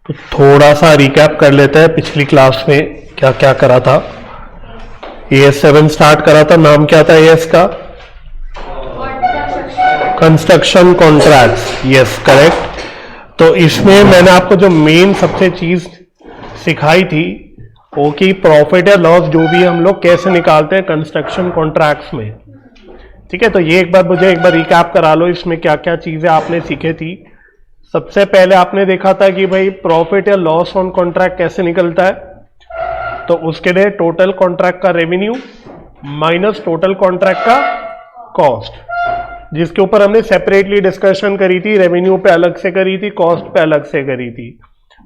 तो थोड़ा सा रिकैप कर लेते हैं पिछली क्लास में क्या क्या करा था। AS7 स्टार्ट करा था, नाम क्या था AS का? Construction contracts, yes correct. तो इसमें मैंने आपको जो मेन सबसे चीज सिखाई थी वो कि प्रॉफिट या लॉस जो भी हम लोग कैसे निकालते हैं कंस्ट्रक्शन कॉन्ट्रैक्ट्स में, ठीक है। तो ये एक बार मुझे रिकैप करा लो, इसमें क्या क्या चीजें आपने सीखे थी। सबसे पहले आपने देखा था कि भाई प्रॉफिट या लॉस ऑन कॉन्ट्रैक्ट कैसे निकलता है। तो उसके लिए टोटल कॉन्ट्रैक्ट का रेवेन्यू माइनस टोटल कॉन्ट्रैक्ट का कॉस्ट, जिसके ऊपर हमने सेपरेटली डिस्कशन करी थी, रेवेन्यू पे अलग से करी थी, कॉस्ट पे अलग से करी थी।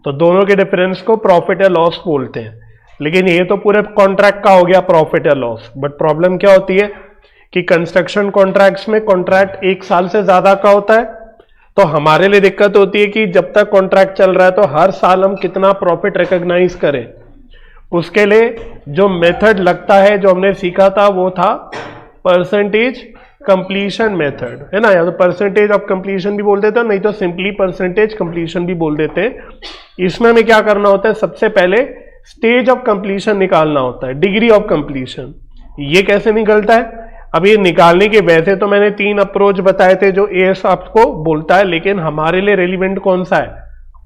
तो दोनों के डिफरेंस को प्रॉफिट या लॉस बोलते हैं। लेकिन ये तो पूरे कॉन्ट्रैक्ट का हो गया प्रॉफिट या लॉस। बट प्रॉब्लम क्या होती है कि कंस्ट्रक्शन कॉन्ट्रैक्ट्स में कॉन्ट्रैक्ट 1 साल से ज्यादा का होता है। तो हमारे लिए दिक्कत होती है कि जब तक कॉन्ट्रैक्ट चल रहा है तो हर साल हम कितना प्रॉफिट रिकॉग्नाइज करें। उसके लिए जो मेथड लगता है, जो हमने सीखा था, वो था परसेंटेज कंप्लीशन मेथड, है ना। या तो परसेंटेज ऑफ कंप्लीशन भी बोल देते हैं, नहीं तो सिंपली परसेंटेज कंप्लीशन भी बोल देते हैं। इसमें हमें क्या करना होता है, सबसे पहले स्टेज ऑफ कंप्लीशन निकालना होता है, डिग्री ऑफ कंप्लीशन। ये कैसे निकलता है? अब ये निकालने के वैसे तो मैंने 3 अप्रोच बताए थे जो एएस आपको बोलता है, लेकिन हमारे लिए रेलिवेंट कौन सा है?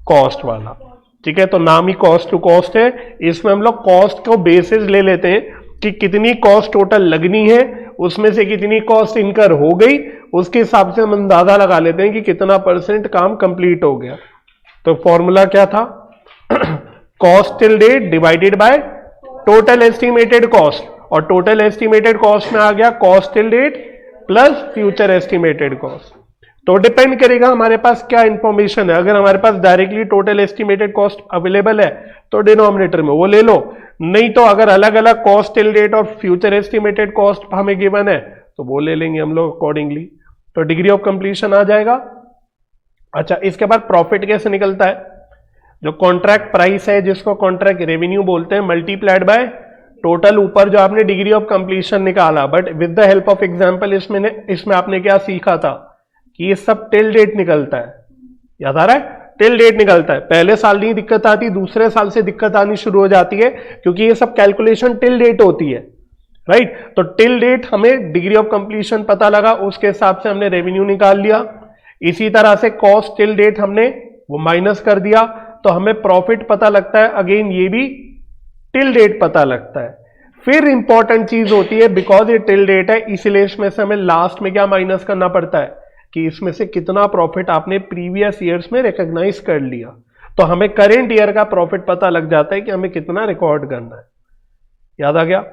कॉस्ट वाला, ठीक है। तो नाम ही कॉस्ट टू कॉस्ट है। इसमें हम लोग कॉस्ट को बेसिस ले लेते हैं कि कितनी कॉस्ट टोटल लगनी है, उसमें से कितनी कॉस्ट इनकर हो गई, उसके हिसाब से हम अंदाजा लगा लेते हैं कि कितना % काम कंप्लीट हो गया। तो फॉर्मूला क्या था? Cost till date divided by total estimated cost, और टोटल एस्टिमेटेड कॉस्ट में आ गया cost till date plus future estimated cost. तो डिपेंड करेगा हमारे पास क्या इंफॉर्मेशन है। अगर हमारे पास directly total estimated cost available है तो डिनोमिनेटर में वो ले लो, नहीं तो अगर अलग अलग कॉस्ट टिल डेट और फ्यूचर एस्टिमेटेड कॉस्ट हमें गिवन है तो वो ले लेंगे हम लोग अकॉर्डिंगली। तो डिग्री ऑफ कंप्लीशन आ जाएगा। अच्छा, इसके बाद प्रॉफिट कैसे निकलता है? जो कॉन्ट्रैक्ट प्राइस है, जिसको कॉन्ट्रैक्ट रेवेन्यू बोलते हैं, मल्टीप्लाइड बाय टोटल ऊपर जो आपने डिग्री ऑफ कंप्लीशन निकाला। But with the help of example इसमें आपने क्या सीखा था कि ये सब टिल डेट निकलता है। याद आ रहा है? टिल डेट निकलता है। पहले साल नहीं दिक्कत आती, दूसरे साल से दिक्कत आनी शुरू हो जाती है, क्योंकि ये सब कैलकुलेशन टिल डेट होती है, राइट। तो टिल डेट हमें डिग्री ऑफ कंप्लीशन पता लगा, उसके हिसाब से हमने रेवेन्यू निकाल लिया। इसी तरह से कॉस्ट टिल डेट हमने वो माइनस कर दिया, तो हमें प्रॉफिट पता लगता है। अगेन ये भी टिल डेट पता लगता है। फिर इंपॉर्टेंट चीज होती है, बिकॉज ये टिल डेट है इसलिए इसमें से हमें लास्ट में क्या माइनस करना पड़ता है कि इसमें से कितना प्रॉफिट आपने प्रीवियस ईयर्स में रिकॉग्नाइज कर लिया। तो हमें करेंट ईयर का प्रॉफिट पता लग जाता है कि हमें कितना रिकॉर्ड करना है। याद आ गया?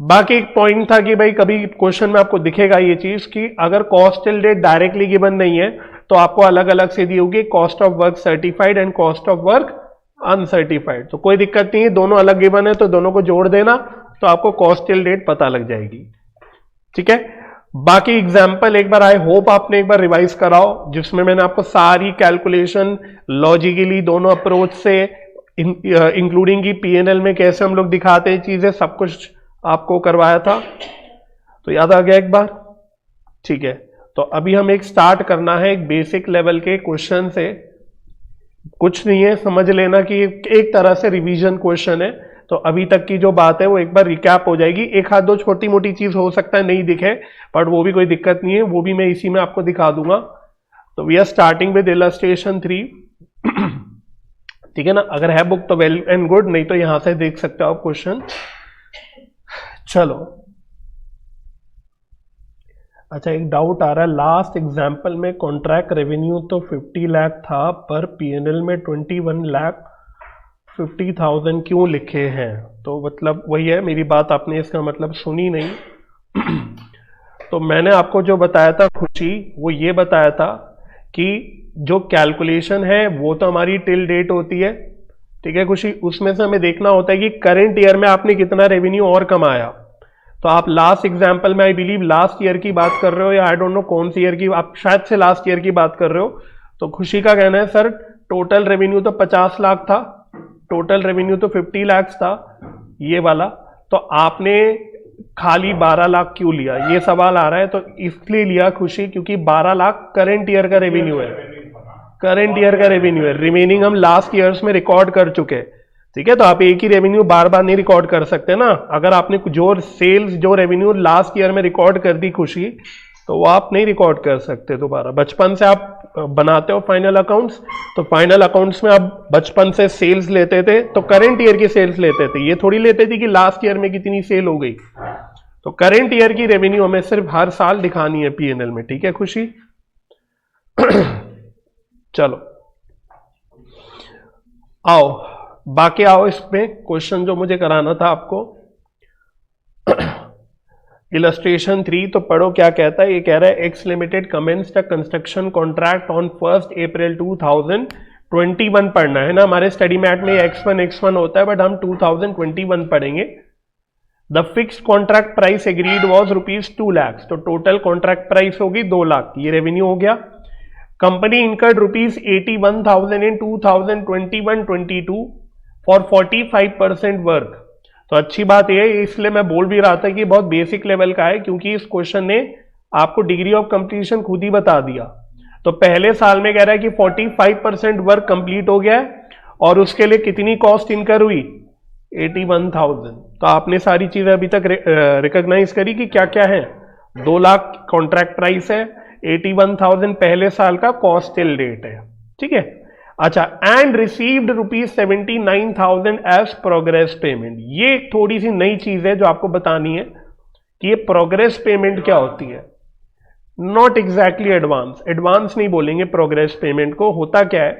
बाकी एक पॉइंट था कि भाई कभी क्वेश्चन में आपको दिखेगा ये चीज कि अगर cost till date directly given नहीं है तो आपको अलग अलग से दी होगी, cost of work certified and cost of work uncertified. तो कोई दिक्कत नहीं है, दोनों अलग गिवन है तो दोनों को जोड़ देना, तो आपको कॉस्ट टिल डेट पता लग जाएगी, ठीक है। बाकी एग्जाम्पल एक बार आई होप आपने एक बार रिवाइज कराओ, जिसमें मैंने आपको सारी कैलकुलेशन लॉजिकली दोनों अप्रोच से इंक्लूडिंग की पीएनएल में कैसे हम लोग दिखाते हैं चीजें, सब कुछ आपको करवाया था। तो याद आ गया एक बार? ठीक है। तो अभी हम एक स्टार्ट करना है एक बेसिक लेवल के क्वेश्चन से। कुछ नहीं है, समझ लेना कि एक तरह से रिवीजन क्वेश्चन है। तो अभी तक की जो बात है वो एक बार रिकैप हो जाएगी। एक हाथ दो छोटी मोटी चीज हो सकता है नहीं दिखे, बट वो भी कोई दिक्कत नहीं है, वो भी मैं इसी में आपको दिखा दूंगा। तो we are starting with illustration 3, ठीक है ना। अगर है बुक तो वेल एंड गुड, नहीं तो यहां से देख सकते हो आप क्वेश्चन। चलो, अच्छा एक डाउट आ रहा है, लास्ट एग्जाम्पल में कॉन्ट्रैक्ट रेवेन्यू तो 50 लाख था, पर पीएनएल में 21,50,000 क्यों लिखे हैं? तो मतलब वही है, मेरी बात आपने इसका मतलब सुनी नहीं। तो मैंने आपको जो बताया था खुशी, वो ये बताया था कि जो कैलकुलेशन है वो तो हमारी टिल डेट होती है, ठीक है खुशी। उसमें से हमें देखना होता है कि करंट ईयर में आपने कितना रेवेन्यू और कमाया। तो आप लास्ट एग्जाम्पल में आई बिलीव लास्ट ईयर की बात कर रहे हो, या आई डोंट नो कौन सी ईयर की, आप शायद से लास्ट ईयर की बात कर रहे हो। तो खुशी का कहना है सर टोटल रेवेन्यू तो 50 लाख था, टोटल रेवेन्यू तो 50 लाख था, ये वाला। तो आपने खाली 12 लाख क्यों लिया, ये सवाल आ रहा है। तो इसलिए लिया खुशी क्योंकि 12 लाख करंट ईयर का रेवेन्यू है, करंट ईयर का रेवेन्यू है, रिमेनिंग हम लास्ट ईयर्स में रिकॉर्ड कर चुके हैं। ठीक है, तो आप एक ही रेवेन्यू बार बार नहीं रिकॉर्ड कर सकते ना। अगर आपने जो सेल्स जो रेवेन्यू लास्ट ईयर में रिकॉर्ड कर दी खुशी, तो वो आप नहीं रिकॉर्ड कर सकते दोबारा। बचपन से आप बनाते हो फाइनल अकाउंट्स, तो फाइनल अकाउंट्स में आप बचपन से सेल्स लेते थे तो करंट ईयर की सेल्स लेते थे, ये थोड़ी लेते थे कि लास्ट ईयर में कितनी सेल हो गई। तो करंट ईयर की रेवेन्यू हमें सिर्फ हर साल दिखानी है पीएनएल में। ठीक है खुशी चलो आओ बाकी आओ, इसमें क्वेश्चन जो मुझे कराना था आपको इलस्ट्रेशन 3 तो पढ़ो क्या कहता है। ये कह रहा है x limited commenced a construction contract on 1 अप्रैल 2021 पढ़ना है ना। हमारे स्टडी मैट में x1 होता है, बट हम 2021 पढ़ेंगे। The fixed contract price agreed was ₹2 lakh, तो टोटल कॉन्ट्रैक्ट प्राइस होगी 2 लाख, ये रेवेन्यू हो गया। Company incurred ₹81,000 in 2021-22 for 45% work. तो अच्छी बात यह है, इसलिए मैं बोल भी रहा था कि बहुत बेसिक लेवल का है, क्योंकि इस क्वेश्चन ने आपको डिग्री ऑफ कंप्लीशन खुद ही बता दिया। तो पहले साल में कह रहा है कि 45% वर्क कंप्लीट हो गया है और उसके लिए कितनी कॉस्ट इनकर हुई 81,000। तो आपने सारी चीजें अभी तक रिकॉग्नाइज करी कि क्या क्या है। 2 लाख कॉन्ट्रैक्ट प्राइस है, 81,000 पहले साल का कॉस्ट टिल डेट है। ठीक है, अच्छा, and received ₹79,000 as progress payment. ये थोड़ी सी नई चीज है जो आपको बतानी है कि ये प्रोग्रेस पेमेंट क्या होती है। नॉट एग्जैक्टली एडवांस, एडवांस नहीं बोलेंगे प्रोग्रेस पेमेंट को। होता क्या है,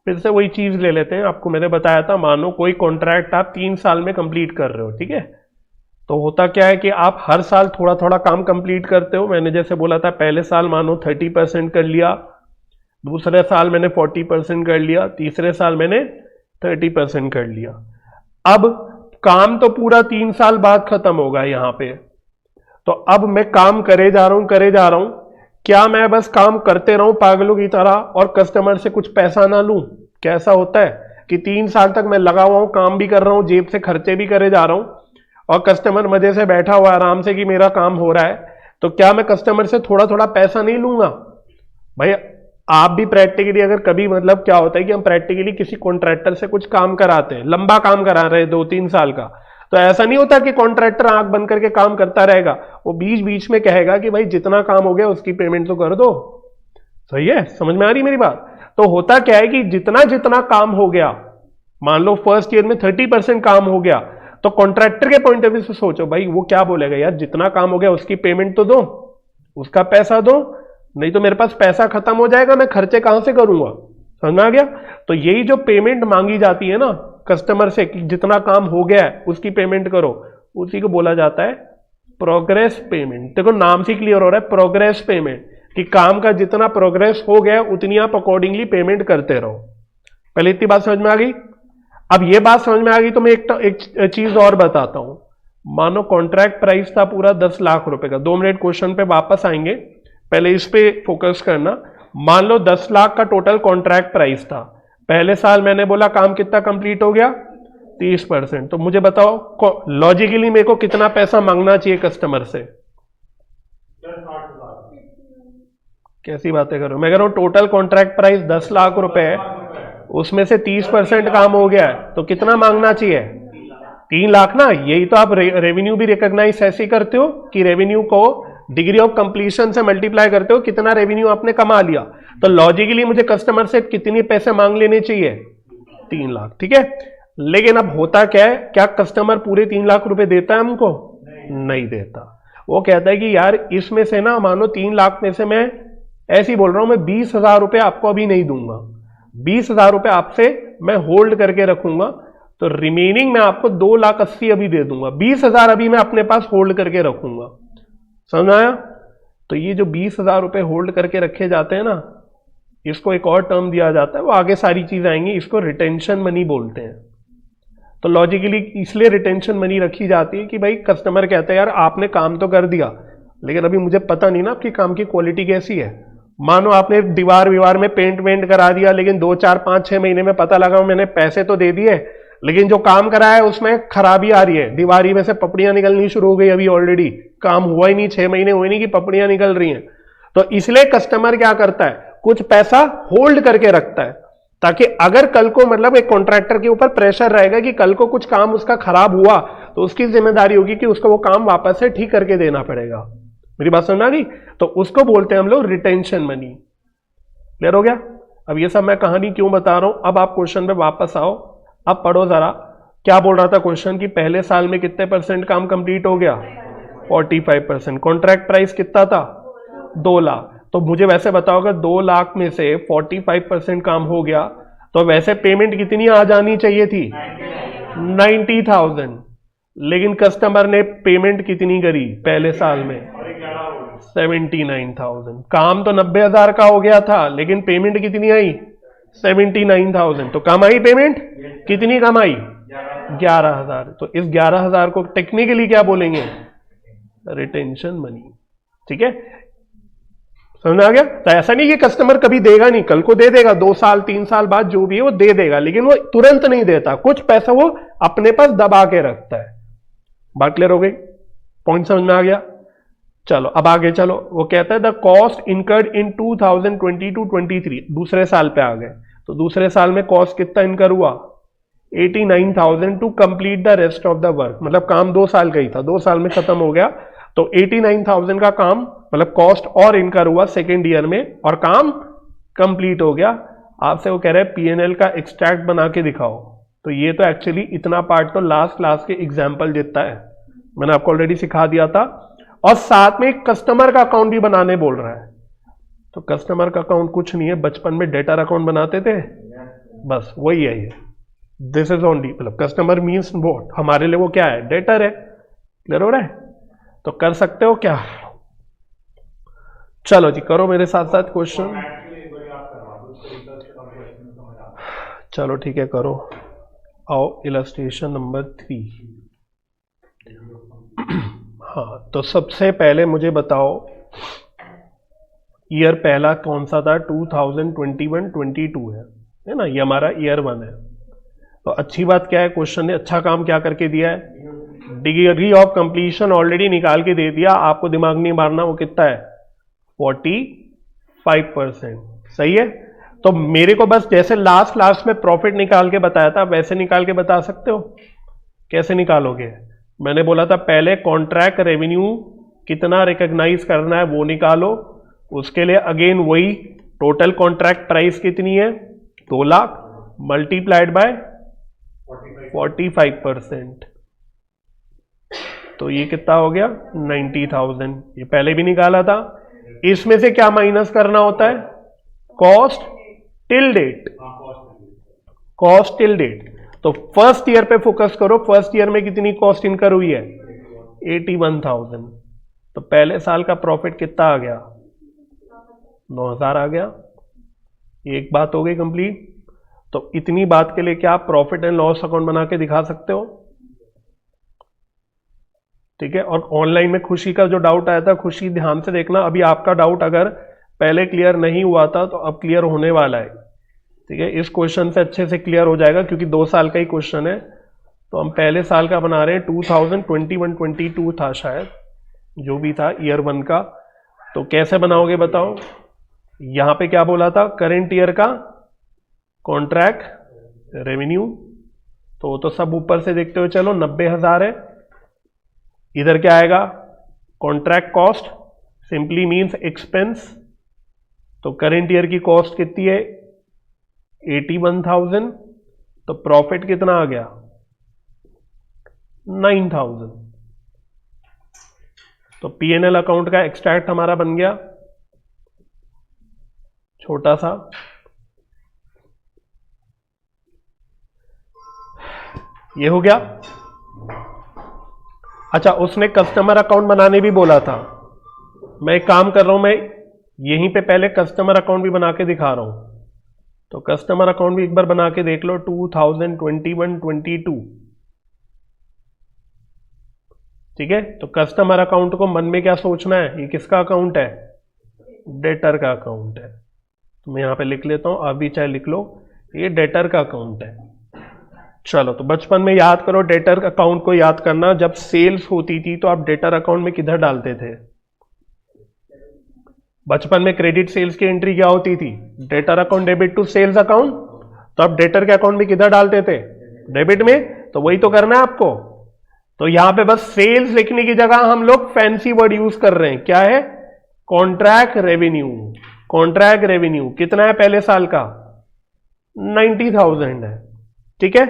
फिर से वही चीज ले लेते हैं। आपको मैंने बताया था, मानो कोई कॉन्ट्रैक्ट आप 3 साल में कंप्लीट कर रहे हो, ठीक है। तो होता क्या है कि आप हर साल थोड़ा थोड़ा काम कंप्लीट करते हो। मैंने जैसे बोला था, पहले साल मानो 30% कर लिया, दूसरे साल मैंने 40% कर लिया, तीसरे साल मैंने 30% कर लिया। अब काम तो पूरा 3 साल बाद खत्म होगा यहां पे। तो अब मैं काम करे जा रहा हूं। क्या मैं बस काम करते रहूं पागलों की तरह और कस्टमर से कुछ पैसा ना लूं? कैसा होता है कि 3 साल तक मैं लगा हुआ हूं, काम भी कर रहा हूं, जेब से खर्चे भी करे जा रहा हूं, और कस्टमर मजे से बैठा हुआ आराम से कि मेरा काम हो रहा है। तो क्या मैं कस्टमर से थोड़ा थोड़ा पैसा नहीं लूंगा? भाई आप भी प्रैक्टिकली अगर कभी, मतलब क्या होता है कि हम प्रैक्टिकली किसी कॉन्ट्रैक्टर से कुछ काम कराते हैं, लंबा काम करा रहे हैं 2-3 साल का, तो ऐसा नहीं होता कि कॉन्ट्रैक्टर आंख बंद करके काम करता रहेगा। वो बीच बीच में कहेगा कि भाई जितना काम हो गया उसकी पेमेंट तो कर दो। सही है, समझ में आ रही मेरी बात? तो होता क्या है कि जितना जितना काम हो गया, मान लो फर्स्ट ईयर में 30% काम हो गया, तो कॉन्ट्रैक्टर के पॉइंट ऑफ व्यू से सोचो, भाई वो क्या बोलेगा, यार जितना काम हो गया उसकी पेमेंट तो दो, उसका पैसा दो, नहीं तो मेरे पास पैसा खत्म हो जाएगा, मैं खर्चे कहां से करूंगा। समझ आ गया? तो यही जो पेमेंट मांगी जाती है ना कस्टमर से कि जितना काम हो गया है उसकी पेमेंट करो, उसी को बोला जाता है प्रोग्रेस पेमेंट। देखो नाम से क्लियर हो रहा है, प्रोग्रेस पेमेंट, कि काम का जितना प्रोग्रेस हो गया उतनी आप अकॉर्डिंगली पेमेंट करते रहो। पहले इतनी बात समझ में आ गई? अब ये बात समझ में आ गई तो मैं एक चीज और बताता हूं। मानो कॉन्ट्रैक्ट प्राइस था पूरा 10 लाख रुपए का। 2 मिनट क्वेश्चन पे वापस आएंगे, पहले इस पे फोकस करना। मान लो 10 लाख का टोटल कॉन्ट्रैक्ट प्राइस था, पहले साल मैंने बोला काम कितना कंप्लीट हो गया 30%। तो मुझे बताओ लॉजिकली मेरे को कितना पैसा मांगना चाहिए कस्टमर से? कैसी बातें कर रहे हो? मैं कह रहा हूं टोटल कॉन्ट्रैक्ट प्राइस 10 लाख रुपए है, उसमें से 30% काम हो गया है, तो कितना मांगना चाहिए? 3 लाख ना। यही तो आप रेवेन्यू भी रिकॉग्नाइज ऐसे करते हो कि रेवेन्यू को डिग्री ऑफ कंप्लीशन से मल्टीप्लाई करते हो, कितना रेवेन्यू आपने कमा लिया। तो लॉजिकली मुझे कस्टमर से कितने पैसे मांग लेने चाहिए? 3 लाख। ठीक है, लेकिन अब होता क्या है, क्या कस्टमर पूरे 3 लाख रुपए देता है हमको? नहीं देता। वो कहता है कि यार इसमें से ना, मानो 3 लाख में से मैं ऐसे ही बोल रहा हूं, मैं 20,000 रुपए आपको अभी नहीं दूंगा, 20,000 रुपए आपसे मैं होल्ड करके रखूंगा, तो रिमेनिंग मैं आपको 2,80,000 अभी दे दूंगा, 20,000 अभी मैं अपने पास होल्ड करके रखूंगा। समझ आया? तो ये जो 20,000 रुपए होल्ड करके रखे जाते हैं ना, इसको एक और टर्म दिया जाता है, वो आगे सारी चीज आएंगी, इसको रिटेंशन मनी बोलते हैं। तो लॉजिकली इसलिए रिटेंशन मनी रखी जाती है कि भाई कस्टमर कहता है यार आपने काम तो कर दिया, लेकिन अभी मुझे पता नहीं ना आपकी काम की क्वालिटी कैसी है। मानो आपने दीवार में पेंट वेंट करा दिया, लेकिन 2, 4, 5, 6 महीने में पता लगा मैंने पैसे तो दे दिए, लेकिन जो काम करा है उसमें खराबी आ रही है, दीवारी में से पपड़ियां निकलनी शुरू हो गई, अभी ऑलरेडी काम हुआ ही नहीं, 6 महीने हुए नहीं कि पपड़ियां निकल रही हैं। तो इसलिए कस्टमर क्या करता है, कुछ पैसा होल्ड करके रखता है, ताकि अगर कल को मतलब एक कॉन्ट्रैक्टर के ऊपर प्रेशर रहेगा कि कल को कुछ काम उसका खराब हुआ तो उसकी जिम्मेदारी होगी कि उसको वो काम वापस से ठीक करके देना पड़ेगा। मेरी बात समझ आ गई? तो उसको बोलते हैं हम लोग रिटेंशन मनी। क्लियर हो गया? अब ये सब मैं कहानी क्यों बता रहा हूं, अब आप क्वेश्चन पे वापस आओ, अब पढ़ो जरा। क्या बोल रहा था क्वेश्चन की पहले साल में कितने % काम कंप्लीट हो गया? 45%। कॉन्ट्रैक्ट प्राइस कितना था? 2 लाख। तो मुझे वैसे बताओ अगर 2 लाख में से 45% काम हो गया तो वैसे पेमेंट कितनी आ जानी चाहिए थी? 90,000। लेकिन कस्टमर ने पेमेंट कितनी करी पहले साल में? 79,000। काम तो 90,000 का हो गया था लेकिन पेमेंट कितनी आई? 79,000। तो कम आई पेमेंट, कितनी कम आई? 11,000। तो इस 11,000 को टेक्निकली क्या बोलेंगे? Retention money. ठीक है, समझ आ गया? तो ऐसा नहीं कि कस्टमर कभी देगा नहीं, कल को दे देगा, 2 साल 3 साल बाद जो भी है वो दे देगा, लेकिन वो तुरंत नहीं देता, कुछ पैसा वो अपने पास दबा के रखता है। बात क्लियर हो गई? पॉइंट समझ में आ गया? चलो अब आगे चलो। वो कहता है द कॉस्ट इनकर्ड इन 2022-23, दूसरे साल पे आ गए। तो दूसरे साल में कॉस्ट कितना इनकर हुआ? 89,000 to complete the rest of the work. मतलब काम 2 साल का ही था, 2 साल में खत्म हो गया। तो 89,000 का काम मतलब कॉस्ट और इनकर हुआ सेकेंड ईयर में, और काम कंप्लीट हो गया। आपसे वो कह रहे हैं P&L का एक्सट्रैक्ट बना के दिखाओ। तो ये तो एक्चुअली इतना पार्ट तो लास्ट क्लास के एग्जाम्पल जितना है, मैंने आपको ऑलरेडी सिखा दिया था। और साथ में कस्टमर का अकाउंट भी बनाने बोल रहा है। तो कस्टमर का अकाउंट कुछ नहीं है, बचपन में डेटर अकाउंट बनाते थे, बस वही है ये। दिस इज ओनली, मतलब कस्टमर मीन्स वो हमारे लिए वो क्या है? डेटर है। क्लियर हो रहा है? तो कर सकते हो क्या? चलो जी करो मेरे साथ साथ क्वेश्चन। चलो ठीक है करो। आओ इलस्ट्रेशन नंबर 3। हाँ, तो सबसे पहले मुझे बताओ ईयर पहला कौन सा था? 2021-22 है ना, ये हमारा ईयर 1 है। तो अच्छी बात क्या है, क्वेश्चन ने अच्छा काम क्या करके दिया है? डिग्री ऑफ कंप्लीशन ऑलरेडी निकाल के दे दिया, आपको दिमाग नहीं मारना। वो कितना है? 45%। सही है। तो मेरे को बस जैसे लास्ट में प्रॉफिट निकाल के बताया था वैसे निकाल के बता सकते हो। कैसे निकालोगे? मैंने बोला था पहले कॉन्ट्रैक्ट रेवेन्यू कितना रिकॉग्नाइज करना है वो निकालो। उसके लिए अगेन वही टोटल कॉन्ट्रैक्ट प्राइस कितनी है? 2 लाख मल्टीप्लाइड बाय 45%। तो ये कितना हो गया? 90,000। ये पहले भी निकाला था। इसमें से क्या माइनस करना होता है? Cost till date. Cost till date. तो फर्स्ट ईयर पे फोकस करो, फर्स्ट ईयर में कितनी कॉस्ट इनकर हुई है? 81,000। तो पहले साल का प्रॉफिट कितना आ गया? 9,000 आ गया। एक बात हो गई कंप्लीट। तो इतनी बात के लिए क्या आप प्रॉफिट एंड लॉस अकाउंट बना के दिखा सकते हो? ठीक है। और ऑनलाइन में खुशी का जो डाउट आया था, खुशी ध्यान से देखना, अभी आपका डाउट अगर पहले क्लियर नहीं हुआ था तो अब क्लियर होने वाला है। ठीक है, इस क्वेश्चन से अच्छे से क्लियर हो जाएगा क्योंकि 2 साल का ही क्वेश्चन है। तो हम पहले साल का बना रहे हैं, 2021-22 था शायद, जो भी था ईयर 1 का। तो कैसे बनाओगे बताओ? यहां पे क्या बोला था? करेंट ईयर का कॉन्ट्रैक्ट रेवेन्यू, तो वो तो सब ऊपर से देखते हुए चलो 90,000 है। इधर क्या आएगा? Contract cost simply means expense. तो करेंट ईयर की कॉस्ट कितनी है? 81,000। तो प्रॉफिट कितना आ गया? 9,000। तो P&L अकाउंट का एक्सट्रैक्ट हमारा बन गया छोटा सा। ये हो गया। अच्छा, उसने कस्टमर अकाउंट बनाने भी बोला था। मैं एक काम कर रहा हूं, मैं यहीं पे पहले कस्टमर अकाउंट भी बना के दिखा रहा हूं। तो कस्टमर अकाउंट भी एक बार बना के देख लो। 2021-22। ठीक है। तो कस्टमर अकाउंट को मन में क्या सोचना है? ये किसका अकाउंट है? डेटर का अकाउंट है। तो मैं यहां पे लिख लेता हूं, आप भी चाहे लिख लो, ये डेटर का अकाउंट है। चलो, तो बचपन में याद करो, डेटर अकाउंट को याद करना, जब सेल्स होती थी तो आप डेटर अकाउंट में किधर डालते थे? बचपन में क्रेडिट सेल्स की एंट्री क्या होती थी? Debtor account debit to sales account. तो आप डेटर के अकाउंट में किधर डालते थे? डेबिट में। तो वही तो करना है आपको। तो यहां पे बस सेल्स लिखने की जगह हम लोग फैंसी वर्ड यूज कर रहे हैं। क्या है? Contract revenue. कॉन्ट्रैक्ट रेवेन्यू कितना है पहले साल का? 90,000 है। ठीक है।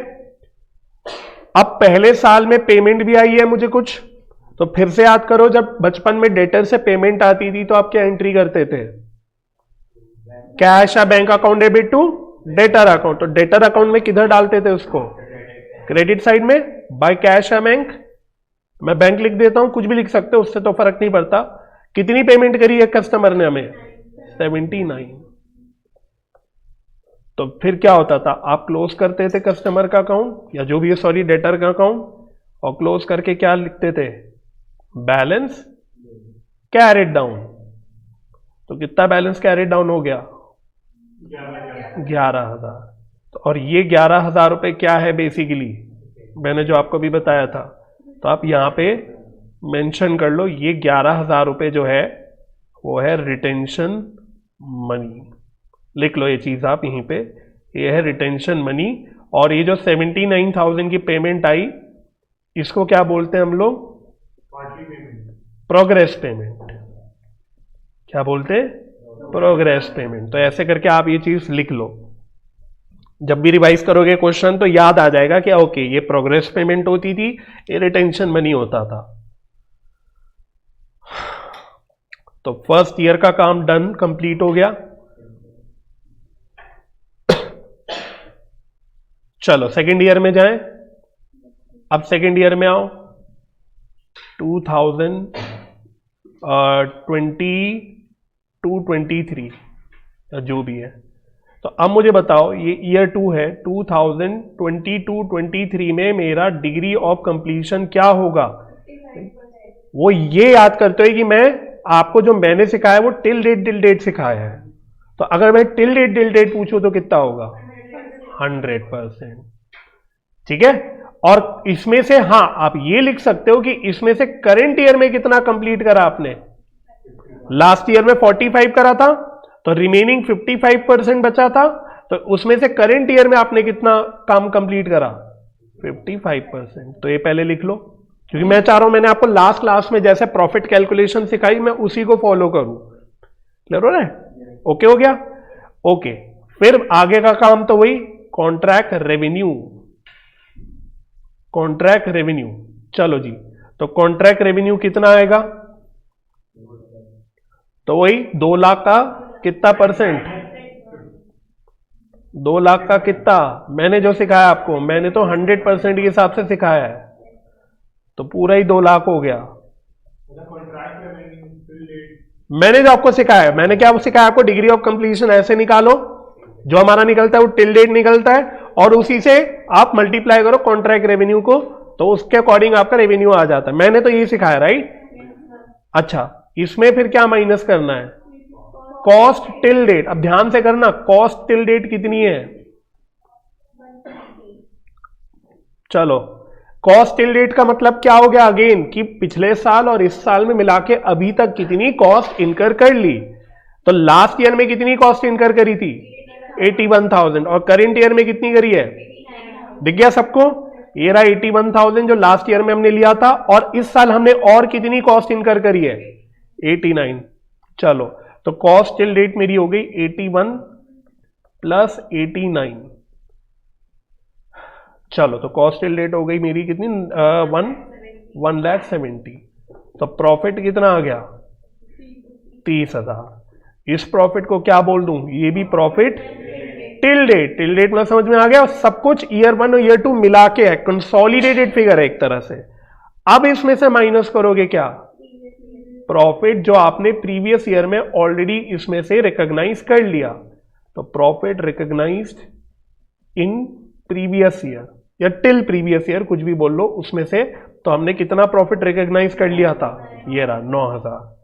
अब पहले साल में पेमेंट भी आई है मुझे कुछ, तो फिर से याद करो, जब बचपन में डेटर से पेमेंट आती थी तो आप क्या एंट्री करते थे? कैश या bank account debit to debtor account. तो डेटर अकाउंट में किधर डालते थे उसको? क्रेडिट साइड में, बाय कैश या बैंक। मैं बैंक लिख देता हूं, कुछ भी लिख सकते हो, उससे तो फर्क नहीं पड़ता। कितनी पेमेंट करी है कस्टमर ने हमें? 79। तो फिर क्या होता था? आप क्लोज करते थे कस्टमर का अकाउंट या जो भी है, सॉरी, डेटर का अकाउंट, और क्लोज करके क्या लिखते थे? Balance carried down. तो कितना बैलेंस कैरेट डाउन हो गया? 11,000। तो और ये 11,000 रुपए क्या है? बेसिकली मैंने जो आपको भी बताया था, तो आप यहां पे मेंशन कर लो, ये 11,000 रुपए जो है वो है रिटेंशन मनी। लिख लो ये चीज आप यहीं पे, ये है रिटेंशन मनी। और ये जो 79,000 की पेमेंट आई, इसको क्या बोलते हैं हम लोग? Progress payment. क्या बोलते हैं? Progress payment. तो ऐसे करके आप ये चीज लिख लो, जब भी रिवाइज करोगे क्वेश्चन तो याद आ जाएगा कि ओके, ये प्रोग्रेस पेमेंट होती थी, ये रिटेंशन मनी होता था। तो फर्स्ट ईयर का काम डन, कंप्लीट हो गया। चलो सेकेंड ईयर में जाएं। अब सेकेंड ईयर में आओ, 2022-23 जो भी है। तो अब मुझे बताओ, ये ईयर 2 है, 2022-23 में मेरा डिग्री ऑफ कंप्लीशन क्या होगा? वो ये याद करते हो कि मैं आपको जो मैंने सिखाया वो टिल डेट सिखाया है। तो अगर मैं टिल डेट पूछूं तो कितना होगा? 100%। ठीक है। और इसमें से हाँ, आप ये लिख सकते हो कि इसमें से करंट ईयर में कितना कंप्लीट करा आपने? लास्ट ईयर में 45 करा था, तो रिमेनिंग 55% बचा था। तो उसमें से करंट ईयर में आपने कितना काम कंप्लीट करा? 55%। तो ये पहले लिख लो, क्योंकि मैं चाह रहा हूं, मैंने आपको लास्ट क्लास में जैसे प्रॉफिट कैलकुलेशन सिखाई, मैं उसी को फॉलो करूं। क्लियर हो रहा है? ओके हो गया? ओके। फिर आगे का काम तो वही कॉन्ट्रैक्ट रेवेन्यू। कॉन्ट्रैक्ट रेवेन्यू, चलो जी। तो कॉन्ट्रैक्ट रेवेन्यू कितना आएगा? तो वही 2 लाख का कितना परसेंट? 2 लाख का कितना? मैंने जो सिखाया आपको, मैंने तो 100% के हिसाब से सिखाया है, तो पूरा ही 2 लाख हो गया। मैंने जो आपको सिखाया, मैंने क्या सिखाया आपको? डिग्री ऑफ कंप्लीशन ऐसे निकालो, जो हमारा निकलता है वो टिल डेट निकलता है, और उसी से आप मल्टीप्लाई करो कॉन्ट्रैक्ट रेवेन्यू को, तो उसके अकॉर्डिंग आपका रेवेन्यू आ जाता है। मैंने तो यही सिखाया, राइट? अच्छा, इसमें फिर क्या माइनस करना है? Cost till date. अब ध्यान से करना, कॉस्ट टिल डेट कितनी है? चलो, कॉस्ट टिल डेट का मतलब क्या हो गया? अगेन कि पिछले साल और इस साल में मिला के अभी तक कितनी कॉस्ट इनकर कर ली। तो लास्ट ईयर में कितनी कॉस्ट इनकर करी थी? 81,000। और करंट ईयर में कितनी करी है? दिख गया सबको? ये रहा 81,000 जो लास्ट ईयर में हमने लिया था, और इस साल हमने और कितनी कॉस्ट इनकर करी है? 89। चलो, तो कॉस्ट टिल डेट मेरी हो गई 81 प्लस 89। चलो, तो कॉस्ट टिल डेट हो गई मेरी कितनी? 1,70,000। तो प्रॉफिट कितना आ गया? 30,000। इस प्रॉफिट को क्या बोल दूं? ये भी profit till date. Till date में समझ में आ गया? सब कुछ ईयर 1 और ईयर 2 मिला के है, कंसोलिडेटेड फिगर है एक तरह से। अब इसमें से माइनस करोगे क्या? प्रॉफिट जो आपने प्रीवियस ईयर में ऑलरेडी इसमें से रिकॉग्नाइज कर लिया। तो profit recognised in previous year या टिल प्रीवियस ईयर, कुछ भी बोल लो, उसमें से तो हमने कितना प्रॉफिट रिकॉग्नाइज कर लिया था? ये रहा 9,000।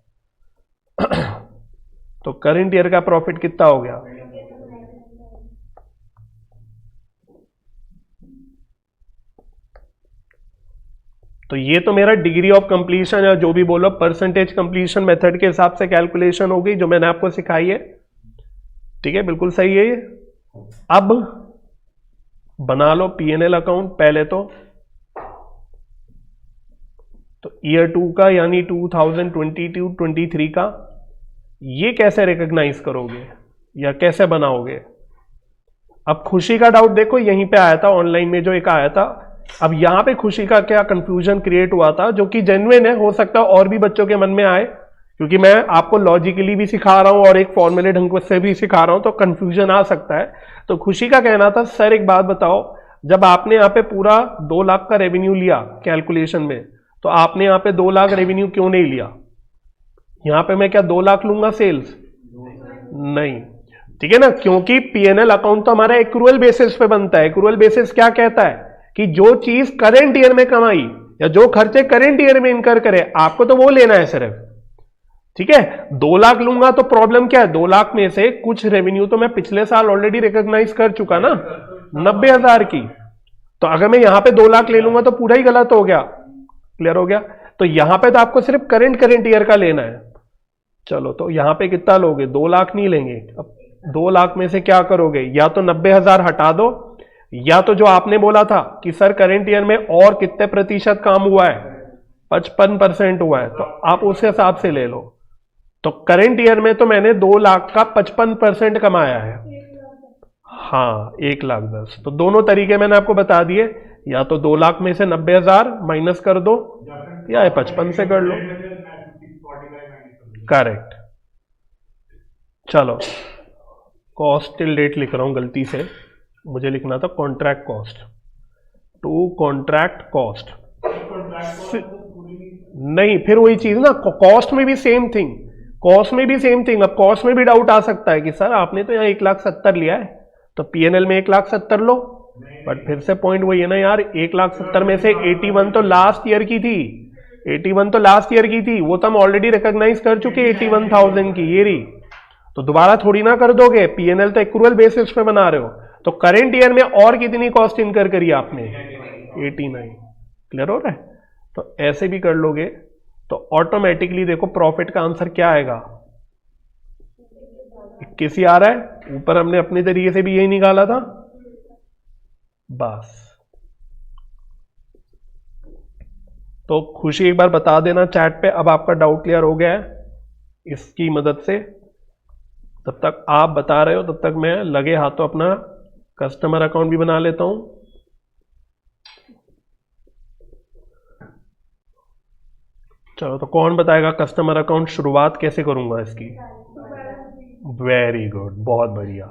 तो करंट ईयर का प्रॉफिट कितना हो गया? तो ये तो मेरा डिग्री ऑफ कंप्लीशन या जो भी बोलो परसेंटेज कंप्लीशन मेथड के हिसाब से कैलकुलेशन हो गई जो मैंने आपको सिखाई है। ठीक है, बिल्कुल सही है ये। अब बना लो पीएनएल अकाउंट पहले तो ईयर 2 का यानी 2022-23 का ये कैसे रिकॉग्नाइज करोगे या कैसे बनाओगे? अब खुशी का डाउट देखो यहीं पे आया था ऑनलाइन में जो एक आया था। अब यहां पे खुशी का क्या कंफ्यूजन क्रिएट हुआ था जो कि जेन्युइन है, हो सकता है और भी बच्चों के मन में आए, क्योंकि मैं आपको लॉजिकली भी सिखा रहा हूं और एक फॉर्मूले ढंग से भी सिखा रहा हूं तो कंफ्यूजन आ सकता है। तो खुशी का कहना था सर एक बात बताओ, जब आपने यहाँ पे पूरा 2 लाख का रेवेन्यू लिया कैलकुलेशन में, तो आपने यहाँ पे 2 लाख रेवेन्यू क्यों नहीं लिया? यहाँ पे मैं क्या 2 लाख लूंगा सेल्स? नहीं, ठीक है ना, क्योंकि पीएनएल अकाउंट तो हमारा एक्रूअल बेसिस पे बनता है। एक्रूअल बेसिस क्या कहता है कि जो चीज करंट ईयर में कमाई या जो खर्चे करंट ईयर में इनकर करे आपको तो वो लेना है सिर्फ। ठीक है, 2 लाख लूंगा तो प्रॉब्लम क्या है, 2 लाख में से कुछ रेवेन्यू तो मैं पिछले साल ऑलरेडी रिकॉग्नाइज कर चुका ना 90,000 की। तो अगर मैं यहां पे 2 लाख ले लूंगा तो पूरा ही गलत हो गया। क्लियर हो गया? तो यहां पे तो आपको सिर्फ करंट ईयर का लेना है। चलो तो यहां पे कितना लोगे? 2 लाख नहीं लेंगे। अब 2 लाख में से क्या करोगे? या तो 90,000 हटा दो, या तो जो आपने बोला था कि सर करंट ईयर में और कितने प्रतिशत काम हुआ है, 55% हुआ है, तो आप उस हिसाब से ले लो। तो करंट ईयर में तो मैंने 2 लाख का 55% कमाया है। हाँ, 1,10,000। तो दोनों तरीके मैंने आपको बता दिए, या तो 2 लाख में से 90,000 माइनस कर दो या 55 से कर लो। करेक्ट। चलो कॉस्ट टिल डेट लिख रहा हूं गलती से, मुझे लिखना था contract cost to contract cost. नहीं, फिर वही चीज ना, कॉस्ट में भी सेम थिंग, कॉस्ट में भी सेम थिंग। अब कॉस्ट में भी डाउट आ सकता है कि सर आपने तो यहाँ 1,70,000 लिया है तो पीएनएल में 1,70,000 लो, बट फिर से पॉइंट वही है ना यार, 1,70,000 में से 81 तो लास्ट ईयर की थी, 81 तो लास्ट ईयर की थी, वो तो हम ऑलरेडी रिकॉग्नाइज कर चुके 81,000 की, ये रही। तो दोबारा थोड़ी ना कर दोगे, पीएनएल तो एक्रूअल बेसिस पे बना रहे हो। तो करंट ईयर में और कितनी कॉस्ट इनकर करी आपने? 89। क्लियर हो रहा है? तो ऐसे भी कर लोगे तो ऑटोमेटिकली देखो प्रॉफिट का आंसर क्या आएगा, 21 ही आ रहा है। ऊपर हमने अपने तरीके से भी यही निकाला था बस। तो खुशी एक बार बता देना चैट पे, अब आपका डाउट क्लियर हो गया है इसकी मदद से। तब तक आप बता रहे हो तब तक मैं लगे हाथों अपना कस्टमर अकाउंट भी बना लेता हूं। चलो तो कौन बताएगा कस्टमर अकाउंट शुरुआत कैसे करूंगा इसकी? वेरी गुड, बहुत बढ़िया।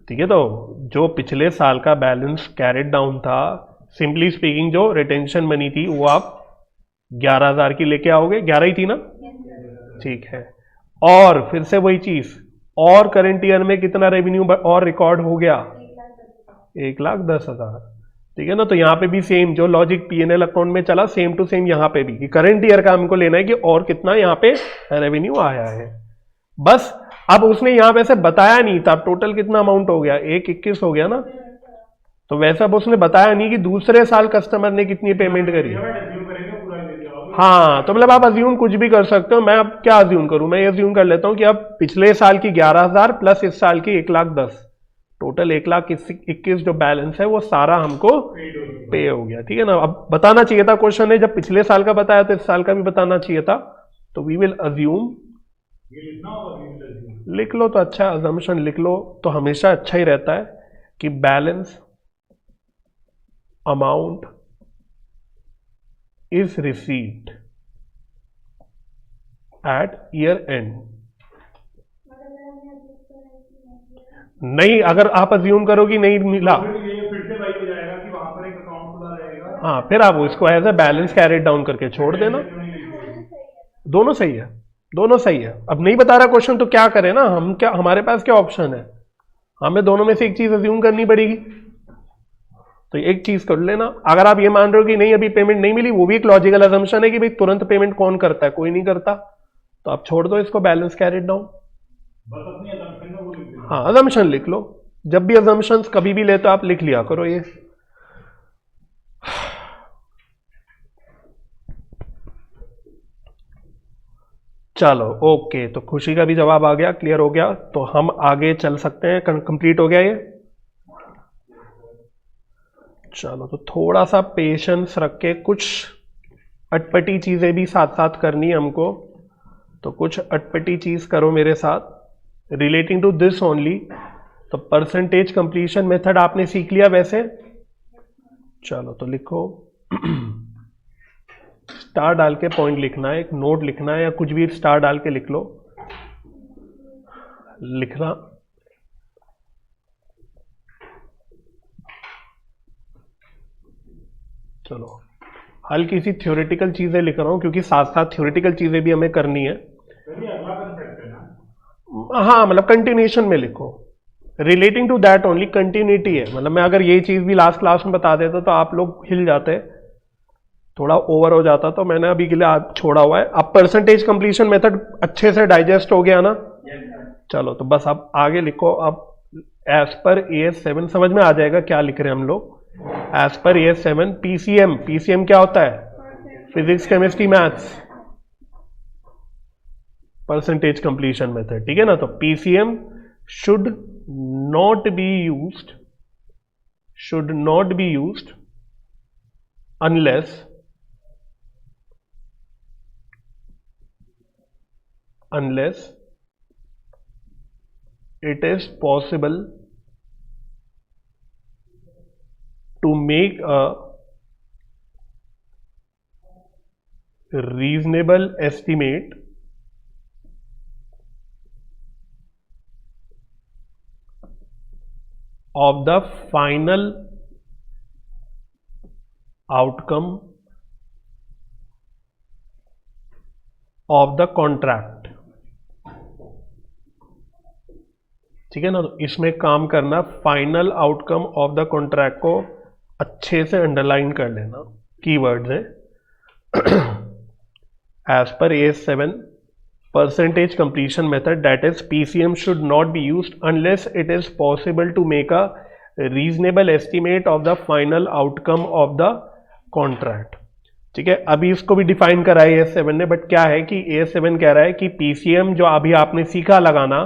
ठीक है, तो जो पिछले साल का बैलेंस कैरेड डाउन था, सिंपली स्पीकिंग जो रिटेंशन मनी थी वो आप 11,000 की लेके आओगे, 11 ही थी ना? ठीक है, और फिर से वही चीज, और करंट ईयर में कितना रेवेन्यू और रिकॉर्ड हो गया? 1,10,000। ठीक है ना? तो यहां पे भी सेम जो लॉजिक पीएनएल अकाउंट में चला, सेम टू सेम यहां पे भी, कि करंट ईयर का हमको लेना है कि और कितना यहां पे रेवेन्यू आया है। बस अब उसने यहां पे से बताया नहीं था टोटल कितना अमाउंट हो गया, 1,21 हो गया ना? तो वैसा अब उसने बताया नहीं कि दूसरे साल कस्टमर ने कितनी पेमेंट करी। हाँ, तो मतलब आप अज्यूम कुछ भी कर सकते हो। मैं अब क्या अज्यूम करूं? मैं ये अज्यूम कर लेता हूं कि अब पिछले साल की 11,000 प्लस इस साल की 1,10,000, टोटल 1,21,000 जो बैलेंस है वो सारा हमको पे हो गया। ठीक है ना? अब बताना चाहिए था, क्वेश्चन है जब पिछले साल का बताया तो इस साल का भी बताना चाहिए था। तो वी विल अज्यूम, लिख लो तो अच्छा, अजम्पशन लिख लो तो हमेशा अच्छा ही रहता है कि balance amount is received at year end. नहीं, अगर आप अज्यूम करो कि नहीं मिला, फिर से वही हो जाएगा कि वहां पर एक अकाउंट खुला रहेगा। हाँ, फिर आप उसको as a balance carried down करके छोड़ देना। दोनों सही है, दोनों सही है। अब नहीं बता रहा क्वेश्चन तो क्या करें ना हम, क्या हमारे पास क्या ऑप्शन है? हमें दोनों में से एक चीज अज्यूम करनी पड़ेगी। तो एक चीज कर लेना, अगर आप ये मान रहे हो कि नहीं अभी पेमेंट नहीं मिली, वो भी एक लॉजिकल अजम्पशन है कि भाई तुरंत पेमेंट कौन करता है, कोई नहीं करता, तो आप छोड़ दो इसको बैलेंस कैरेट डाउन। बस अपनी अजम्पशन में वो लिख दो। हाँ, अजम्पशन लिख लो। जब भी अजम्पशंस कभी भी ले तो आप लिख लिया करो ये। चलो ओके, तो खुशी का भी जवाब आ गया, क्लियर हो गया, तो हम आगे चल सकते हैं। कंप्लीट हो गया ये। चलो तो थोड़ा सा पेशेंस रख के, कुछ अटपटी चीजें भी साथ साथ करनी है हमको, तो कुछ अटपटी चीज करो मेरे साथ रिलेटिंग टू दिस ओनली। तो परसेंटेज कंप्लीशन मेथड आपने सीख लिया वैसे। चलो तो लिखो स्टार डाल के पॉइंट लिखना है, एक नोट लिखना है या कुछ भी स्टार डाल के लिख लो, लिखना। चलो हल्की सी थ्योरेटिकल चीजें लिख रहा हूं क्योंकि साथ साथ थ्योरेटिकल चीजें भी हमें करनी है। हाँ मतलब कंटिन्यूएशन में लिखो, relating to that only, continuity है। मतलब मैं अगर ये चीज भी लास्ट क्लास में बता देता तो आप लोग हिल जाते, थोड़ा ओवर हो जाता, तो मैंने अभी के लिए छोड़ा हुआ है। अब परसेंटेज कंप्लीशन मेथड अच्छे से डाइजेस्ट हो गया ना? चलो तो बस अब आगे लिखो। अब एज पर AS7 समझ में आ जाएगा क्या लिख रहे हैं हम लोग। एज पर AS7 पीसीएम क्या होता है? Physics chemistry maths, percentage completion method, ठीक है ना? तो PCM should not be used unless it is possible to make a reasonable estimate of the final outcome of the contract। ठीक है ना? तो इसमें काम करना, final outcome of the contract को अच्छे से अंडरलाइन कर लेना, कीवर्ड्स है। As per AS7 percentage completion method that is PCM should not be used unless it is possible to make a reasonable estimate of the final outcome of the contract. ठीक है, अभी इसको भी define करा है AS7 ने, but क्या है कि AS7 कह रहा है कि PCM जो अभी आपने सीखा लगाना,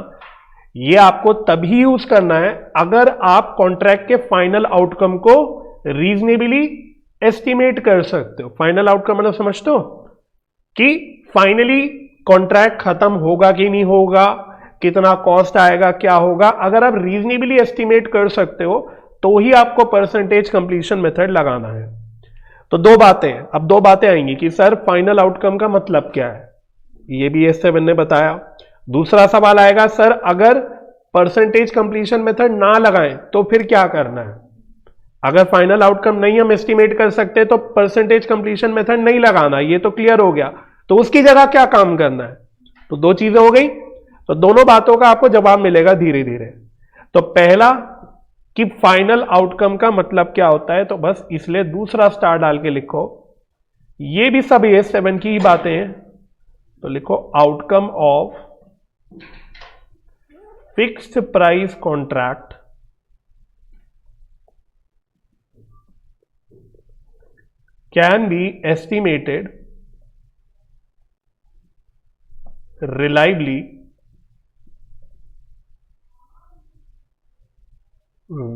ये आपको तभी यूज करना है अगर आप कॉन्ट्रैक्ट के फाइनल आउटकम को रीजनेबली एस्टिमेट कर सकते हो। फाइनल आउटकम मतलब समझते हो कि फाइनली कॉन्ट्रैक्ट खत्म होगा कि नहीं होगा, कितना कॉस्ट आएगा, क्या होगा। अगर आप रीजनेबली एस्टिमेट कर सकते हो तो ही आपको परसेंटेज कंप्लीशन मेथड लगाना है। तो दो बातें, अब दो बातें आएंगी कि सर फाइनल आउटकम का मतलब क्या है, ये भी AS7 ने बताया। दूसरा सवाल आएगा, सर अगर परसेंटेज कंप्लीशन मेथड ना लगाएं तो फिर क्या करना है? अगर फाइनल आउटकम नहीं हम एस्टिमेट कर सकते तो परसेंटेज कंप्लीशन मेथड नहीं लगाना, ये तो क्लियर हो गया। तो उसकी जगह क्या काम करना है? तो दो चीजें हो गई, तो दोनों बातों का आपको जवाब मिलेगा धीरे धीरे। तो पहला कि फाइनल आउटकम का मतलब क्या होता है, तो बस इसलिए दूसरा स्टार डाल के लिखो। ये भी सब AS7 की ही बातें हैं, तो लिखो outcome of fixed price contract can be estimated reliably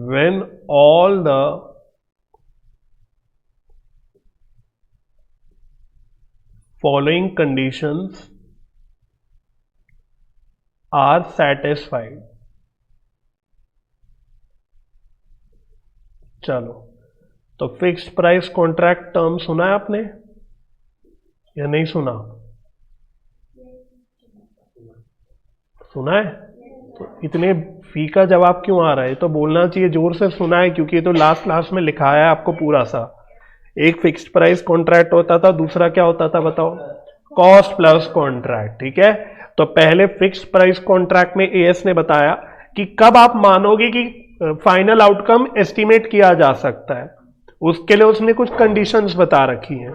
when all the following conditions are satisfied। चलो तो फिक्स्ड प्राइस कॉन्ट्रैक्ट टर्म सुना है आपने या नहीं सुना? सुना है? तो इतने फी का जवाब क्यों आ रहा है? तो बोलना चाहिए जोर से सुना है, क्योंकि ये तो लास्ट क्लास में लिखा है आपको पूरा सा। एक फिक्स्ड प्राइस कॉन्ट्रैक्ट होता था, दूसरा क्या होता था बताओ? Cost plus contract. ठीक है, तो पहले फिक्स्ड प्राइस कॉन्ट्रैक्ट में AS ने बताया कि कब आप मानोगे कि फाइनल आउटकम एस्टिमेट किया जा सकता है, उसके लिए उसने कुछ कंडीशंस बता रखी हैं।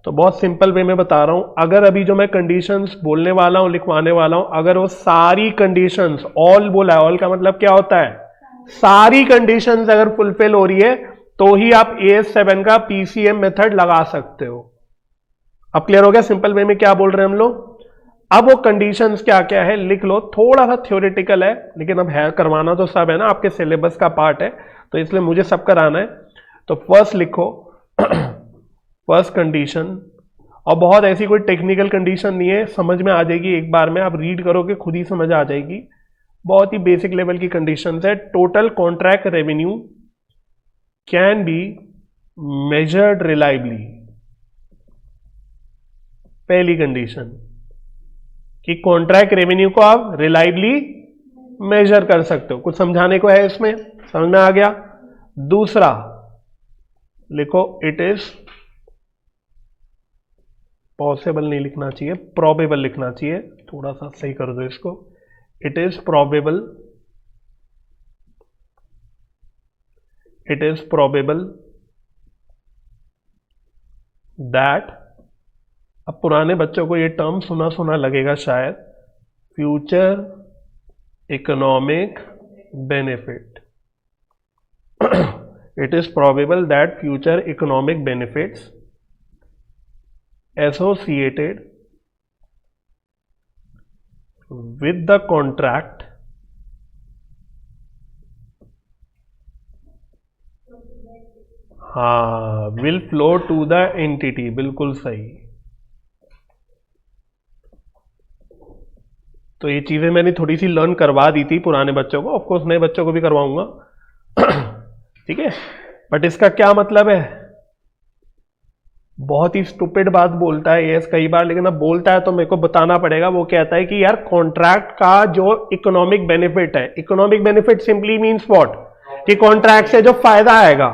तो बहुत सिंपल वे में बता रहा हूं, अगर अभी जो मैं कंडीशंस बोलने वाला हूं, लिखवाने वाला हूं, अगर वो सारी कंडीशंस, ऑल बोला है, ऑल का मतलब क्या होता है? सारी कंडीशंस अगर फुलफिल हो रही है तो ही आप AS7 का PCM मेथड लगा सकते हो। अब क्लियर हो गया सिंपल वे में क्या बोल रहे हैं हम लोग? अब वो कंडीशंस क्या क्या है लिख लो, थोड़ा सा थ्योरेटिकल है लेकिन अब है, करवाना तो सब है ना, आपके सिलेबस का पार्ट है, तो इसलिए मुझे सब कराना है। तो फर्स्ट लिखो फर्स्ट कंडीशन, और बहुत ऐसी कोई टेक्निकल कंडीशन नहीं है, समझ में आ जाएगी एक बार में, आप रीड करोगे खुद ही समझ आ जाएगी, बहुत ही बेसिक लेवल की कंडीशन है। Total contract revenue can be measured reliably, पहली कंडीशन कि कॉन्ट्रैक्ट रेवेन्यू को आप रिलायबली मेजर कर सकते हो। कुछ समझाने को है इसमें, समझ में आ गया। दूसरा लिखो इट इज पॉसिबल, नहीं लिखना चाहिए, प्रोबेबल लिखना चाहिए, थोड़ा सा सही कर दो इसको, it is probable, it is probable that, अब पुराने बच्चों को ये टर्म सुना सुना लगेगा शायद, future economic benefit, it is probable that future economic benefits associated with the contract will flow to the entity, बिल्कुल सही। तो ये चीजें मैंने थोड़ी सी लर्न करवा दी थी पुराने बच्चों को, ऑफकोर्स नए बच्चों को भी करवाऊंगा, ठीक है। बट इसका क्या मतलब है, बहुत ही स्टूपिड बात बोलता है ये कई बार, लेकिन अब बोलता है तो मेरे को बताना पड़ेगा। वो कहता है कि यार कॉन्ट्रैक्ट का जो इकोनॉमिक बेनिफिट है, economic benefit simply means what, कि कॉन्ट्रैक्ट से जो फायदा आएगा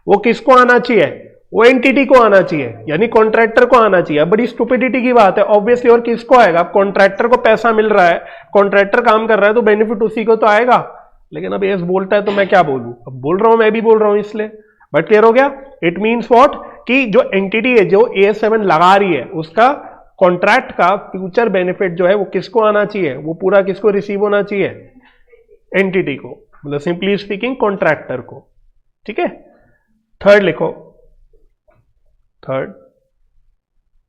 वो किसको आना चाहिए, वो एंटिटी को आना चाहिए, यानी कॉन्ट्रैक्टर को आना चाहिए। बड़ी स्टूपिडिटी की बात है ऑब्वियसली, और किसको आएगा, कॉन्ट्रैक्टर को पैसा मिल रहा है, कॉन्ट्रैक्टर काम कर रहा है तो बेनिफिट उसी को तो आएगा। लेकिन अब ये बोलता है तो मैं क्या बोलूं, अब बोल रहा हूं, मैं भी बोल रहा हूं इसलिए। बट क्लियर हो गया, इट मीन्स व्हाट, कि जो एंटिटी है जो AS7 लगा रही है उसका कॉन्ट्रैक्ट का फ्यूचर बेनिफिट जो है वो किसको आना चाहिए, वो पूरा किसको रिसीव होना चाहिए, एंटिटी को, मतलब सिंपली स्पीकिंग कॉन्ट्रैक्टर को, ठीक है। थर्ड लिखो, third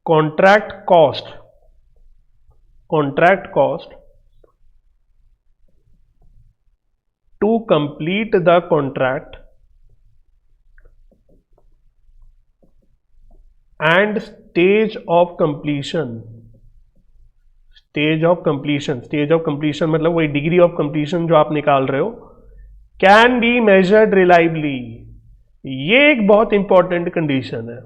contract cost, contract cost to complete the contract and stage of completion, stage of completion, stage of completion मतलब वही डिग्री ऑफ कंप्लीशन जो आप निकाल रहे हो, कैन बी मेजर्ड रिलायबली। ये एक बहुत इंपॉर्टेंट कंडीशन है,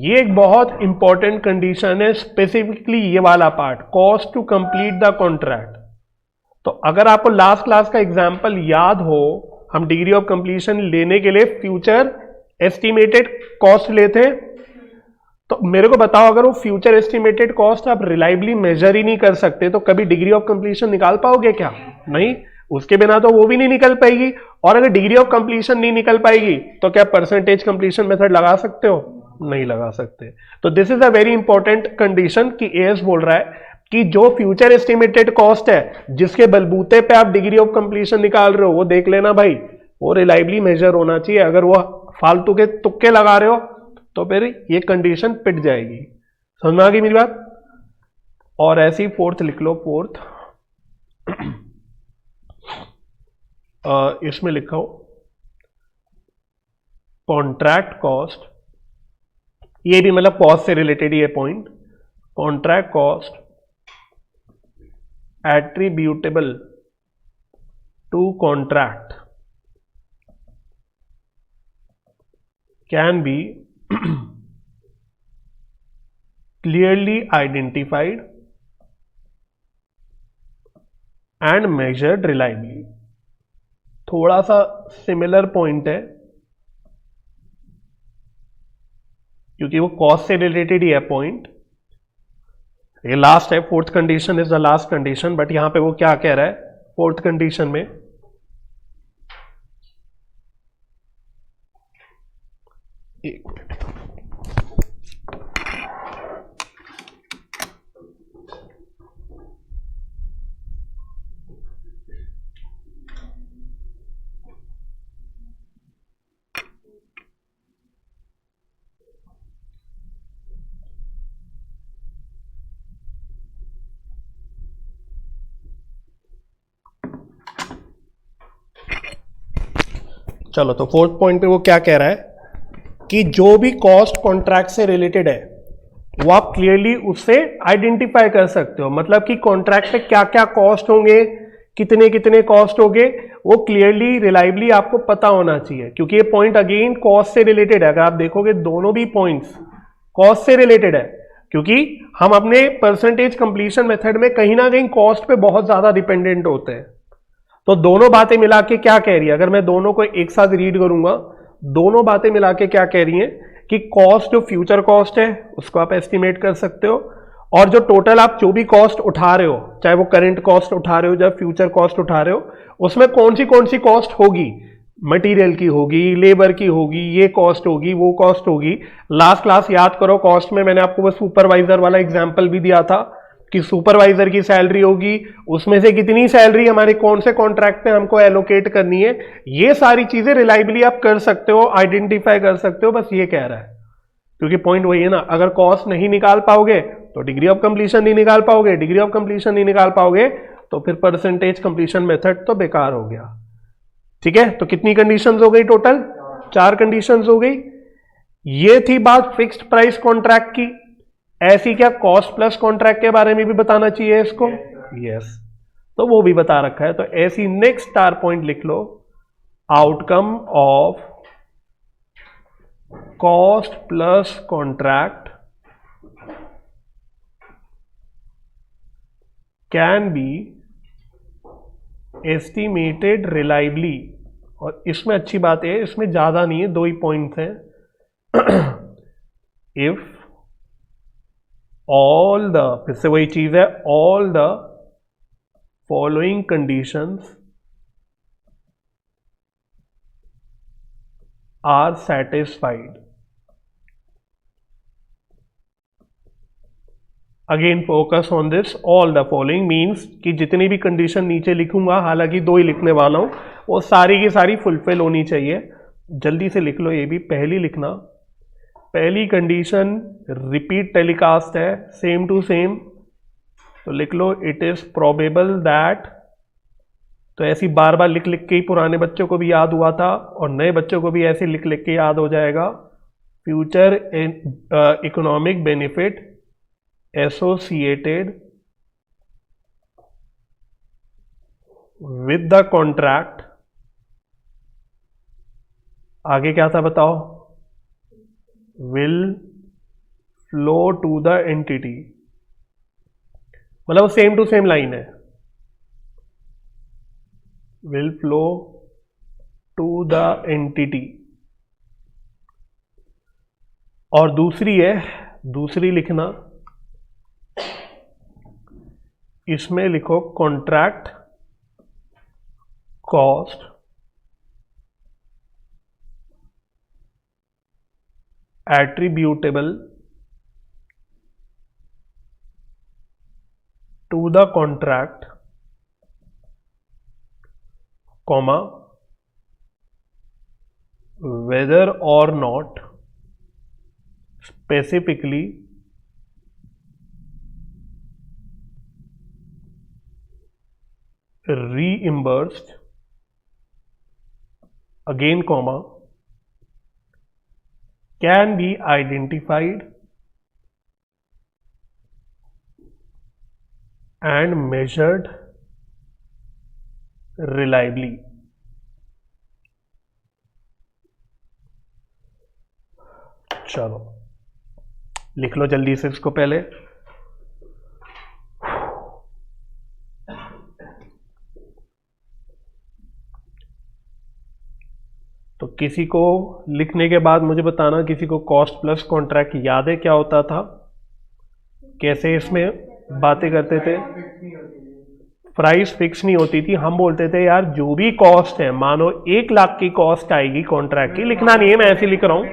ये एक बहुत इंपॉर्टेंट कंडीशन है, स्पेसिफिकली ये वाला part, cost to complete the contract. तो अगर आपको लास्ट क्लास का एग्जांपल याद हो, हम डिग्री ऑफ कंप्लीशन लेने के लिए फ्यूचर एस्टिमेटेड कॉस्ट लेते, तो मेरे को बताओ अगर वो फ्यूचर एस्टिमेटेड कॉस्ट आप रिलायबली मेजर ही नहीं कर सकते तो कभी डिग्री ऑफ कंप्लीशन निकाल पाओगे क्या, नहीं, उसके बिना तो वो भी नहीं निकल पाएगी। और अगर डिग्री ऑफ कंप्लीशन नहीं निकल पाएगी तो क्या परसेंटेज कंप्लीशन मेथड लगा सकते हो, नहीं लगा सकते। तो this is a very important condition कि एएस बोल रहा है कि जो फ्यूचर एस्टिमेटेड कॉस्ट है जिसके बलबूते पे आप डिग्री ऑफ कंप्लीशन निकाल रहे हो, वो देख लेना भाई, वो रिलायबली मेजर होना चाहिए। अगर वो फालतू के तुक्के लगा रहे हो तो फिर ये कंडीशन पिट जाएगी। समझ में आ गई मेरी बात। और ऐसी फोर्थ लिख लो, फोर्थ इसमें लिखो कॉन्ट्रैक्ट कॉस्ट, ये भी मतलब कॉस्ट से रिलेटेड ही है point, contract cost attributable to contract can be clearly identified and measured reliably। थोड़ा सा सिमिलर पॉइंट है क्योंकि वो कॉस्ट से रिलेटेड ही है पॉइंट। ये लास्ट है, fourth condition is the last condition, but यहां पे वो क्या कह रहा है फोर्थ कंडीशन में, एक मिनट, चलो, तो फोर्थ पॉइंट पे वो क्या कह रहा है कि जो भी कॉस्ट कॉन्ट्रैक्ट से रिलेटेड है वो आप क्लियरली उससे आइडेंटिफाई कर सकते हो। मतलब कि कॉन्ट्रैक्ट पे क्या क्या कॉस्ट होंगे, कितने कितने कॉस्ट होंगे, वो क्लियरली रिलायबली आपको पता होना चाहिए, क्योंकि ये पॉइंट अगेन कॉस्ट से रिलेटेड है। अगर आप देखोगे दोनों भी पॉइंट्स कॉस्ट से रिलेटेड है, क्योंकि हम अपने परसेंटेज कंप्लीशन मेथड में कहीं ना कहीं कॉस्ट पे बहुत ज्यादा डिपेंडेंट होते हैं। तो दोनों बातें मिला के क्या कह रही है, अगर मैं दोनों को एक साथ रीड करूंगा, दोनों बातें मिला के क्या कह रही है कि कॉस्ट जो फ्यूचर कॉस्ट है उसको आप एस्टिमेट कर सकते हो, और जो टोटल आप जो भी कॉस्ट उठा रहे हो, चाहे वो करंट कॉस्ट उठा रहे हो चाहे फ्यूचर कॉस्ट उठा रहे हो, उसमें कौन सी कॉस्ट होगी, मटेरियल की होगी, लेबर की होगी, ये कॉस्ट होगी, वो कॉस्ट होगी। लास्ट क्लास याद करो, कॉस्ट में मैंने आपको वो सुपरवाइजर वाला एग्जांपल भी दिया था कि सुपरवाइजर की सैलरी होगी, उसमें से कितनी सैलरी हमारे कौन से कॉन्ट्रैक्ट पे हमको एलोकेट करनी है। ये सारी चीजें रिलायबली आप कर सकते हो, आइडेंटिफाई कर सकते हो, बस ये कह रहा है। क्योंकि पॉइंट वही है ना, अगर कॉस्ट नहीं निकाल पाओगे तो डिग्री ऑफ कंप्लीशन नहीं निकाल पाओगे, डिग्री ऑफ कंप्लीशन नहीं निकाल पाओगे तो फिर परसेंटेज कंप्लीशन मेथड तो बेकार हो गया। ठीक है, तो कितनी कंडीशंस हो गई टोटल? 4 कंडीशंस हो गई। ये थी बात फिक्स्ड प्राइस कॉन्ट्रैक्ट की। ऐसी क्या कॉस्ट प्लस कॉन्ट्रैक्ट के बारे में भी बताना चाहिए इसको? यस, तो वो भी बता रखा है। तो ऐसी नेक्स्ट स्टार पॉइंट लिख लो, outcome of cost plus contract can be estimated reliably. और इसमें अच्छी बात है, इसमें ज्यादा नहीं है, 2 ही पॉइंट्स हैं। इफ ऑल द, फिर से वही चीज है, all the following conditions are satisfied. Again focus on this, all the following means कि जितनी भी कंडीशन नीचे लिखूंगा, हालांकि 2 ही लिखने वाला हूं, वो सारी की सारी फुलफिल होनी चाहिए। जल्दी से लिख लो, ये भी पहली लिखना। पहली कंडीशन रिपीट टेलीकास्ट है, सेम टू सेम, तो लिख लो इट इज प्रोबेबल दैट। तो ऐसी बार बार लिख लिख के ही पुराने बच्चों को भी याद हुआ था और नए बच्चों को भी ऐसे लिख लिख के याद हो जाएगा। Future economic benefit associated with the contract, आगे क्या था बताओ, will flow to the entity। मतलब सेम टू सेम लाइन है, will flow to the entity। और दूसरी है, दूसरी लिखना, इसमें लिखो contract cost attributable to the contract, comma, whether or not specifically reimbursed, again comma, can be identified and measured reliably। चलो लिख लो जल्दी से इसको पहले। तो किसी को लिखने के बाद मुझे बताना, किसी को कॉस्ट प्लस कॉन्ट्रैक्ट याद है क्या होता था, कैसे इसमें बातें करते थे? प्राइस फिक्स नहीं होती थी, हम बोलते थे यार जो भी कॉस्ट है, मानो 1 लाख की कॉस्ट आएगी कॉन्ट्रैक्ट की, लिखना नहीं है, मैं ऐसे लिख रहा हूं।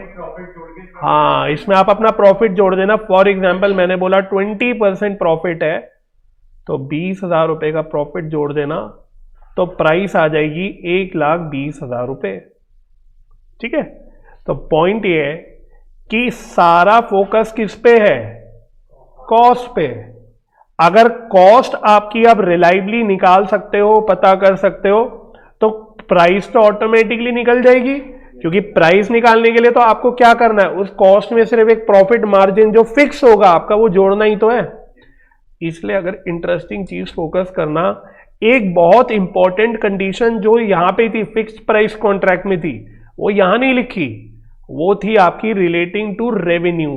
हाँ, इसमें आप अपना प्रॉफिट जोड़ देना। फॉर एग्जाम्पल मैंने बोला 20% प्रॉफिट है, तो 20,000 रुपए का प्रॉफिट जोड़ देना, तो प्राइस आ जाएगी 1,20,000 रुपए। ठीक है, तो पॉइंट ये है कि सारा फोकस किस पे है? कॉस्ट पे। अगर कॉस्ट आपकी आप रिलायबली निकाल सकते हो, पता कर सकते हो, तो प्राइस तो ऑटोमेटिकली निकल जाएगी, क्योंकि प्राइस निकालने के लिए तो आपको क्या करना है, उस कॉस्ट में सिर्फ एक प्रॉफिट मार्जिन जो फिक्स होगा आपका वो जोड़ना ही तो है। इसलिए अगर इंटरेस्टिंग चीज फोकस करना, एक बहुत इंपॉर्टेंट कंडीशन जो यहां पे थी फिक्स्ड प्राइस कॉन्ट्रैक्ट में थी, वो यहां नहीं लिखी, वो थी आपकी रिलेटिंग टू रेवेन्यू।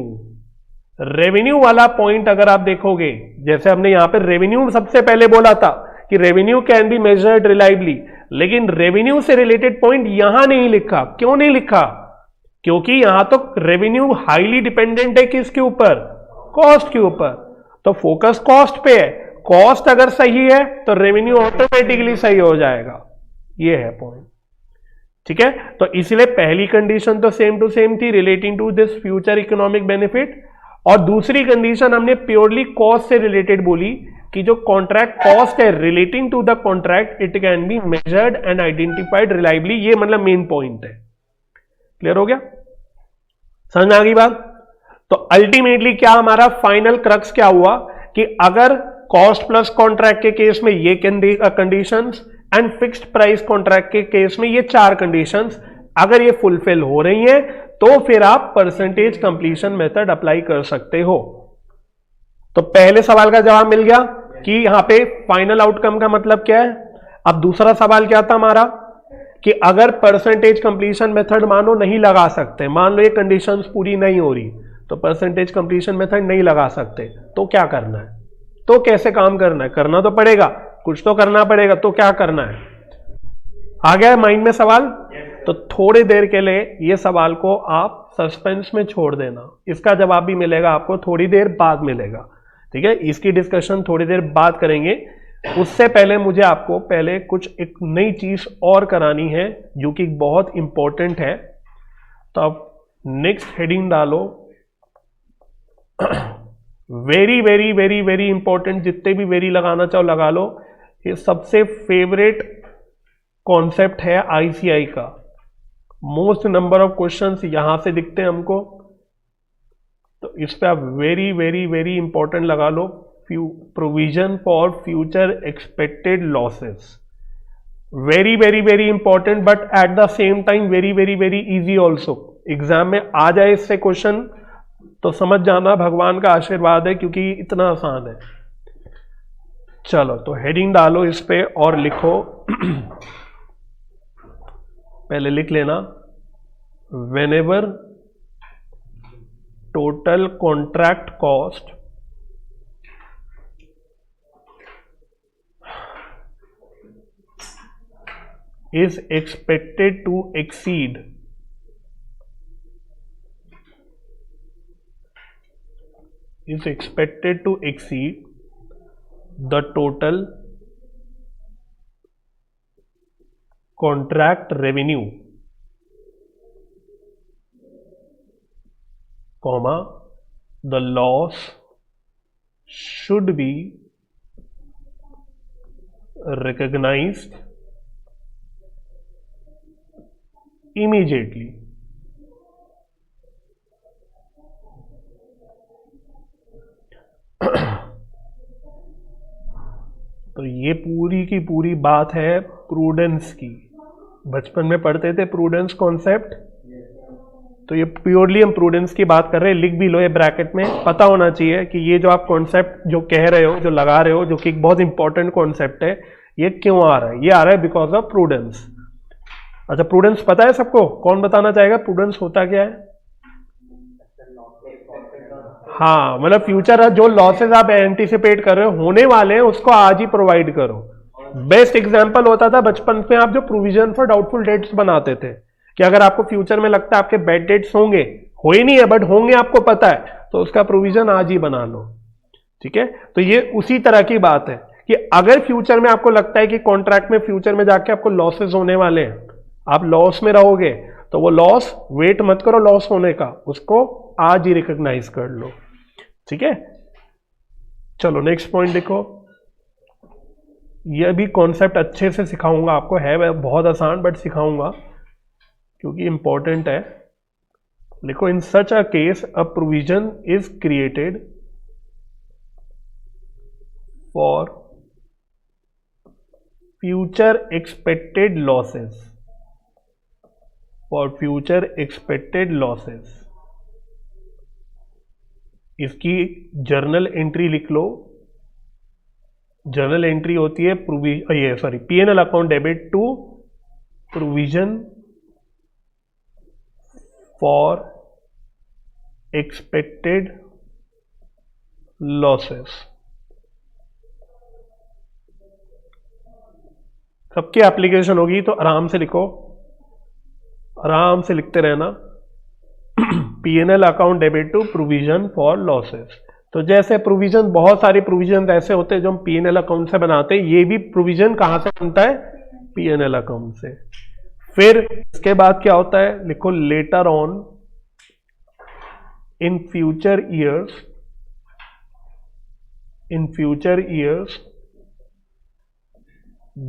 रेवेन्यू वाला पॉइंट अगर आप देखोगे, जैसे हमने यहां पे रेवेन्यू सबसे पहले बोला था कि revenue can be measured reliably, लेकिन रेवेन्यू से रिलेटेड पॉइंट यहां नहीं लिखा। क्यों नहीं लिखा? क्योंकि यहां तो रेवेन्यू हाईली डिपेंडेंट है किसके ऊपर, कॉस्ट के ऊपर। तो फोकस कॉस्ट पे है, कॉस्ट अगर सही है तो रेवेन्यू ऑटोमेटिकली सही हो जाएगा। ये है पॉइंट, ठीक है। तो इसलिए पहली कंडीशन तो सेम टू सेम थी, relating to this future economic benefit, और दूसरी कंडीशन हमने प्योरली कॉस्ट से रिलेटेड बोली कि जो कॉन्ट्रैक्ट कॉस्ट है relating to the contract it can be measured and identified reliably. ये मतलब मेन पॉइंट है। क्लियर हो गया? समझ में आ गई बात? तो अल्टीमेटली क्या हमारा फाइनल क्रक्स क्या हुआ कि अगर कॉस्ट प्लस कॉन्ट्रैक्ट के केस में ये conditions and fixed price contract के केस में ये 4 कंडीशंस अगर ये फुलफिल हो रही हैं तो फिर आप परसेंटेज कंप्लीशन मेथड अप्लाई कर सकते हो। तो पहले सवाल का जवाब मिल गया कि यहां पे फाइनल आउटकम का मतलब क्या है। अब दूसरा सवाल क्या था हमारा कि अगर परसेंटेज कंप्लीशन मेथड मानो नहीं लगा सकते, मान लो ये कंडीशंस पूरी नहीं हो रही तो परसेंटेज कंप्लीशन मेथड नहीं लगा सकते, तो क्या करना है, तो कैसे काम करना है? करना तो पड़ेगा, कुछ तो करना पड़ेगा, तो क्या करना है? आ गया माइंड में सवाल? तो थोड़ी देर के लिए ये सवाल को आप सस्पेंस में छोड़ देना, इसका जवाब भी मिलेगा आपको थोड़ी देर बाद मिलेगा, ठीक है। इसकी डिस्कशन थोड़ी देर बाद करेंगे। उससे पहले मुझे आपको पहले कुछ एक नई चीज और करानी है जो कि बहुत इंपॉर्टेंट है। तो अब नेक्स्ट हेडिंग डालो, very very very very important, जितने भी वेरी लगाना चाहो लगा लो। ये सबसे फेवरेट कॉन्सेप्ट है आईसीआई का, मोस्ट नंबर ऑफ क्वेश्चंस यहां से दिखते हैं हमको, तो इस पे आप वेरी वेरी वेरी इंपॉर्टेंट लगा लो। Provision for future expected losses, very very very important, but at the same time very very very easy also. Exam में आ जाए इससे क्वेश्चन तो समझ जाना भगवान का आशीर्वाद है, क्योंकि इतना आसान है। चलो तो हेडिंग डालो इस पे और लिखो पहले लिख लेना, whenever total contract cost is expected to exceed the total contract revenue, comma, the loss should be recognized immediately. तो ये पूरी की पूरी बात है प्रूडेंस की। बचपन में पढ़ते थे प्रूडेंस कॉन्सेप्ट, तो ये प्योरली हम प्रूडेंस की बात कर रहे हैं। लिख भी लो ये ब्रैकेट में, पता होना चाहिए कि ये जो आप कॉन्सेप्ट जो कह रहे हो, जो लगा रहे हो, जो कि एक बहुत इंपॉर्टेंट कॉन्सेप्ट है, ये क्यों आ रहा है? ये आ रहा है बिकॉज ऑफ प्रूडेंस। अच्छा, प्रूडेंस पता है सबको? कौन बताना चाहेगा प्रूडेंस होता क्या है? हाँ, मतलब फ्यूचर जो लॉसेस आप एंटीसिपेट कर रहे हो होने वाले हैं, उसको आज ही प्रोवाइड करो। बेस्ट एग्जांपल होता था बचपन में, आप जो प्रोविजन फॉर डाउटफुल डेट्स बनाते थे कि अगर आपको फ्यूचर में लगता है आपके बैड डेट्स होंगे, हो ही नहीं है बट होंगे, आपको पता है, तो उसका प्रोविजन आज ही बना लो, ठीक है। तो ये उसी तरह की बात है कि अगर फ्यूचर में आपको लगता है कि कॉन्ट्रैक्ट में फ्यूचर में जाके आपको लॉसेस होने वाले हैं, आप लॉस में रहोगे, तो वो लॉस वेट मत करो लॉस होने का, उसको आज ही रिकॉग्नाइज कर लो, ठीक है। चलो नेक्स्ट पॉइंट देखो, यह भी कॉन्सेप्ट अच्छे से सिखाऊंगा आपको, है बहुत आसान बट सिखाऊंगा क्योंकि इंपॉर्टेंट है। लिखो, in such a case a provision is created for future expected losses, for future expected losses. इसकी जर्नल एंट्री लिख लो। जर्नल एंट्री होती है P&L account debit to provision for expected losses. सबकी एप्लीकेशन होगी तो आराम से लिखो, आराम से लिखते रहना। P&L account debit to provision for losses. तो जैसे प्रोविजन, बहुत सारे प्रोविजन ऐसे होते हैं जो हम P&L अकाउंट से बनाते हैं, ये भी प्रोविजन कहां से बनता है? P&L अकाउंट से। फिर इसके बाद क्या होता है? लिखो later on in future years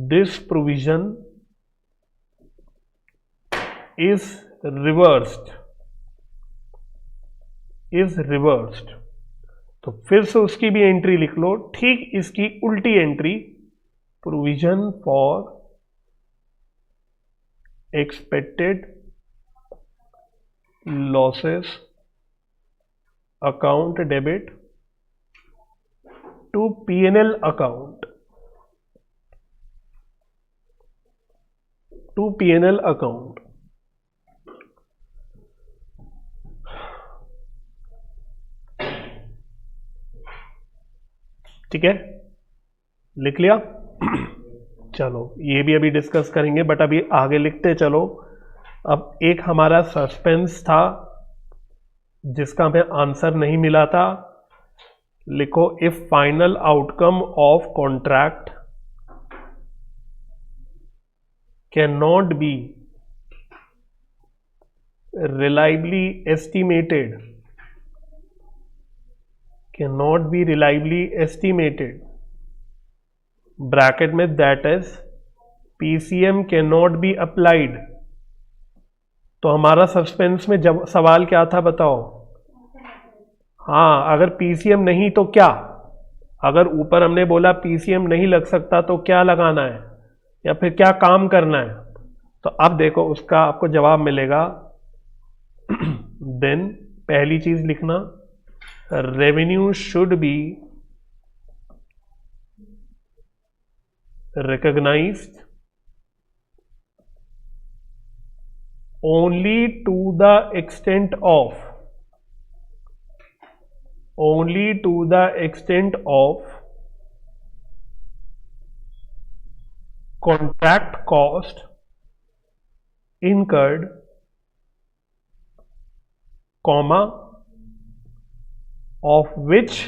this provision is reversed तो फिर से उसकी भी एंट्री लिख लो, ठीक इसकी उल्टी entry, provision for expected losses account debit to P&L account, to P&L account. ठीक है, लिख लिया? चलो ये भी अभी डिस्कस करेंगे, बट अभी आगे लिखते चलो। अब एक हमारा सस्पेंस था जिसका हमें आंसर नहीं मिला था। लिखो if final outcome of contract cannot be reliably estimated, bracket में that is PCM cannot be applied। तो हमारा सस्पेंस में जब सवाल क्या था बताओ? हाँ, अगर PCM नहीं तो क्या? अगर ऊपर हमने बोला PCM नहीं लग सकता तो क्या लगाना है या फिर क्या काम करना है? तो अब देखो उसका आपको जवाब मिलेगा। देन पहली चीज लिखना, revenue should be recognised only to the extent of contract cost incurred, comma, of which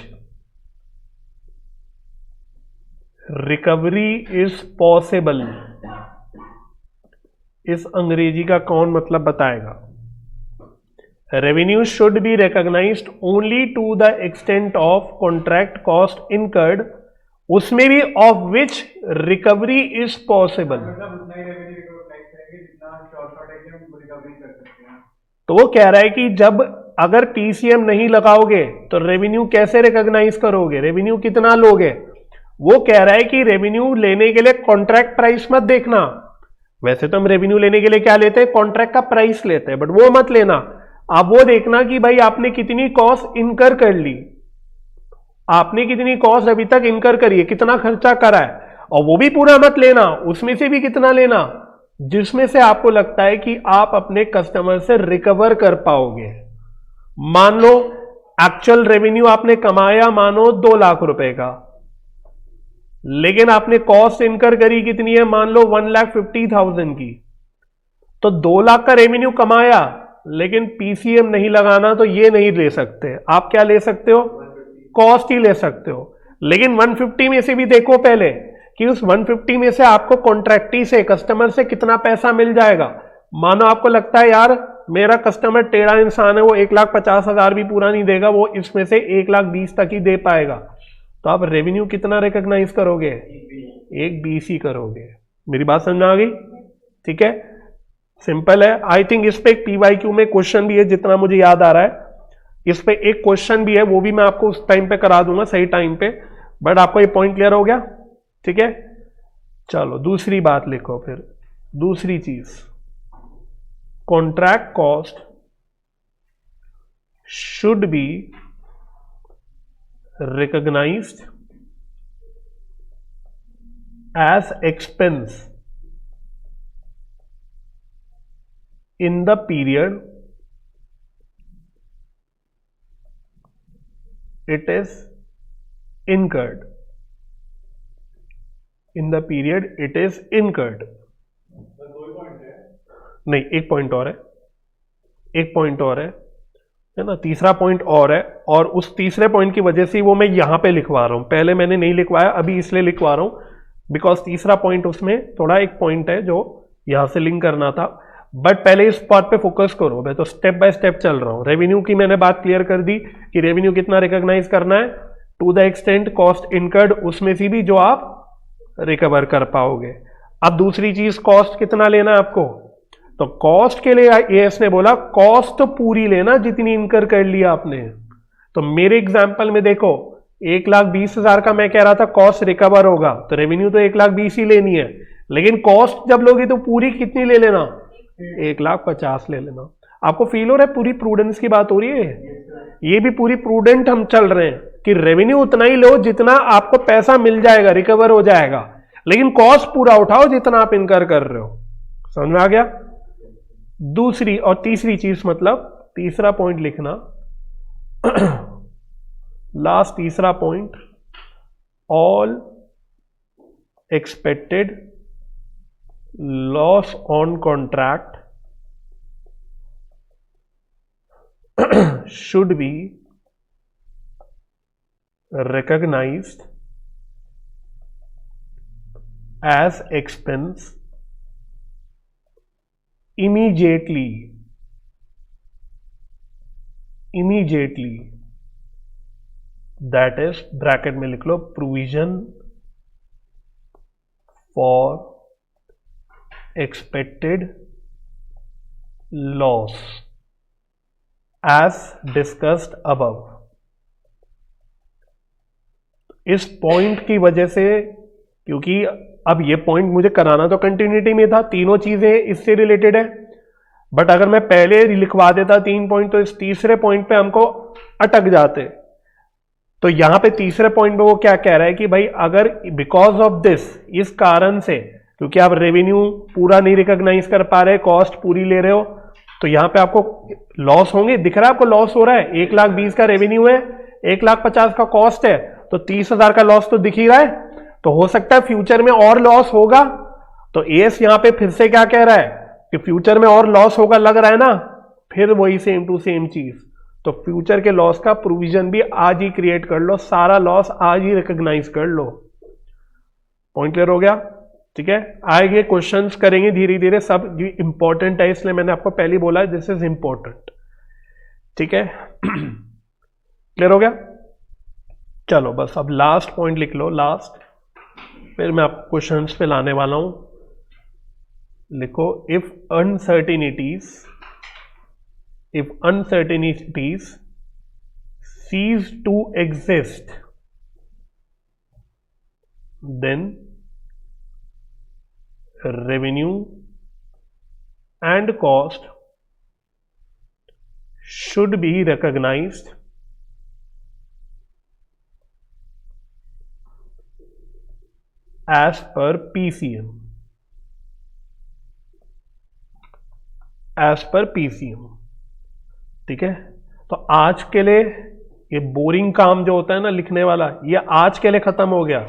recovery is possible। इस अंग्रेजी का कौन मतलब बताएगा? Revenue should be recognised only to the extent of contract cost incurred, उसमें भी of which recovery is possible. तो वो कह रहा है कि जब अगर PCM नहीं लगाओगे तो रेवेन्यू कैसे रिकॉग्नाइज करोगे? रेवेन्यू कितना लोगे? वो कह रहा है कि रेवेन्यू लेने के लिए कॉन्ट्रैक्ट प्राइस मत देखना। वैसे तो हम रेवेन्यू लेने के लिए क्या लेते हैं? कॉन्ट्रैक्ट का प्राइस लेते हैं, बट वो मत लेना। आप वो देखना कि भाई आपने कितनी कॉस्ट इनकर कर ली, आपने कितनी कॉस्ट अभी तक इनकर करी है, कितना खर्चा करा है, और वो भी पूरा मत लेना, उसमें से भी कितना लेना जिसमें से आपको लगता है कि आप अपने कस्टमर से रिकवर कर पाओगे। मान लो एक्चुअल रेवेन्यू आपने कमाया मानो 2 लाख रुपए का, लेकिन आपने कॉस्ट इनकर करी कितनी है? मान लो 1,50,000 की। तो 2 लाख का रेवेन्यू कमाया, लेकिन PCM नहीं लगाना, तो ये नहीं ले सकते। आप क्या ले सकते हो? कॉस्ट ही ले सकते हो। लेकिन 150 में से भी देखो पहले कि उस 150 में से आपको कॉन्ट्रैक्टी से, कस्टमर से कितना पैसा मिल जाएगा। मानो आपको लगता है यार मेरा कस्टमर टेढ़ा इंसान है, वो 1,50,000 भी पूरा नहीं देगा, वो इसमें से 1,20,000 तक ही दे पाएगा, तो आप रेवेन्यू कितना रिकॉग्नाइज करोगे? 1,20,000 ही करोगे। मेरी बात समझ में आ गई? ठीक है, सिंपल है। आई थिंक इस पे एक PYQ में क्वेश्चन भी है, जितना मुझे याद आ रहा है इस पे एक क्वेश्चन भी है, वो भी मैं आपको उस टाइम पे करा दूंगा, सही टाइम पे। बट आपको ये पॉइंट क्लियर हो गया? ठीक है, चलो दूसरी बात लिखो फिर, दूसरी चीज, contract cost should be recognised as expense in the period it is incurred. In the period it is incurred. नहीं, एक पॉइंट और है, एक पॉइंट और है ना, तीसरा पॉइंट और है, और उस तीसरे पॉइंट की वजह से वो मैं यहां पे लिखवा रहा हूं, पहले मैंने नहीं लिखवाया, अभी इसलिए लिखवा रहा हूं बिकॉज तीसरा पॉइंट उसमें थोड़ा एक पॉइंट है जो यहां से लिंक करना था। बट पहले इस पार्ट पे फोकस करो, मैं तो स्टेप बाय स्टेप चल रहा हूं। रेवेन्यू की मैंने बात क्लियर कर दी कि रेवेन्यू कितना रिकॉग्नाइज करना है, to the extent cost incurred, उसमें से भी जो आप रिकवर कर पाओगे। अब दूसरी चीज, कॉस्ट कितना लेना है आपको, तो कॉस्ट के लिए एएस ने बोला कॉस्ट पूरी लेना जितनी इनकर कर लिया आपने। तो मेरे एग्जांपल में देखो 1,20,000 का मैं कह रहा था कॉस्ट रिकवर होगा, तो रेवेन्यू तो 1,20,000 ही लेनी है, लेकिन कॉस्ट जब लोगे तो पूरी कितनी ले लेना, 1,50,000 ले लेना। आपको फील हो रहा है पूरी प्रूडेंस की बात हो रही है, ये भी पूरी प्रूडेंट हम चल रहे हैं कि रेवेन्यू उतना ही लो जितना आपको पैसा मिल जाएगा, रिकवर हो जाएगा, लेकिन कॉस्ट पूरा उठाओ जितना आप इनकर कर रहे हो। समझ में आ गया। दूसरी और तीसरी चीज, मतलब तीसरा पॉइंट लिखना लास्ट तीसरा point, all expected loss on contract should be recognized as expense immediately, that is bracket में लिख लो, provision for expected loss as discussed above। इस पॉइंट की वजह से, क्योंकि अब ये पॉइंट मुझे कराना तो कंटिन्यूटी में था, तीनों चीजें इससे रिलेटेड है, बट अगर मैं पहले लिखवा देता 3 पॉइंट तो इस तीसरे पॉइंट पे हमको अटक जाते। तो यहां पे तीसरे पॉइंट पे वो क्या कह रहा है कि भाई अगर बिकॉज ऑफ दिस, इस कारण से, क्योंकि आप रेवेन्यू पूरा नहीं रिकॉग्नाइज कर पा रहे, कॉस्ट पूरी ले रहे हो, तो यहां पे आपको लॉस होंगे। दिख रहा है आपको लॉस हो रहा है, 1,20,000 का रेवेन्यू है, 1,50,000 का कॉस्ट है, तो 30,000 का लॉस तो दिख ही रहा है। तो हो सकता है फ्यूचर में और लॉस होगा, तो एएस यहां पे फिर से क्या कह रहा है कि फ्यूचर में और लॉस होगा, लग रहा है ना, फिर वही सेम टू सेम चीज। तो फ्यूचर के लॉस का प्रोविजन भी आज ही क्रिएट कर लो, सारा लॉस आज ही रिकॉग्नाइज कर लो। पॉइंट क्लियर हो गया, ठीक है। आगे क्वेश्चंस करेंगे धीरे धीरे, सब इंपॉर्टेंट है, इसलिए मैंने आपको पहले बोला है दिस इज इंपॉर्टेंट, ठीक है। क्लियर हो गया। चलो बस अब लास्ट पॉइंट लिख लो, लास्ट, फिर मैं आपको क्वेश्चंस पे लाने वाला हूं। लिखो, if uncertainties cease to exist, then revenue and cost should be recognized as per PCM, ठीक है। तो आज के लिए ये बोरिंग काम जो होता है ना लिखने वाला, ये आज के लिए खत्म हो गया,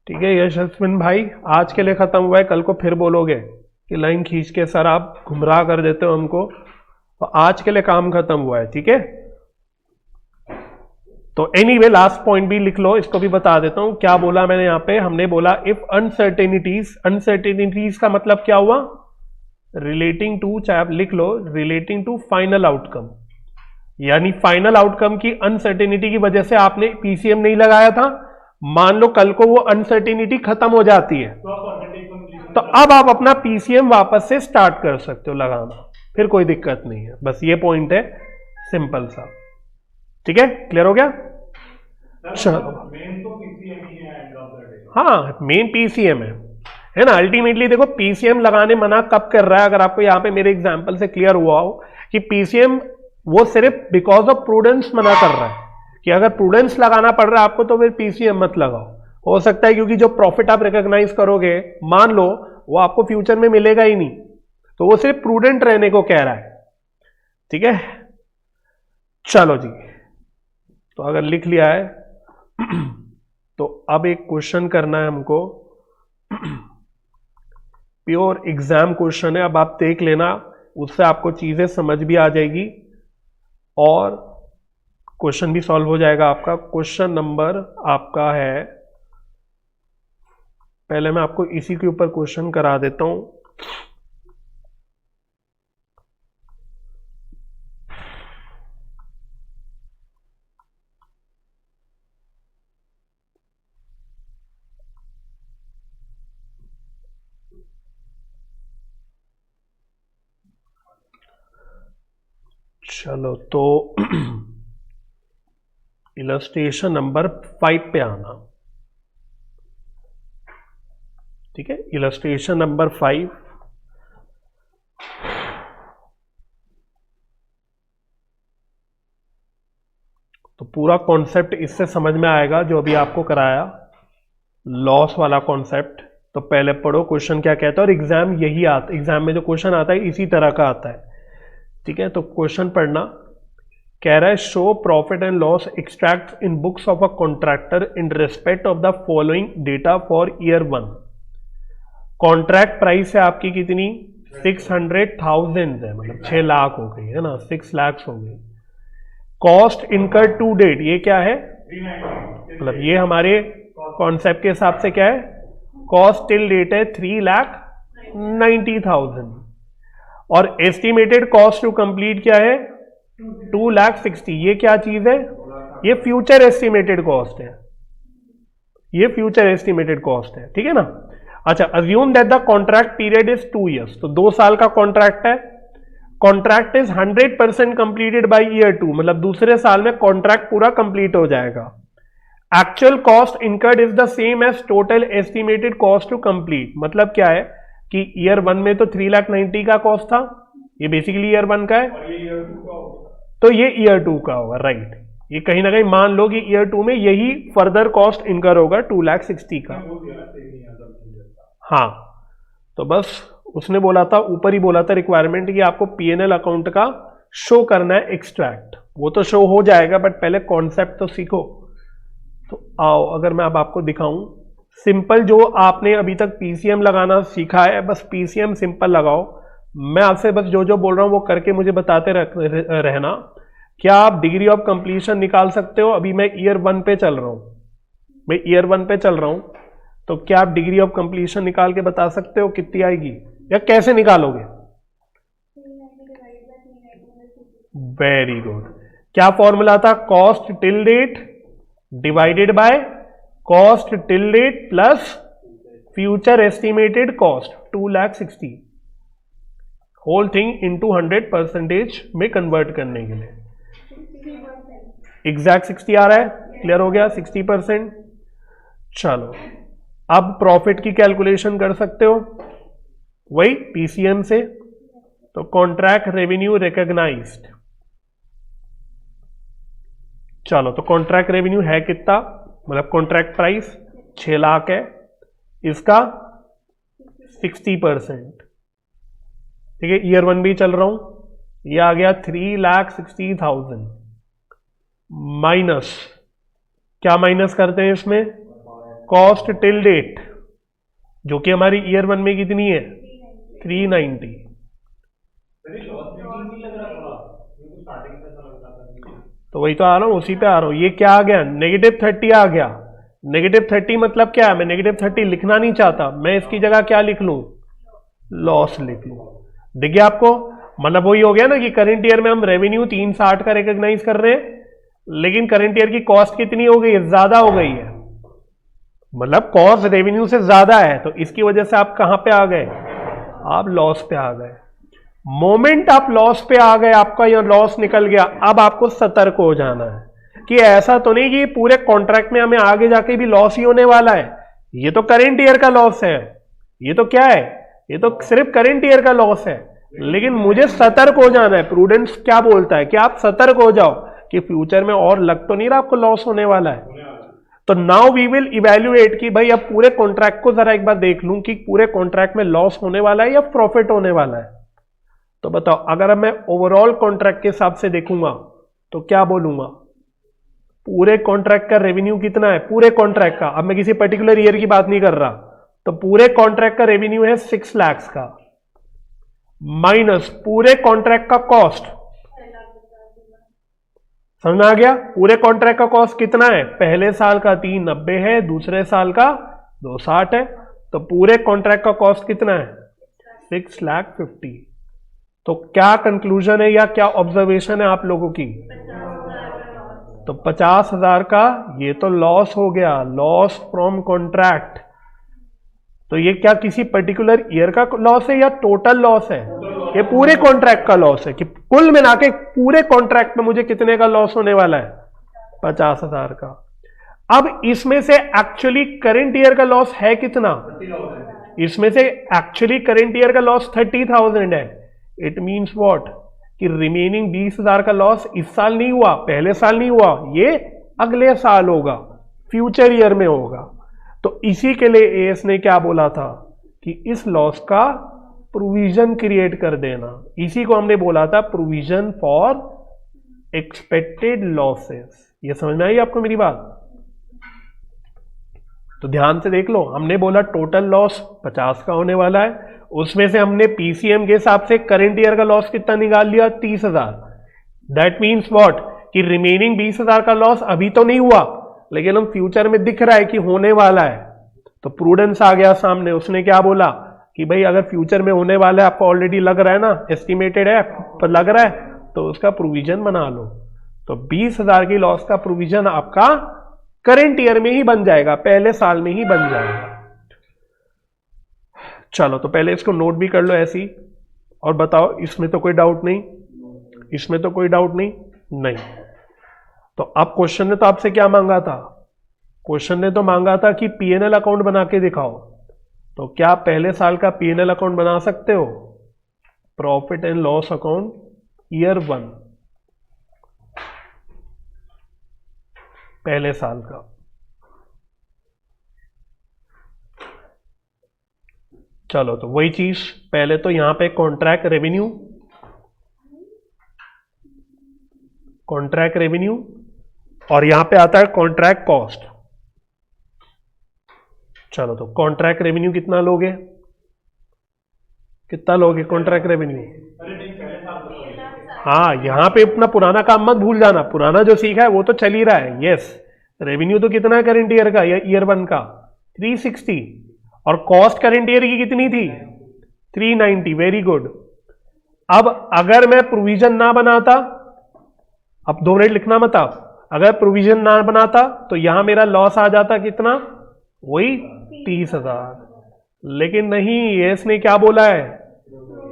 ठीक है। यशस्विन भाई आज के लिए खत्म हुआ है, कल को फिर बोलोगे कि लाइन खींच के सर आप गुमराह कर देते हो हमको, तो आज के लिए काम खत्म हुआ है, ठीक है। तो एनीवे लास्ट पॉइंट भी लिख लो, इसको भी बता देता हूं क्या बोला मैंने यहां पे। हमने बोला इफ अनसर्टेनिटीज का मतलब क्या हुआ, रिलेटिंग टू, चाहे आप लिख लो रिलेटिंग टू फाइनल आउटकम, यानी फाइनल आउटकम की अनसर्टेनिटी की वजह से आपने पीसीएम नहीं लगाया था, मान लो कल को वो अनसर्टेनिटी खत्म हो जाती है, तो अब आप अपना पीसीएम वापस से स्टार्ट कर सकते हो लगाना, फिर कोई दिक्कत नहीं है। बस ये पॉइंट है, सिंपल सा, ठीक है। क्लियर हो गया। चलो, मेन तो पीसीएम ही है एंड ऑफ द डे। हाँ मेन पीसीएम है ना। अल्टीमेटली देखो पीसीएम लगाने मना कब कर रहा है, अगर आपको यहाँ पे मेरे एग्जांपल से क्लियर हुआ हो कि पीसीएम वो सिर्फ बिकॉज ऑफ प्रूडेंस मना कर रहा है कि अगर प्रूडेंस लगाना पड़ रहा है आपको तो फिर पीसीएम मत लगाओ। हो सकता है क्योंकि जो प्रॉफिट आप रिकॉग्नाइज करोगे मान लो वो आपको फ्यूचर में मिलेगा ही नहीं, तो वो सिर्फ प्रूडेंट रहने को कह रहा है। ठीक है, चलो जी, तो अगर लिख लिया है तो अब एक क्वेश्चन करना है हमको, प्योर एग्जाम क्वेश्चन है। अब आप देख लेना, उससे आपको चीजें समझ भी आ जाएगी और क्वेश्चन भी सॉल्व हो जाएगा आपका। क्वेश्चन नंबर आपका है, पहले मैं आपको इसी के ऊपर क्वेश्चन करा देता हूं। चलो तो इलस्ट्रेशन नंबर 5 पे आना। ठीक है, इलस्ट्रेशन नंबर 5। तो पूरा कॉन्सेप्ट इससे समझ में आएगा जो अभी आपको कराया, लॉस वाला कॉन्सेप्ट। तो पहले पढ़ो क्वेश्चन क्या कहता है, और एग्जाम यही आता, एग्जाम में जो क्वेश्चन आता है इसी तरह का आता है। ठीक है, तो क्वेश्चन पढ़ना, कह रहा है show profit and loss extract in books of a contractor in respect of the following data for year 1। Contract price है आपकी कितनी, 600,000 है, मतलब 6 लाख हो गई है ना, 6 लाख हो गई। कॉस्ट इनकर्ड टू डेट, ये क्या है, मतलब ये हमारे कॉन्सेप्ट के हिसाब से क्या है, कॉस्ट टिल डेट है 3,90,000 और एस्टिमेटेड कॉस्ट टू कंप्लीट क्या है 2,60,000। ये क्या चीज है, ये फ्यूचर एस्टिमेटेड कॉस्ट है, ये फ्यूचर एस्टिमेटेड कॉस्ट है। ठीक है ना। अच्छा, assume that the contract period is 2 years, तो 2 साल का कॉन्ट्रैक्ट है। Contract is 100% completed by year 2, मतलब दूसरे साल में कॉन्ट्रैक्ट पूरा कंप्लीट हो जाएगा। Actual cost incurred is the same as total estimated cost to complete, मतलब क्या है कि ईयर 1 में तो 3,90,000 का कॉस्ट था, ये बेसिकली ईयर 1 का है, तो ये ईयर 2 का होगा, राइट। ये कहीं ना कहीं मान लो कि ईयर 2 में यही फर्दर कॉस्ट इनकर होगा 2,60,000 का। हाँ, तो बस उसने बोला था, ऊपर ही बोला था रिक्वायरमेंट कि आपको पीएनएल अकाउंट का शो करना है एक्सट्रैक्ट, वो तो शो हो जाएगा बट पहले कॉन्सेप्ट तो सीखो। तो आओ, अगर मैं अब आपको दिखाऊं सिंपल, जो आपने अभी तक पीसीएम लगाना सीखा है बस पीसीएम सिंपल लगाओ। मैं आपसे बस जो जो बोल रहा हूं वो करके मुझे बताते रहना। क्या आप डिग्री ऑफ कंप्लीशन निकाल सकते हो, अभी मैं ईयर 1 पे चल रहा हूं, मैं ईयर 1 पे चल रहा हूं, तो क्या आप डिग्री ऑफ कंप्लीशन निकाल के बता सकते हो कितनी आएगी, या कैसे निकालोगे? Very good. क्या फॉर्मूला था, cost till date divided by cost till date plus future estimated cost 2,60,000, whole thing into 100% में कन्वर्ट करने के लिए। एग्जैक्ट 60 आ रहा है, क्लियर हो गया 60%। चलो, अब प्रॉफिट की कैलकुलेशन कर सकते हो वही पीसीएम से, तो कॉन्ट्रैक्ट रेवेन्यू रिकॉग्नाइज्ड। चलो, तो कॉन्ट्रैक्ट रेवेन्यू है कितना, मतलब कॉन्ट्रैक्ट प्राइस 6 लाख है, इसका 60%। ठीक है, ईयर 1 भी चल रहा हूं, ये आ गया 3,60,000 माइनस, क्या माइनस करते हैं इसमें, कॉस्ट टिल डेट जो कि हमारी ईयर 1 में कितनी है 390। तो वही तो आ रहा हूं, उसी पे आ रहा हूं। ये क्या आ गया, -30 आ गया। -30 मतलब क्या है, मैं -30 लिखना नहीं चाहता, मैं इसकी जगह क्या लिख लूं, लॉस लिख लूं। दिख गया आपको, मतलब वही हो गया ना कि करंट ईयर में हम रेवेन्यू 360 का रिकॉग्नाइज कर रहे हैं, लेकिन करंट ईयर की कॉस्ट कितनी हो गई है, ज्यादा हो गई है, मतलब कॉस्ट रेवेन्यू से ज्यादा है, तो इसकी वजह से आप कहां पे आ गए, आप लॉस पे आ गए। मोमेंट आप लॉस पे आ गए, आपका यह लॉस निकल गया, अब आपको सतर्क हो जाना है कि ऐसा तो नहीं कि पूरे कॉन्ट्रैक्ट में हमें आगे जाके भी लॉस ही होने वाला है, ये तो करेंट ईयर का लॉस है, ये तो क्या है, ये तो सिर्फ करेंट ईयर का लॉस है। लेकिन मुझे सतर्क हो जाना है, प्रूडेंस क्या बोलता है कि आप सतर्क हो जाओ कि फ्यूचर में और लग तो नहीं रहा आपको लॉस होने वाला है। तो नाउ वी विल इवैल्यूएट कि भाई अब पूरे कॉन्ट्रैक्ट को जरा एक बार देख लूं कि पूरे कॉन्ट्रैक्ट में लॉस होने वाला है या प्रॉफिट होने वाला है। तो बताओ, अगर अब मैं ओवरऑल कॉन्ट्रैक्ट के हिसाब से देखूंगा तो क्या बोलूंगा, पूरे कॉन्ट्रैक्ट का रेवेन्यू कितना है, पूरे कॉन्ट्रैक्ट का, अब मैं किसी पर्टिकुलर ईयर की बात नहीं कर रहा, तो पूरे कॉन्ट्रैक्ट का रेवेन्यू है 6 लाख का, माइनस पूरे कॉन्ट्रैक्ट का कॉस्ट, समझ में आ गया। पूरे कॉन्ट्रैक्ट का कॉस्ट कितना है, पहले साल का 390 है, दूसरे साल का 260 है, तो पूरे कॉन्ट्रैक्ट का कॉस्ट कितना है 6,50,000। तो क्या कंक्लूजन है या क्या ऑब्जर्वेशन है आप लोगों की, तो 50,000 का ये तो लॉस हो गया, लॉस फ्रॉम कॉन्ट्रैक्ट। तो ये क्या किसी पर्टिकुलर ईयर का लॉस है या टोटल लॉस है, ये पूरे कॉन्ट्रैक्ट का लॉस है कि कुल मिला के पूरे कॉन्ट्रैक्ट में मुझे कितने का लॉस होने वाला है, 50,000 का। अब इसमें से एक्चुअली करंट ईयर का लॉस है कितना, इसमें से एक्चुअली करंट ईयर का लॉस 30,000 है। इट मींस व्हाट कि रिमेनिंग 20,000 का लॉस इस साल नहीं हुआ, पहले साल नहीं हुआ, ये अगले साल होगा, फ्यूचर ईयर में होगा। तो इसी के लिए एएस ने क्या बोला था कि इस लॉस का प्रोविजन क्रिएट कर देना, इसी को हमने बोला था प्रोविजन फॉर एक्सपेक्टेड लॉसेस। ये समझ में आई आपको मेरी बात, तो ध्यान से देख लो, हमने बोला टोटल लॉस 50 का होने वाला है, उसमें से हमने पीसीएम के हिसाब से करंट ईयर का लॉस कितना निकाल लिया 30,000। दैट मीन्स व्हाट कि रिमेनिंग 20,000 का लॉस अभी तो नहीं हुआ, लेकिन हम फ्यूचर में दिख रहा है कि होने वाला है। तो प्रूडेंस आ गया सामने, उसने क्या बोला कि भाई अगर फ्यूचर में होने वाला है, आपको ऑलरेडी लग रहा है ना, एस्टिमेटेड है पर लग रहा है, तो उसका प्रोविजन बना लो। तो 20,000 की लॉस का प्रोविजन आपका करंट ईयर में ही बन जाएगा, पहले साल में ही बन जाएगा। चलो तो पहले इसको नोट भी कर लो ऐसी, और बताओ इसमें तो कोई डाउट नहीं, इसमें तो कोई डाउट नहीं। तो अब क्वेश्चन ने तो आपसे क्या मांगा था, क्वेश्चन ने तो मांगा था कि पीएनएल अकाउंट बना के दिखाओ। तो क्या पहले साल का पीएनएल अकाउंट बना सकते हो, profit and loss account year 1, पहले साल का। चलो तो वही चीज, पहले तो यहां पे कॉन्ट्रैक्ट रेवेन्यू और यहां पे आता है कॉन्ट्रैक्ट कॉस्ट। चलो तो कॉन्ट्रैक्ट रेवेन्यू कितना लोगे, कितना लोगे कॉन्ट्रैक्ट रेवेन्यू, हाँ यहां पे अपना पुराना काम मत भूल जाना, पुराना जो सीखा है वो तो चल ही रहा है। यस, रेवेन्यू तो कितना है करंट ईयर का या ईयर 1 का 360, और कॉस्ट करंट ईयर की कितनी थी 390। Very good. अब अगर मैं प्रोविजन ना बनाता, अब 2 मिनट लिखना मत आप, अगर प्रोविजन ना बनाता तो यहां मेरा लॉस आ जाता कितना, वही 30,000। लेकिन नहीं, एएस ने क्या बोला है,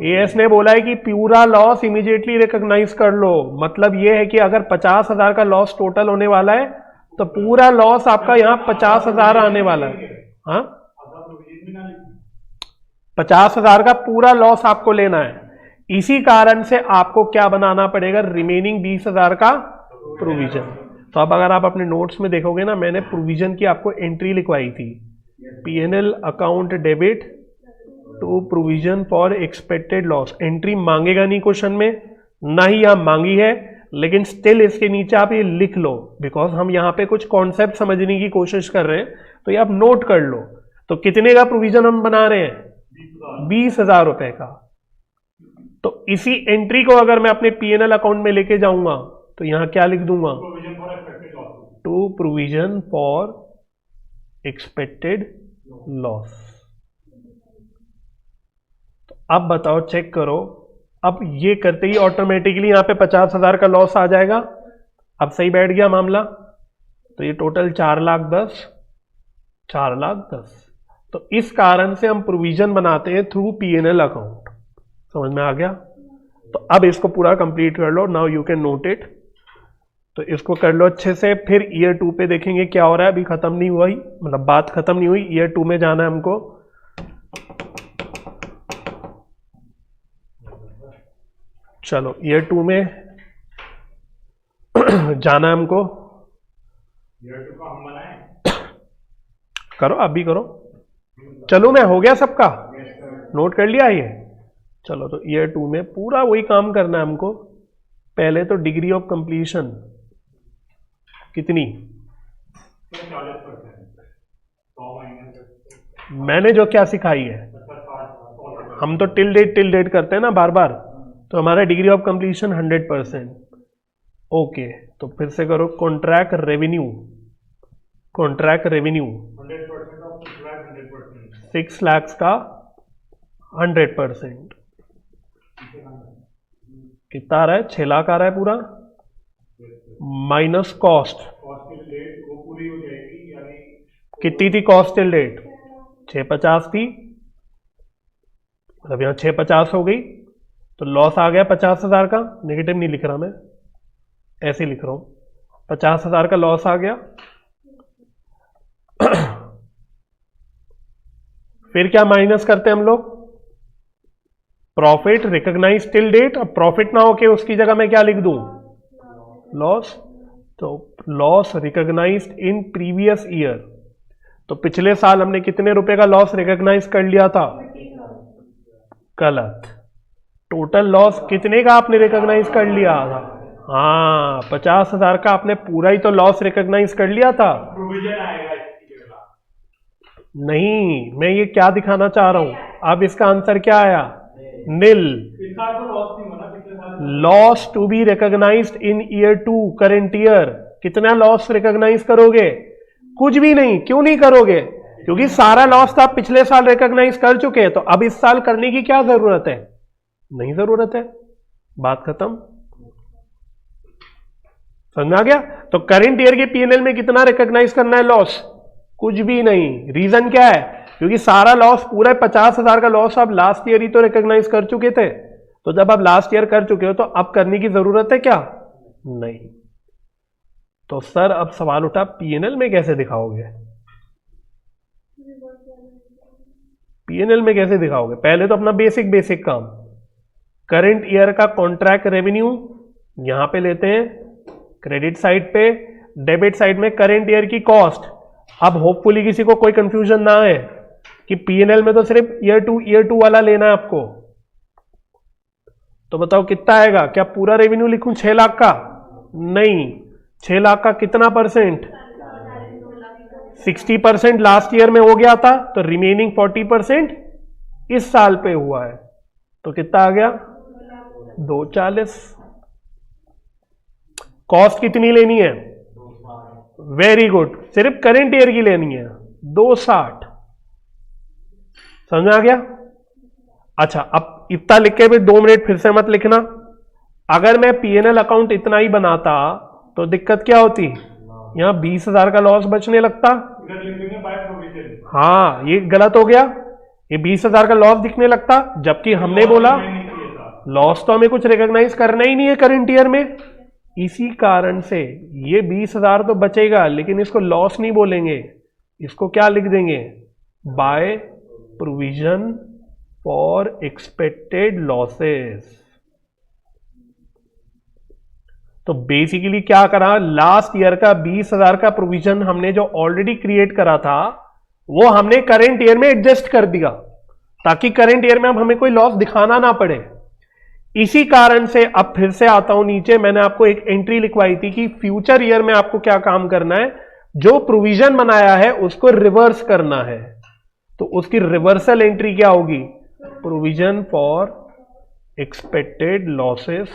एएस ने बोला है कि पूरा लॉस इमीडिएटली रिकॉग्नाइज कर लो। मतलब यह है कि अगर 50,000 का लॉस टोटल होने वाला है तो पूरा लॉस आपका यहां 50,000 आने वाला है। हाँ, 50,000 का पूरा लॉस आपको लेना है। इसी कारण से आपको क्या बनाना पड़ेगा, रिमेनिंग 20,000 का प्रोविजन। तो अब अगर आप अपने नोट्स में देखोगे ना, मैंने प्रोविजन की आपको एंट्री लिखवाई थी, PNL account debit to provision for expected loss. Entry मांगेगा नहीं क्वेश्चन में, ना ही यहां मांगी है, लेकिन स्टिल इसके नीचे आप ये लिख लो, बिकॉज हम यहां पे कुछ कॉन्सेप्ट समझने की कोशिश कर रहे हैं, तो ये आप नोट कर लो। तो कितने का प्रोविजन हम बना रहे हैं, 20,000 रुपए का। तो इसी एंट्री को अगर मैं अपने पीएनएल अकाउंट में लेके जाऊंगा तो यहां क्या लिख दूंगा, to provision for expected loss. तो अब बताओ, चेक करो, अब ये करते ही ऑटोमेटिकली यहां पे 50,000 का लॉस आ जाएगा। अब सही बैठ गया मामला, तो ये टोटल 4,10,000। तो इस कारण से हम प्रोविजन बनाते हैं थ्रू पीएनएल अकाउंट। समझ में आ गया। तो अब इसको पूरा कंप्लीट कर लो, now you can note it. तो इसको कर लो अच्छे से, फिर ईयर 2 पे देखेंगे क्या हो रहा है। अभी खत्म नहीं हुआ ही, मतलब बात खत्म नहीं हुई, ईयर 2 में जाना है हमको। चलो ईयर 2 में जाना है हमको। ईयर 2 का हम बनाएं? करो, अभी करो। चलो मैं हो गया सबका, नोट कर लिया ये। चलो तो ईयर 2 में पूरा वही काम करना है हमको। पहले तो डिग्री ऑफ कंप्लीशन कितनी, 40%। मैंने जो क्या सिखाई है, हम तो टिल डेट करते हैं ना बार बार, तो हमारा डिग्री ऑफ कंप्लीशन 100%। ओके, तो फिर से करो कॉन्ट्रैक्ट रेवेन्यू। 100% ऑफ 100%। 6 लाख का 100% कितना आ रहा है, 6 लाख आ रहा है पूरा, minus cost. Cost till date वो पूरी हो जाएगी, यानी कितनी थी कॉस्ट टिल डेट, 650 थी, मतलब यहाँ 650 हो गई, तो लॉस आ गया 50,000 का। नेगेटिव नहीं लिख रहा मैं, ऐसे लिख रहा हूं, 50,000 का लॉस आ गया। फिर क्या माइनस करते हैं हम लोग, प्रॉफिट रिकॉग्नाइज टिल डेट। अब प्रॉफिट ना होके उसकी जगह मैं क्या लिख दूं, लॉस। तो loss recognised in previous year, तो पिछले साल हमने कितने रुपए का लॉस रिकॉग्नाइज कर लिया था, गलत। टोटल लॉस कितने का आपने रिकॉग्नाइज कर लिया था, हाँ 50,000 का आपने पूरा ही तो लॉस रिकॉग्नाइज कर लिया था। प्रोविजन आएगा इसकी जगह। नहीं, मैं ये क्या दिखाना चाह रहा हूं, अब इसका आंसर क्या आया, नील। इस साल तो लॉस नहीं होना, पिछले साल loss to be recognised in year 2 current year. कितना लॉस रिकॉग्नाइज करोगे, कुछ भी नहीं। क्यों नहीं करोगे, क्योंकि सारा लॉस तो आप पिछले साल रिकॉग्नाइज कर चुके हैं, तो अब इस साल करने की क्या जरूरत है, नहीं जरूरत है, बात खत्म। समझ में आ गया। तो करेंट ईयर के पीएनएल में कितना रिकॉग्नाइज करना है लॉस, कुछ भी नहीं। रीजन क्या है, क्योंकि सारा लॉस पूरा 50,000 का लॉस आप लास्ट ईयर ही तो रिकॉग्नाइज कर चुके थे। तो जब आप लास्ट ईयर कर चुके हो तो अब करने की जरूरत है क्या, नहीं। तो सर अब सवाल उठा पीएनएल में कैसे दिखाओगे, पीएनएल में कैसे दिखाओगे। पहले तो अपना बेसिक काम, करंट ईयर का कॉन्ट्रैक्ट रेवेन्यू यहां पे लेते हैं क्रेडिट साइड पे, डेबिट साइड में करंट ईयर की कॉस्ट। अब होपफुली किसी को कोई कंफ्यूजन ना आए कि पीएनएल में तो सिर्फ ईयर 2 वाला लेना है आपको। तो बताओ कितना आएगा, क्या पूरा रेवेन्यू लिखूं 6 लाख का, नहीं, 6 लाख का कितना परसेंट, 60% लास्ट ईयर में हो गया था, तो रिमेनिंग 40% इस साल पे हुआ है। तो कितना आ गया, 240। कॉस्ट कितनी लेनी है, वेरी गुड, सिर्फ करंट ईयर की लेनी है 260। समझ में आ गया। अच्छा, अब इतना लिख के भी 2 मिनट फिर से मत लिखना। अगर मैं पीएनएल अकाउंट इतना ही बनाता तो दिक्कत क्या होती, यहां 20,000 का लॉस बचने लगता। हाँ, ये गलत हो गया, ये 20,000 का लॉस दिखने लगता, जबकि हमने बोला लॉस तो हमें कुछ रिकॉग्नाइज करना ही नहीं है करंट ईयर में। इसी कारण से ये 20,000 तो बचेगा, लेकिन इसको लॉस नहीं बोलेंगे, इसको क्या लिख देंगे, by provision for expected losses. तो बेसिकली क्या करा, लास्ट ईयर का 20,000 का प्रोविजन हमने जो ऑलरेडी क्रिएट करा था वो हमने करंट ईयर में एडजस्ट कर दिया, ताकि करंट ईयर में अब हमें कोई लॉस दिखाना ना पड़े। इसी कारण से अब फिर से आता हूं नीचे, मैंने आपको एक एंट्री लिखवाई थी कि फ्यूचर ईयर में आपको क्या काम करना है, जो प्रोविजन बनाया है उसको रिवर्स करना है। तो उसकी रिवर्सल एंट्री क्या होगी, provision for expected losses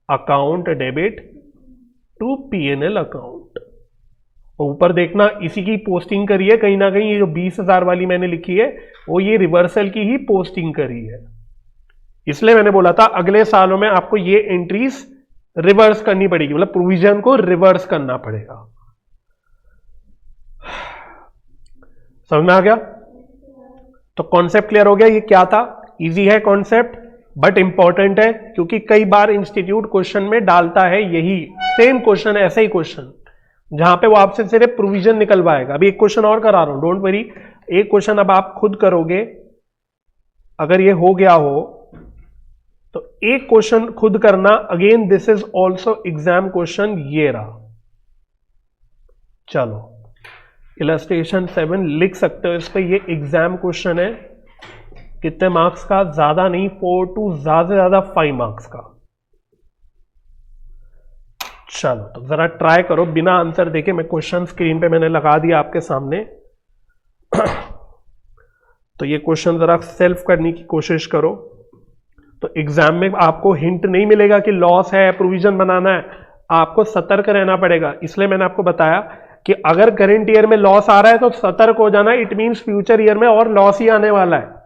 account debit to PNL account. ऊपर देखना इसी की पोस्टिंग करी है, कहीं ना कहीं ये जो 20,000 वाली मैंने लिखी है वो ये रिवर्सल की ही पोस्टिंग करी है। इसलिए मैंने बोला था अगले सालों में आपको ये एंट्रीज रिवर्स करनी पड़ेगी, मतलब प्रोविजन को रिवर्स करना पड़ेगा। समझ में आ गया। तो कॉन्सेप्ट क्लियर हो गया, ये क्या था, इजी है कॉन्सेप्ट। बट इंपॉर्टेंट है क्योंकि कई बार इंस्टीट्यूट क्वेश्चन में डालता है यही सेम क्वेश्चन, ऐसा ही क्वेश्चन, जहां पे वो आपसे सिर्फ प्रोविजन निकलवाएगा। अभी एक क्वेश्चन और करा रहा हूं, डोंट वरी। एक क्वेश्चन अब आप खुद करोगे, अगर ये हो गया हो तो एक क्वेश्चन खुद करना। Again this is also exam question, ये रहा। चलो इलस्ट्रेशन 7 लिख सकते हो इस पे, ये एग्जाम क्वेश्चन है। कितने मार्क्स का? ज्यादा नहीं, 4 to ज्यादा से ज्यादा 5 मार्क्स का। चलो तो जरा ट्राई करो बिना आंसर देखे। मैं क्वेश्चन स्क्रीन पे मैंने लगा दिया आपके सामने। तो ये क्वेश्चन जरा सेल्फ करने की कोशिश करो। तो एग्जाम में आपको हिंट नहीं मिलेगा कि लॉस है, प्रोविजन बनाना है, आपको सतर्क रहना पड़ेगा। इसलिए मैंने आपको बताया कि अगर करंट ईयर में लॉस आ रहा है तो सतर्क हो जाना, इट मींस फ्यूचर ईयर में और लॉस ही आने वाला है।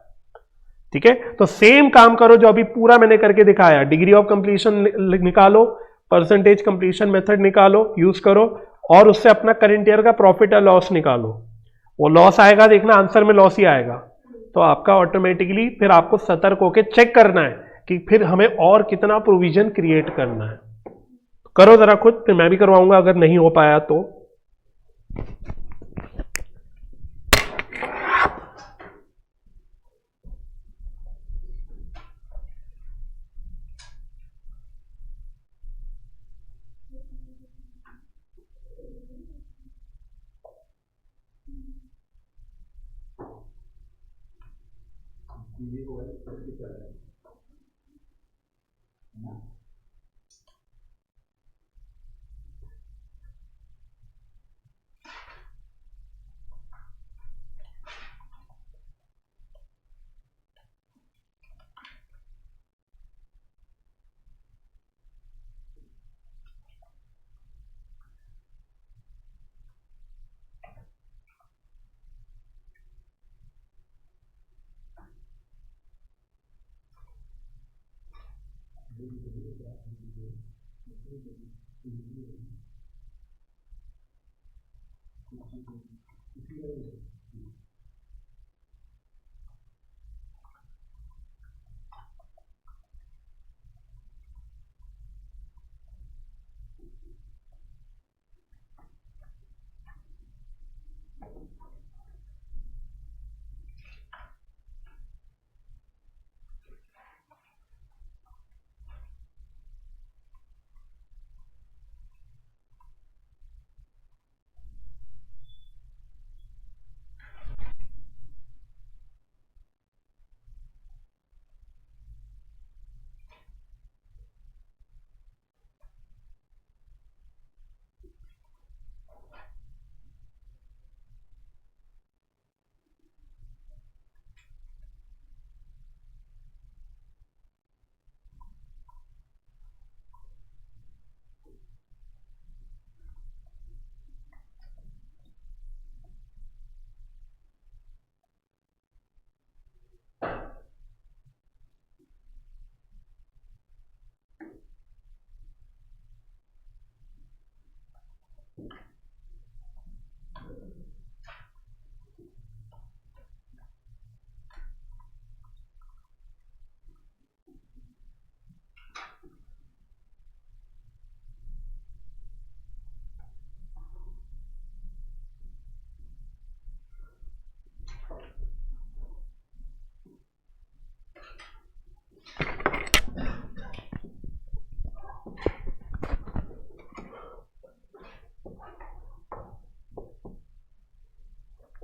ठीक है, तो सेम काम करो जो अभी पूरा मैंने करके दिखाया। डिग्री ऑफ कंप्लीशन निकालो, परसेंटेज कंप्लीशन मेथड निकालो, यूज करो, और उससे अपना करंट ईयर का प्रॉफिट या लॉस निकालो। वो लॉस आएगा, देखना आंसर में लॉस ही आएगा, तो आपका ऑटोमेटिकली फिर आपको सतर्क होकर चेक करना है कि फिर हमें और कितना प्रोविजन क्रिएट करना है। करो जरा खुद, फिर मैं भी करवाऊंगा अगर नहीं हो पाया तो।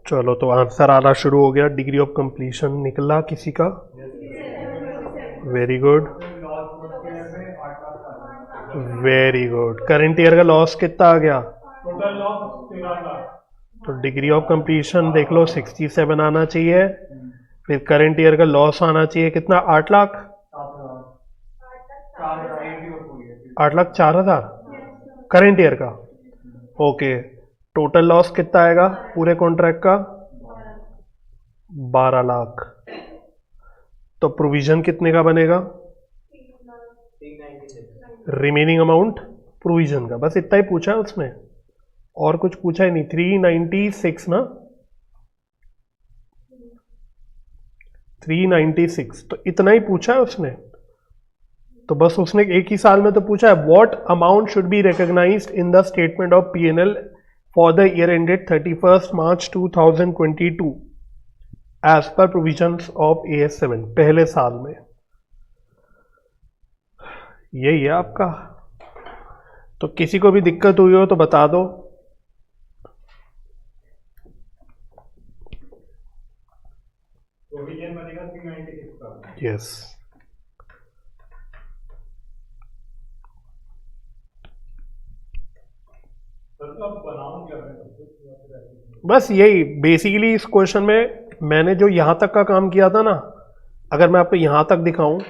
चलो तो आंसर आना शुरू हो गया। डिग्री ऑफ कंप्लीशन निकला किसी का? Very good, very good. Current year का लॉस कितना आ गया? Total loss 13 lakh. तो डिग्री ऑफ कंप्लीशन देख लो 67 आना चाहिए, फिर करंट ईयर का लॉस आना चाहिए कितना? 8 लाख, 8,04,000 करंट ईयर का। ओके, टोटल लॉस कितना आएगा पूरे कॉन्ट्रैक्ट का? 12 लाख। तो प्रोविजन कितने का बनेगा? रिमेनिंग अमाउंट प्रोविजन का, बस इतना ही पूछा है उसने, और कुछ पूछा ही नहीं। 396 ना, 396, तो इतना ही पूछा है उसने। तो बस उसने एक ही साल में तो पूछा है, what amount should be recognised in the statement of P&L for the year ended 31 March 2022 as per provisions of AS7, पहले साल में। यही है आपका। तो किसी को भी दिक्कत हुई हो तो बता दो। प्रोविजन बनेगा 396 का। यस। बनाऊं क्या मैं? बस यही बेसिकली इस क्वेश्चन में मैंने जो यहां तक का काम किया था ना, अगर मैं आपको यहां तक दिखाऊं,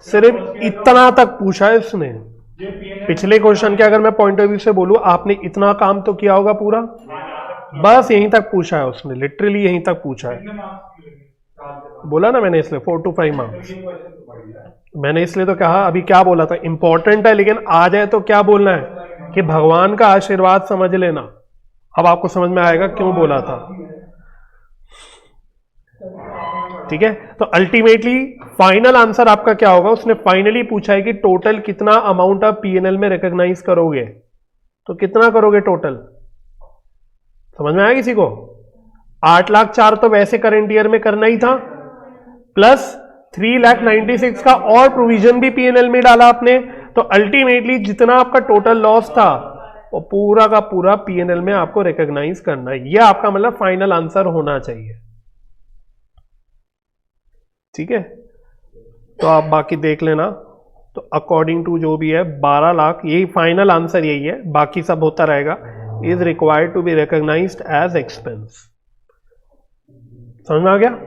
सिर्फ इतना तक पूछा है इसने। पिछले क्वेश्चन के अगर मैं पॉइंट ऑफ व्यू से बोलूं, आपने इतना काम तो किया होगा पूरा, बस यहीं तक पूछा है उसने, लिटरली यहीं तक पूछा है। बोला ना मैंने, इसलिए 4 to 5 मार्क्स मैंने इसलिए तो कहा। अभी क्या बोला था, इंपॉर्टेंट है, लेकिन आ जाए तो क्या बोलना है कि भगवान का आशीर्वाद समझ लेना। अब आपको समझ में आएगा क्यों बोला था। ठीक है, तो अल्टीमेटली फाइनल आंसर आपका क्या होगा, उसने फाइनली पूछा है कि टोटल कितना अमाउंट आप P&L में रिकॉग्नाइज करोगे, तो कितना करोगे टोटल, समझ में आया किसी को? 8,04,000 तो वैसे करंट ईयर में करना ही था, प्लस 3,96,000 का और प्रोविजन भी P&L में डाला आपने, तो अल्टीमेटली जितना आपका टोटल लॉस था वो पूरा का पूरा P&L में आपको रिकॉग्नाइज करना है। यह आपका मतलब फाइनल आंसर होना चाहिए। ठीक है, तो आप बाकी देख लेना। तो अकॉर्डिंग टू जो भी है 12 लाख, यही फाइनल आंसर यही है, बाकी सब होता रहेगा। Is required to be recognised as expense. समझ में आ गया?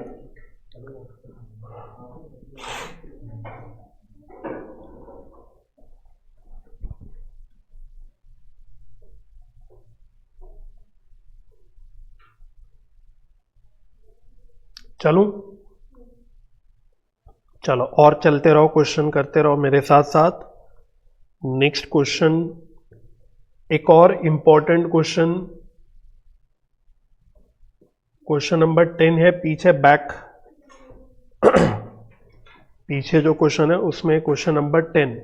चलूं? चलो और चलते रहो, क्वेश्चन करते रहो मेरे साथ साथ। नेक्स्ट क्वेश्चन, एक और इंपॉर्टेंट क्वेश्चन, क्वेश्चन नंबर 10 है। पीछे बैक पीछे जो क्वेश्चन है उसमें क्वेश्चन नंबर 10।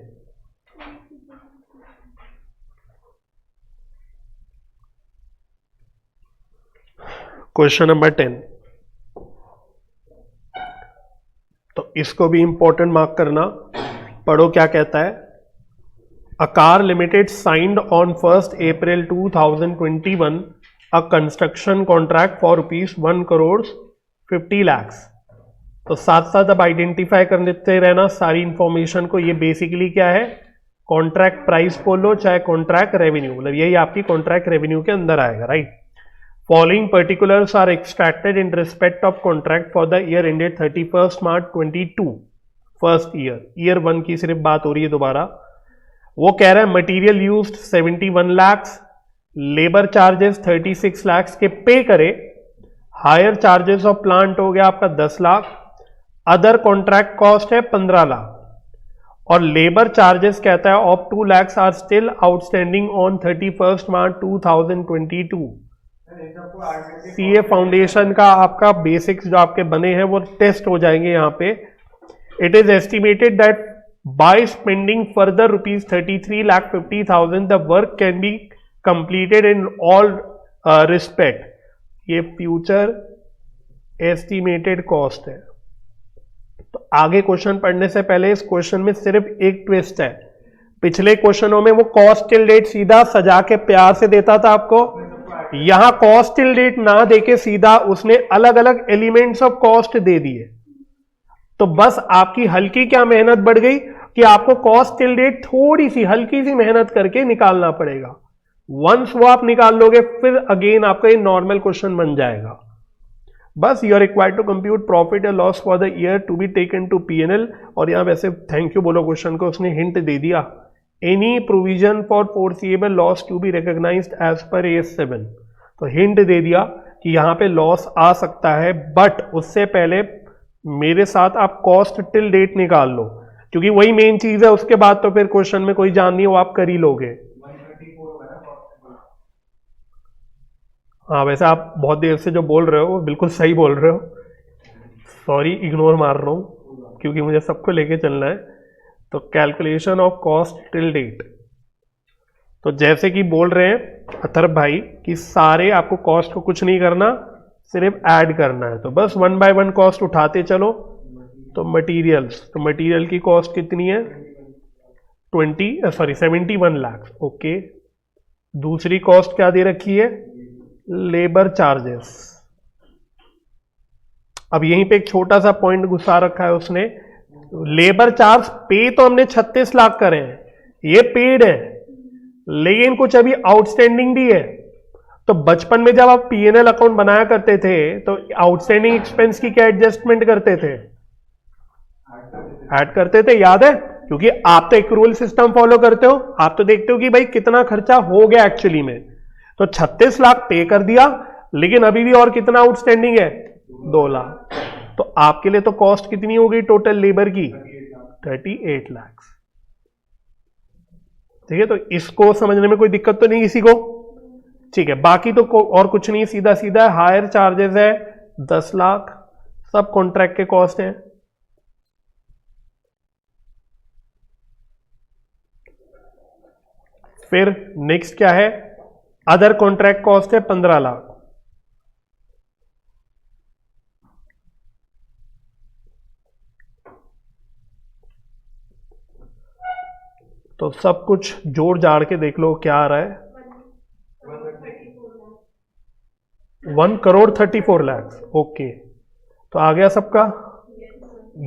क्वेश्चन नंबर 10, तो इसको भी इंपॉर्टेंट मार्क करना। पढ़ो क्या कहता है। A car limited signed on 1 April 2021 a construction contract for ₹1,50,00,000। तो साथ साथ अब आइडेंटिफाई करते रहना सारी इंफॉर्मेशन को। ये बेसिकली क्या है, कॉन्ट्रैक्ट प्राइस बोलो चाहे कॉन्ट्रैक्ट रेवेन्यू, मतलब यही आपकी कॉन्ट्रैक्ट रेवेन्यू के अंदर आएगा, right. Following particulars are extracted in respect of contract for the year ended 31st March 22, first year 1 की सिर्फ बात हो रही है दोबारा। वो कह रहा है material used 71 lakh, labour charges 36 lakh के पे करे, हायर चार्जेस ऑफ प्लांट हो गया आपका 10 लाख, अदर कॉन्ट्रैक्ट कॉस्ट है 15 लाख, और लेबर चार्जेस कहता है of 2 lakhs are still outstanding on 31st March 2022। CA foundation का आपका बेसिक्स जो आपके बने हैं वो टेस्ट हो जाएंगे यहाँ पे। It is estimated that by spending further ₹33,50,000 the work can be completed in all respect. ये फ्यूचर एस्टिमेटेड कॉस्ट है। तो आगे क्वेश्चन पढ़ने से पहले इस क्वेश्चन में सिर्फ एक ट्विस्ट है। पिछले क्वेश्चनों में वो कॉस्ट टिल डेट सीधा सजा के प्यार से देता था आपको, यहां कॉस्ट टिल डेट ना देके सीधा उसने अलग अलग एलिमेंट्स ऑफ कॉस्ट दे दिए। तो बस आपकी हल्की क्या मेहनत बढ़ गई कि आपको कॉस्ट टिल डेट थोड़ी सी हल्की सी मेहनत करके निकालना पड़ेगा। वंस वो आप निकाल लोगे फिर अगेन आपका ये नॉर्मल क्वेश्चन बन जाएगा। बस you are required to compute profit या loss for the year to be taken to P&L। और यहां वैसे थैंक यू बोलो क्वेश्चन को, उसने हिंट दे दिया, any provision for foreseeable loss to be recognised as per AS7। तो हिंट दे दिया कि यहां पे लॉस आ सकता है, बट उससे पहले मेरे साथ आप कॉस्ट टिल डेट निकाल लो, क्योंकि वही मेन चीज है। उसके बाद तो फिर क्वेश्चन में कोई जान नहीं, वो आप कर ही लोगे। हाँ, वैसे आप बहुत देर से जो बोल रहे हो बिल्कुल सही बोल रहे हो, सॉरी इग्नोर मार रहा हूँ क्योंकि मुझे सबको लेके चलना है। तो calculation of cost till date, तो जैसे कि बोल रहे हैं अथर्व भाई कि सारे आपको कॉस्ट को कुछ नहीं करना, सिर्फ ऐड करना है, तो बस 1 बाय 1 कॉस्ट उठाते चलो। तो मटेरियल्स, तो मटेरियल की कॉस्ट कितनी है 71 लाख, ओके। दूसरी कॉस्ट क्या दे रखी है, लेबर चार्जेस। अब यहीं पे एक छोटा सा पॉइंट घुसा रखा है उसने, लेबर चार्ज पे तो हमने 36 लाख करे हैं, ये पेड है, लेकिन कुछ अभी आउटस्टैंडिंग भी है। तो बचपन में जब आप पीएनएल अकाउंट बनाया करते थे तो आउटस्टैंडिंग एक्सपेंस की क्या एडजस्टमेंट करते थे, ऐड करते थे, याद है? क्योंकि आप तो एक्रूअल सिस्टम फॉलो करते हो, आप तो देखते हो कि भाई कितना खर्चा हो गया एक्चुअली में। तो 36 लाख पे कर दिया, लेकिन अभी भी और कितना आउटस्टैंडिंग है 2 लाख। तो आपके लिए तो कॉस्ट कितनी हो गई टोटल लेबर की 38 लाख। ठीक है, तो इसको समझने में कोई दिक्कत तो नहीं किसी को? ठीक है, बाकी तो और कुछ नहीं, सीधा सीधा हायर चार्जेस है 10 लाख, सब कॉन्ट्रैक्ट के कॉस्ट हैं। फिर नेक्स्ट क्या है, अदर कॉन्ट्रैक्ट कॉस्ट है 15 लाख। तो सब कुछ जोड़ जाड़ के देख लो क्या आ रहा है, 1,34 लाख, ओके। तो आ गया सबका,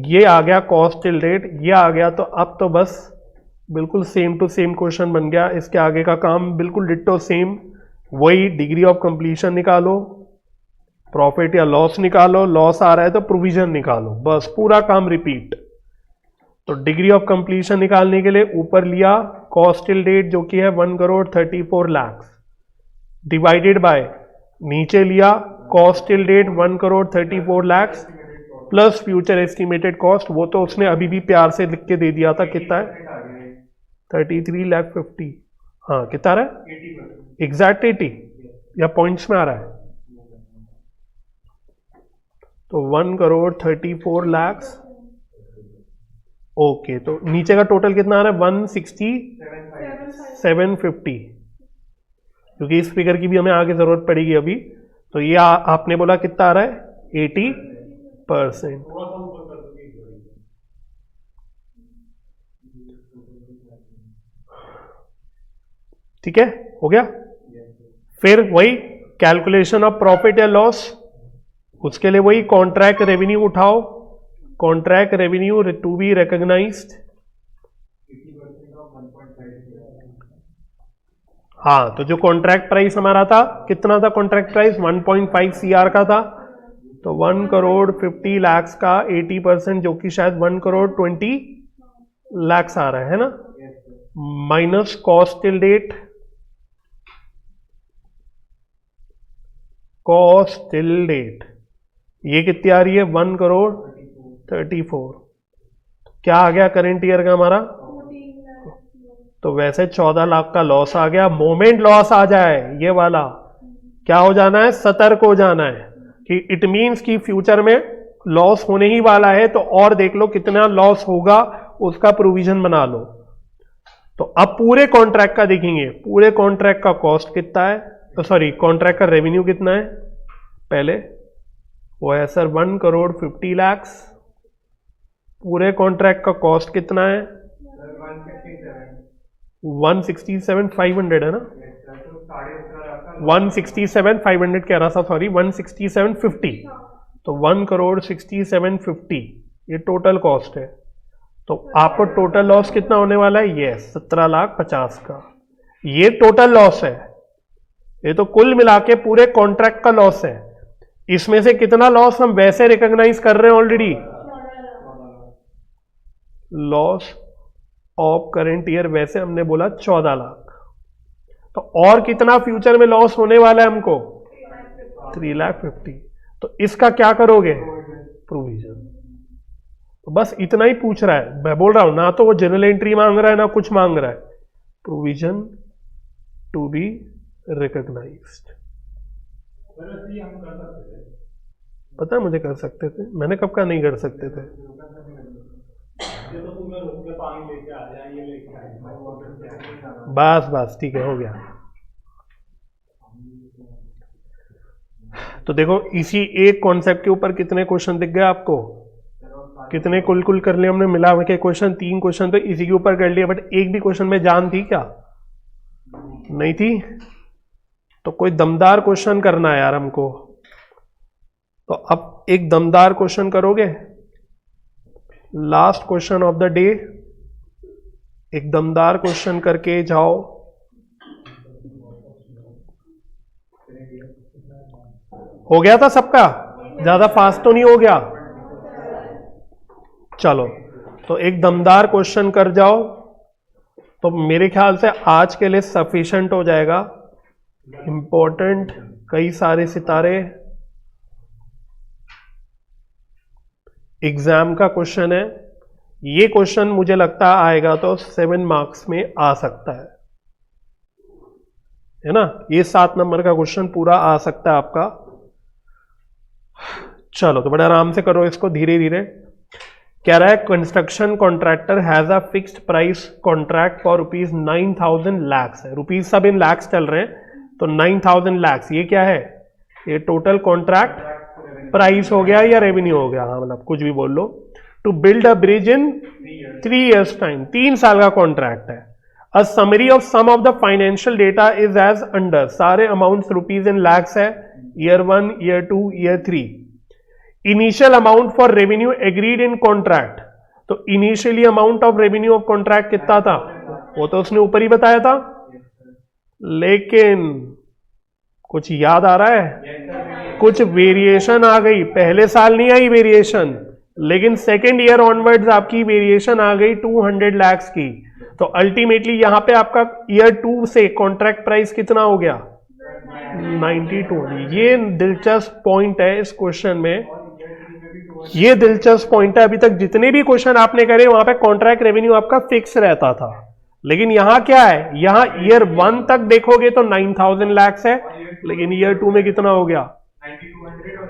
ये आ गया कॉस्ट टिल डेट, ये आ गया। तो अब तो बस बिल्कुल सेम टू सेम क्वेश्चन बन गया, इसके आगे का काम बिल्कुल डिट्टो सेम, वही डिग्री ऑफ कंप्लीशन निकालो, प्रॉफिट या लॉस निकालो, लॉस आ रहा है तो प्रोविजन निकालो, बस पूरा काम रिपीट। तो डिग्री ऑफ कंप्लीशन निकालने के लिए ऊपर लिया कॉस्ट टिल डेट जो कि है 1,34 लाख, डिवाइडेड बाय नीचे लिया cost till date 1,34 lakh plus future estimated cost, वो तो उसने अभी भी प्यार से लिख के दे दिया था, कितना है 33,50,000। हाँ कितना रहा है एग्जैक्ट 80 या पॉइंट्स में आ रहा है? तो 1,34 लाख, ओके। तो नीचे का टोटल कितना आ रहा है 167,50, क्योंकि इस फिगर की भी हमें आगे जरूरत पड़ेगी अभी। तो ये आपने बोला कितना आ रहा है 80%। ठीक है, हो गया। फिर वही कैलकुलेशन ऑफ प्रॉफिट या लॉस, उसके लिए वही कॉन्ट्रैक्ट रेवेन्यू उठाओ, contract revenue to be recognised. हाँ, तो जो कॉन्ट्रैक्ट प्राइस हमारा था कितना था, कॉन्ट्रैक्ट प्राइस 1.5 CR का था, तो 1,50 लाख का 80% जो कि शायद 1,20 लाख आ रहा है ना, minus cost till date, cost till date ये कितनी आ रही है 1,34। क्या आ गया करेंट ईयर का हमारा, तो वैसे 14 लाख का लॉस आ गया। मोमेंट लॉस आ जाए ये वाला क्या हो जाना है, सतर्क हो जाना है कि इट मीन्स कि फ्यूचर में लॉस होने ही वाला है, तो और देख लो कितना लॉस होगा उसका प्रोविजन बना लो। तो अब पूरे कॉन्ट्रैक्ट का देखेंगे, पूरे कॉन्ट्रैक्ट का कॉस्ट कितना है, तो सॉरी कॉन्ट्रैक्ट का रेवेन्यू कितना है पहले, वो है सर 1,50 लाख। पूरे कॉन्ट्रैक्ट का कॉस्ट कितना है 167,500 है ना, 167,500 कह रहा था, सॉरी 167,50, तो 1,67,50 ये टोटल कॉस्ट है। तो आपको टोटल लॉस कितना होने वाला है, ये 17,50,000 का, ये टोटल लॉस है। ये तो कुल मिला के पूरे कॉन्ट्रैक्ट का लॉस है। इसमें से कितना लॉस हम वैसे रिकॉग्नाइज कर रहे हैं already, loss of current year वैसे हमने बोला 14 लाख, तो और कितना फ्यूचर में लॉस होने वाला है हमको 3,50,000। तो इसका क्या करोगे, प्रोविजन। तो बस इतना ही पूछ रहा है, मैं बोल रहा हूं ना तो वो जनरल एंट्री मांग रहा है ना कुछ मांग रहा है, प्रोविजन टू बी रिकॉग्नाइज्ड। पता है मुझे कर सकते थे, मैंने कब का नहीं कर सकते थे। ये तो तुम्हें रुक के पानी लेके आ जाए, ये लेके आए बस बस ठीक है, हो गया। तो देखो इसी एक कॉन्सेप्ट के ऊपर कितने क्वेश्चन दिख गए आपको, कितने कुल कर लिए हमने मिला के क्वेश्चन, 3 क्वेश्चन तो इसी के ऊपर कर लिए, बट एक भी क्वेश्चन में जान थी क्या? नहीं थी। तो कोई दमदार क्वेश्चन करना है यार हमको। तो अब एक दमदार क्वेश्चन करोगे, last question of the day, एक दमदार क्वेश्चन करके जाओ। हो गया था सबका? ज्यादा फास्ट तो नहीं हो गया? चलो तो एक दमदार क्वेश्चन कर जाओ, तो मेरे ख्याल से आज के लिए सफिशिएंट हो जाएगा। इंपॉर्टेंट कई सारे सितारे, एग्जाम का क्वेश्चन है ये। क्वेश्चन मुझे लगता आएगा तो 7 मार्क्स में आ सकता है ना? ये 7 नंबर का क्वेश्चन पूरा आ सकता है आपका। चलो तो बड़े आराम से करो इसको, धीरे धीरे। कह रहा है construction contractor has a fixed price contract for ₹9,000 lakhs है, रुपीज सब इन लैक्स चल रहे हैं, तो 9,000 lakhs ये क्या है? ये टोटल कॉन्ट्रैक्ट प्राइस हो गया या रेवेन्यू हो गया? हाँ मतलब कुछ भी बोल लो। To build a bridge in 3 years time, 3 साल का कॉन्ट्रैक्ट है। A summary of some of the financial data is as under, सारे अमाउंट्स रुपीज इन लैक्स है, year 1, year 2, year 3। Initial amount for revenue agreed in contract, तो initially amount of revenue of contract कितना था? वो तो उसने ऊपर ही बताया था, लेकिन कुछ याद आ रहा है? कुछ वेरिएशन आ गई, पहले साल नहीं आई वेरिएशन, लेकिन सेकेंड ईयर ऑनवर्ड्स आपकी वेरिएशन आ गई 200 lakhs की। तो अल्टीमेटली यहां पे आपका ईयर 2 से कॉन्ट्रैक्ट प्राइस कितना हो गया? 92। ये दिलचस्प पॉइंट है इस क्वेश्चन में, ये दिलचस्प पॉइंट है। अभी तक जितने भी क्वेश्चन आपने करे वहां पे कॉन्ट्रैक्ट रेवेन्यू आपका फिक्स रहता था, लेकिन यहां क्या है? यहां ईयर 1 तक देखोगे तो 9,000 lakhs है, लेकिन ईयर 2 में कितना हो गया?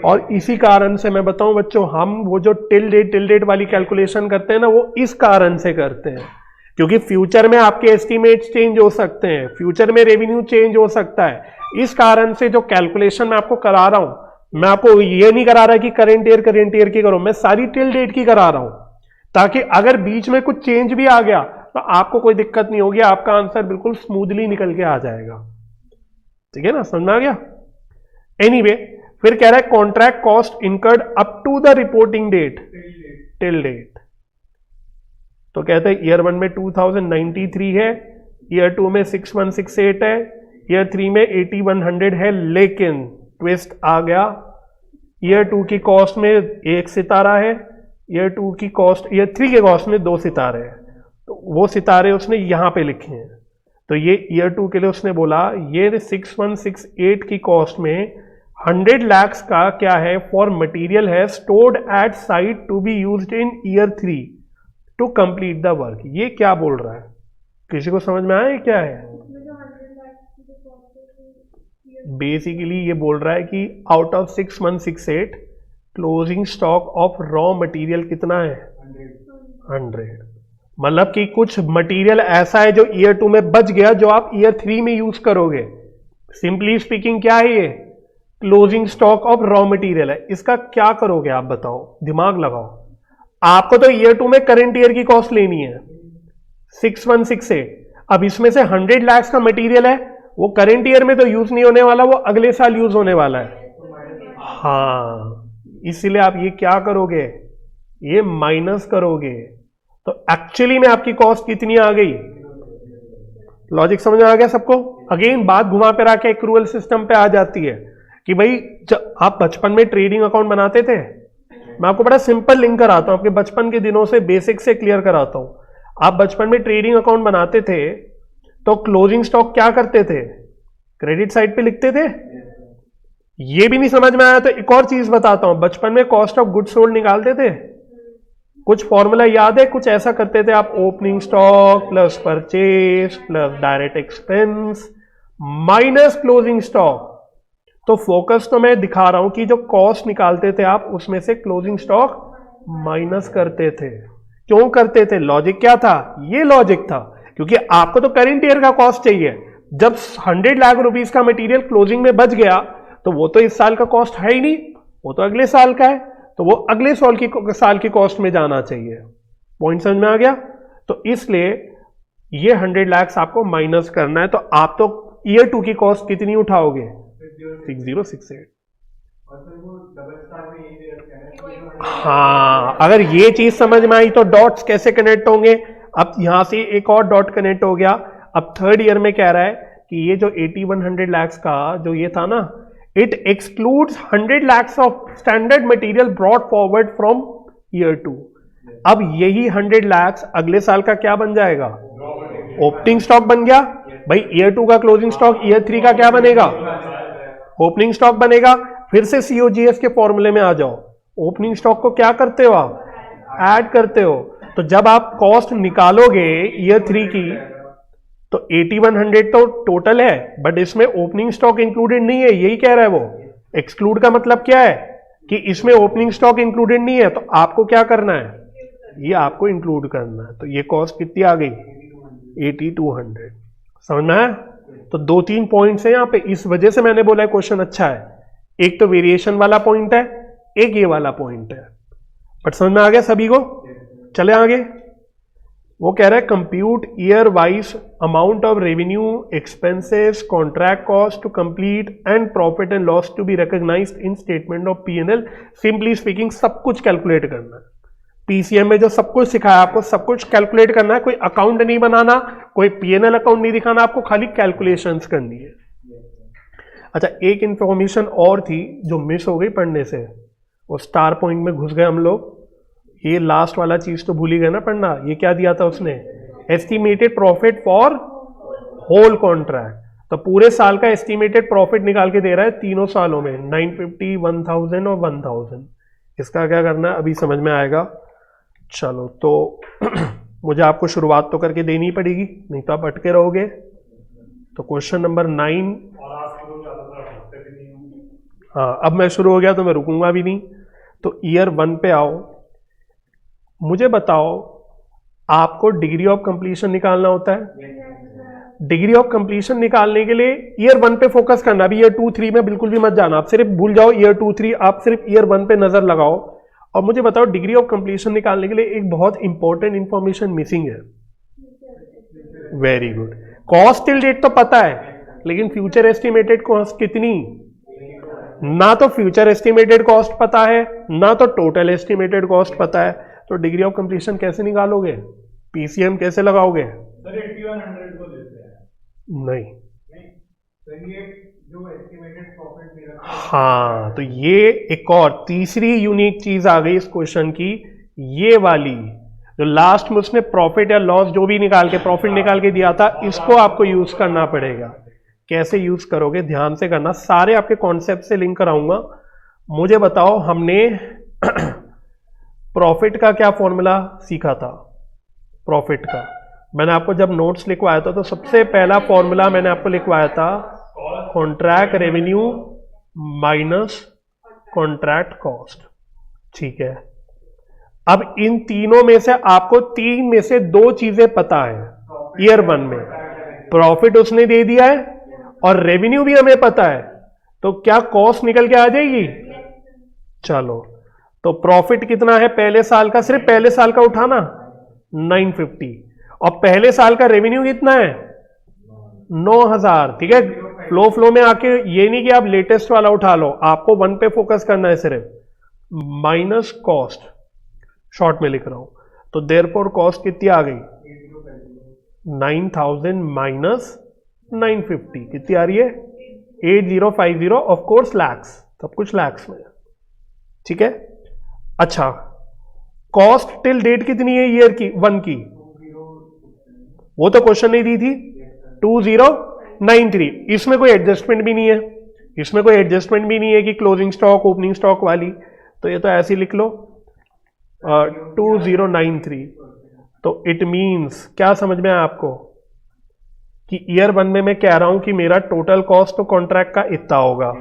और इसी कारण से मैं बताऊं बच्चों, हम वो जो टिल डेट वाली कैलकुलेशन करते हैं ना, वो इस कारण से करते हैं क्योंकि फ्यूचर में आपके एस्टिमेट्स चेंज हो सकते हैं, फ्यूचर में रेवेन्यू चेंज हो सकता है। इस कारण से जो कैलकुलेशन मैं आपको करा रहा हूं, मैं आपको ये नहीं करा रहा कि करंट ईयर की करो, मैं सारी टिल डेट की करा रहा हूं, ताकि अगर बीच में कुछ चेंज भी आ गया तो आपको कोई दिक्कत नहीं होगी, आपका आंसर बिल्कुल स्मूथली निकल के आ जाएगा। ठीक है ना, समझ में आ गया? एनीवे, फिर कह रहा है contract cost incurred up to the reporting date till date. तो कहते हैं ईयर 1 में 2093 है, ईयर 2 में 6168 है, ईयर 3 में 8100 है, लेकिन ट्विस्ट आ गया, ईयर 2 की कॉस्ट में 1 सितारा है, ईयर 2 की कॉस्ट, ईयर 3 के कॉस्ट में 2 सितारे हैं। तो वो सितारे उसने यहां पे लिखे हैं, तो ये ईयर 2 के लिए उसने बोला ये 6168 की कॉस्ट में 100 lakhs का क्या है? फॉर मटीरियल है stored at site to be used in year 3 to complete the work. ये क्या बोल रहा है? किसी को समझ में आया ये क्या है? बेसिकली ये बोल रहा है कि out of 6168 closing stock of raw material कितना है? 100। मतलब कि कुछ मटेरियल ऐसा है जो ईयर 2 में बच गया, जो आप ईयर 3 में यूज करोगे। सिंपली स्पीकिंग क्या है ये? Closing stock of raw material है। इसका क्या करोगे आप बताओ, दिमाग लगाओ। आपको तो ईयर 2 में करंट ईयर की कॉस्ट लेनी है 6168। अब इसमें से 100 lakhs का मटेरियल है, वो करंट ईयर में तो यूज नहीं होने वाला, वो अगले साल यूज होने वाला है। हाँ, इसीलिए आप ये क्या करोगे? ये माइनस करोगे। तो एक्चुअली में आपकी कॉस्ट कितनी आ गई? लॉजिक समझ में आ गया सबको? अगेन बात घुमा फिरा के एक्रूअल सिस्टम पे आ जाती है कि भाई जब आप बचपन में ट्रेडिंग अकाउंट बनाते थे, मैं आपको बड़ा सिंपल लिंक कराता हूं, आपके बचपन के दिनों से बेसिक से क्लियर कराता हूं। आप बचपन में ट्रेडिंग अकाउंट बनाते थे तो क्लोजिंग स्टॉक क्या करते थे? क्रेडिट साइड पे लिखते थे। ये भी नहीं समझ में आया तो एक और चीज बताता हूं। बचपन में कॉस्ट ऑफ गुड्स सोल्ड निकालते थे, कुछ फॉर्मूला याद है? कुछ ऐसा करते थे आप, opening stock plus purchase plus direct expense minus closing stock. तो फोकस तो मैं दिखा रहा हूं कि जो कॉस्ट निकालते थे आप, उसमें से क्लोजिंग स्टॉक माइनस करते थे। क्यों करते थे, लॉजिक क्या था, ये लॉजिक था क्योंकि आपको तो करंट ईयर का कॉस्ट चाहिए। जब 100 लाख रुपीस का मटेरियल क्लोजिंग में बच गया तो वो तो इस साल का कॉस्ट है ही नहीं, वो तो अगले साल का है, तो वो अगले साल की कॉस्ट में जाना चाहिए। पॉइंट समझ में आ गया? तो इसलिए ये 100 लाख आपको माइनस करना है। तो आप तो ईयर 2 की कॉस्ट कितनी उठाओगे, 6068। हाँ, अगर ये चीज समझ में आई तो डॉट्स कैसे कनेक्ट होंगे। अब यहां से एक और डॉट कनेक्ट हो गया। अब थर्ड ईयर में कह रहा है कि ये जो 8100 लाख का जो ये था ना, it excludes 100 lakh of standard material brought forward from year 2। अब यही 100 लाख अगले साल का क्या बन जाएगा, ओपनिंग स्टॉक बन गया। भाई ईयर 2 का क्लोजिंग स्टॉक ईयर 3 का क्या बनेगा, ओपनिंग स्टॉक बनेगा। फिर से सीओजीएस के फॉर्मूले में आ जाओ, ओपनिंग स्टॉक को क्या करते हो आप, ऐड करते हो। तो जब आप कॉस्ट निकालोगे ईयर 3 की तो 8100 तो टोटल है, बट इसमें ओपनिंग स्टॉक इंक्लूडेड नहीं है, यही कह रहा है वो। एक्सक्लूड का मतलब क्या है कि इसमें ओपनिंग स्टॉक इंक्लूडेड नहीं है, तो आपको क्या करना है, ये आपको इंक्लूड करना है। तो ये कॉस्ट कितनी आ गई, 8200। समझ में आया? तो 2-3 पॉइंट्स हैं यहां पे, इस वजह से मैंने बोला क्वेश्चन अच्छा है। एक तो वेरिएशन वाला पॉइंट है, एक ये वाला पॉइंट है। बट समझ में आ गया सभी को? चले आगे। वो कह रहा है compute year wise amount of revenue, expenses, contract cost to complete and profit and loss to be recognised in statement of P&L। Simply speaking सब कुछ कैलकुलेट करना है। पीसीएम में जो सब कुछ सिखाया आपको, सब कुछ कैलकुलेट करना है। कोई अकाउंट नहीं बनाना, कोई P&L अकाउंट नहीं दिखाना, आपको खाली कैलकुलेशंस करनी है। अच्छा, एक इंफॉर्मेशन और थी जो मिस हो गई पढ़ने से, वो स्टार पॉइंट में घुस गए हम लोग। ये लास्ट वाला चीज तो भूल ही गए ना पढ़ना। ये क्या दिया था उसने, estimated profit for whole contract. तो पूरे साल का एस्टिमेटेड प्रॉफिट निकाल के दे रहा है तीनों सालों में, 950, 1000 और 1000। इसका क्या करना है अभी समझ में आएगा। चलो तो मुझे आपको शुरुआत तो करके देनी पड़ेगी, नहीं तो आप अटके रहोगे। तो क्वेश्चन नंबर 9, हाँ अब मैं शुरू हो गया तो मैं रुकूंगा भी नहीं। तो ईयर 1 पे आओ, मुझे बताओ आपको डिग्री ऑफ कंप्लीशन निकालना होता है। डिग्री ऑफ कंप्लीशन निकालने के लिए ईयर 1 पे फोकस करना, अभी ईयर 2, 3 में बिल्कुल भी मत जाना। आप सिर्फ भूल जाओ ईयर 2, 3, आप सिर्फ ईयर 1 पे नजर लगाओ। और मुझे बताओ डिग्री ऑफ कंप्लीशन निकालने के लिए एक बहुत इंपॉर्टेंट इंफॉर्मेशन मिसिंग है। Very good. Cost till date तो पता है, लेकिन फ्यूचर एस्टिमेटेड कॉस्ट कितनी, ना तो फ्यूचर एस्टिमेटेड कॉस्ट पता है, ना तो टोटल एस्टिमेटेड कॉस्ट पता है। तो डिग्री ऑफ कंप्लीशन कैसे निकालोगे, पीसीएम कैसे लगाओगे? सर 8100 को देते हैं। नहीं, तो ये जो एस्टिमेटेड प्रॉफिट दे रहा है, हाँ तो ये एक और तीसरी यूनिक चीज आ गई इस क्वेश्चन की, ये वाली जो लास्ट में उसने प्रॉफिट या लॉस जो भी निकाल के प्रॉफिट निकाल के दिया था, इसको आपको यूज करना पड़ेगा। कैसे यूज करोगे ध्यान से करना, सारे आपके कॉन्सेप्ट से लिंक कराऊंगा। मुझे बताओ हमने प्रॉफिट का क्या फॉर्मूला सीखा था, प्रॉफिट का मैंने आपको जब नोट्स लिखवाया था तो सबसे पहला फॉर्मूला मैंने आपको लिखवाया था contract revenue minus contract cost. ठीक है, अब इन तीनों में से आपको 3 में से 2 चीजें पता है। ईयर 1 में प्रॉफिट उसने दे दिया है और रेवेन्यू भी हमें पता है, तो क्या कॉस्ट निकल के आ जाएगी? चलो तो प्रॉफिट कितना है पहले साल का, सिर्फ पहले साल का उठाना 950, और पहले साल का रेवेन्यू कितना है 9000। ठीक है, फ्लो में आके ये नहीं कि आप लेटेस्ट वाला उठा लो, आपको 1 पे फोकस करना है सिर्फ, माइनस कॉस्ट, शॉर्ट में लिख रहा हूं। तो देयरफॉर कॉस्ट कितनी आ गई, 9000 माइनस 950 कितनी आ रही है, 8050, ऑफ कोर्स लैक्स, सब कुछ लैक्स में। ठीक है, अच्छा कॉस्ट टिल डेट कितनी है ईयर की 1 की, वो तो क्वेश्चन नहीं दी थी, 2093। इसमें कोई एडजस्टमेंट भी नहीं है, इसमें कोई एडजस्टमेंट भी नहीं है कि क्लोजिंग स्टॉक ओपनिंग स्टॉक वाली, तो ये तो ऐसे ही लिख लो 2093। तो इट मींस क्या समझ में आया आपको कि ईयर 1 में मैं कह रहा हूं कि मेरा टोटल कॉस्ट तो कॉन्ट्रैक्ट का इतना होगा,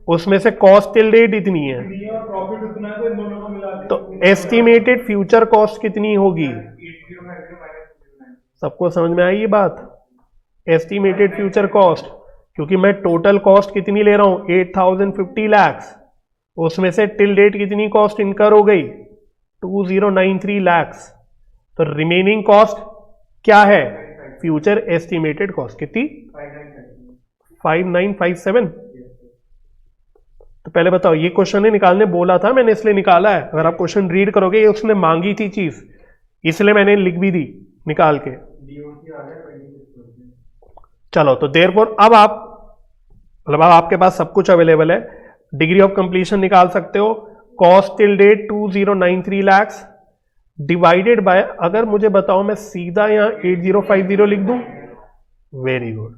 उसमें से कॉस्ट टिल डेट इतनी है, प्रॉफिट उतना है, तो इन दोनों को मिला तो एस्टिमेटेड फ्यूचर कॉस्ट कितनी होगी? 8050 सबको समझ में आई ये बात? एस्टिमेटेड फ्यूचर कॉस्ट, क्योंकि मैं टोटल कॉस्ट कितनी ले रहा हूं 8050 lakhs, उसमें से टिल डेट कितनी कॉस्ट इनकर हो गई 2093 lakhs, तो रिमेनिंग कॉस्ट क्या है? फ्यूचर एस्टिमेटेड कॉस्ट कितनी? 5957। तो पहले बताओ, ये क्वेश्चन ने निकालने बोला था मैंने, इसलिए निकाला है। अगर आप क्वेश्चन रीड करोगे, ये उसने मांगी थी चीज, इसलिए मैंने लिख भी दी निकाल के। चलो, तो देयरफॉर अब आप मतलब अब आपके पास सब कुछ अवेलेबल है। डिग्री ऑफ कंप्लीशन निकाल सकते हो, cost till date 2093 lakhs divided by, अगर मुझे बताओ मैं सीधा यहां 8050 लिख दूं, वेरी गुड,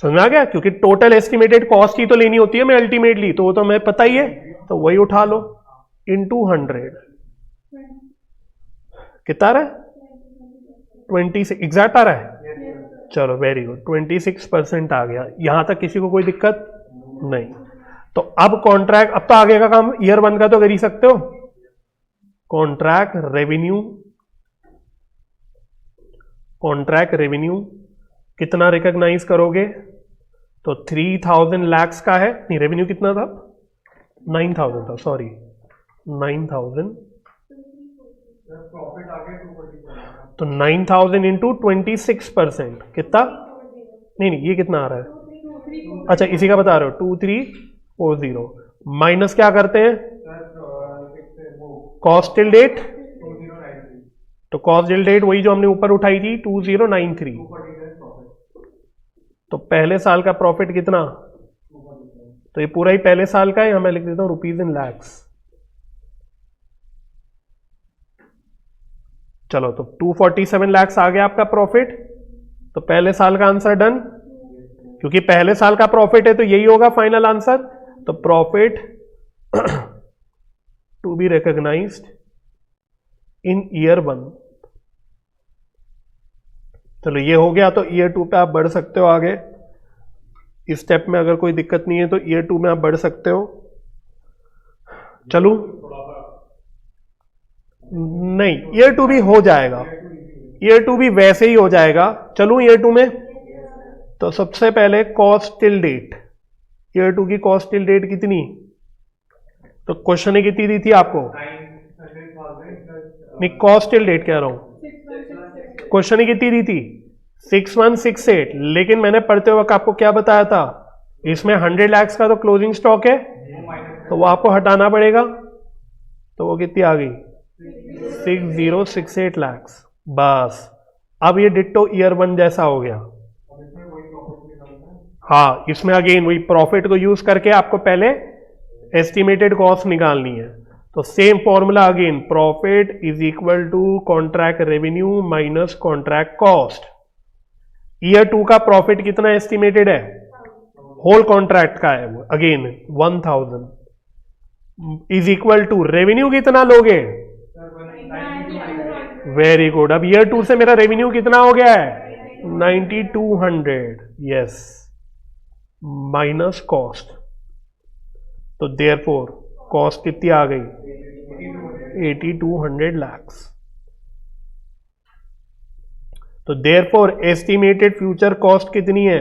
समझ में आ गया? क्योंकि टोटल एस्टिमेटेड कॉस्ट ही तो लेनी होती है मैं अल्टीमेटली, तो वो तो मैं पता ही है, तो वही उठा लो इनटू 100। कितना आ रहा है? 26 एग्जैक्ट आ रहा है? चलो वेरी गुड, 26% आ गया। यहां तक किसी को कोई दिक्कत नहीं? तो अब कॉन्ट्रैक्ट, अब तो आगे का काम ईयर 1 का तो कर ही सकते हो। कॉन्ट्रैक्ट रेवेन्यू कितना रिकॉग्नाइज करोगे? तो 3000 lakhs का है, नहीं रेवेन्यू कितना था? 9000 था, सॉरी 9000, प्रॉफिट आ गया 240। तो 9000 इंटू 26% कितना? नहीं ये कितना आ रहा है? अच्छा इसी का बता रहे हो 2340 माइनस क्या करते हैं? कॉस्ट टिल डेट, 2093 तो कॉस्ट टिल डेट वही जो हमने ऊपर उठाई थी 2093, 240 प्रॉफिट। तो पहले साल का प्रॉफिट कितना? तो ये पूरा ही पहले साल का है, यहां मैं लिख देता हूं रुपीज इन लैक्स। चलो, तो 247 lakhs आ गया आपका प्रॉफिट। तो पहले साल का आंसर डन, क्योंकि पहले साल का प्रॉफिट है तो यही होगा फाइनल आंसर। तो profit to be recognised in year 1। चलो ये हो गया, तो ईयर 2 पे आप बढ़ सकते हो आगे। इस स्टेप में अगर कोई दिक्कत नहीं है तो ईयर 2 में आप बढ़ सकते हो। चलो नहीं, ईयर 2 भी हो जाएगा, ईयर 2 भी वैसे ही हो जाएगा। चलूं ईयर 2 में, तो सबसे पहले कॉस्ट टिल डेट, ईयर 2 की कॉस्ट टिल डेट कितनी? तो क्वेश्चन ने कितनी दी थी आपको? नहीं कॉस्ट टिल डेट कह रहा हूं, क्वेश्चन ने कितनी दी थी? 6168। लेकिन मैंने पढ़ते वक्त आपको क्या बताया था? इसमें 100 lakhs का तो क्लोजिंग स्टॉक है, तो वो आपको हटाना पड़ेगा। तो वो कितनी आ गई? 6068 lakhs। बस अब ये डिट्टो ईयर 1 जैसा हो गया। हाँ, इसमें अगेन वही प्रॉफिट को यूज करके आपको पहले एस्टिमेटेड कॉस्ट निकालनी है। तो same formula again, profit is equal to contract revenue minus contract cost. Year 2 का प्रॉफिट कितना एस्टिमेटेड है? होल कॉन्ट्रैक्ट का है वो, again 1000 is equal to revenue कितना लोगे? Very good. अब ईयर 2 से मेरा रेवेन्यू कितना हो गया है? 9200, यस, माइनस कॉस्ट। तो देयरफॉर कॉस्ट कितनी आ गई? 8200 lakhs। तो देयरफॉर एस्टिमेटेड फ्यूचर कॉस्ट कितनी है?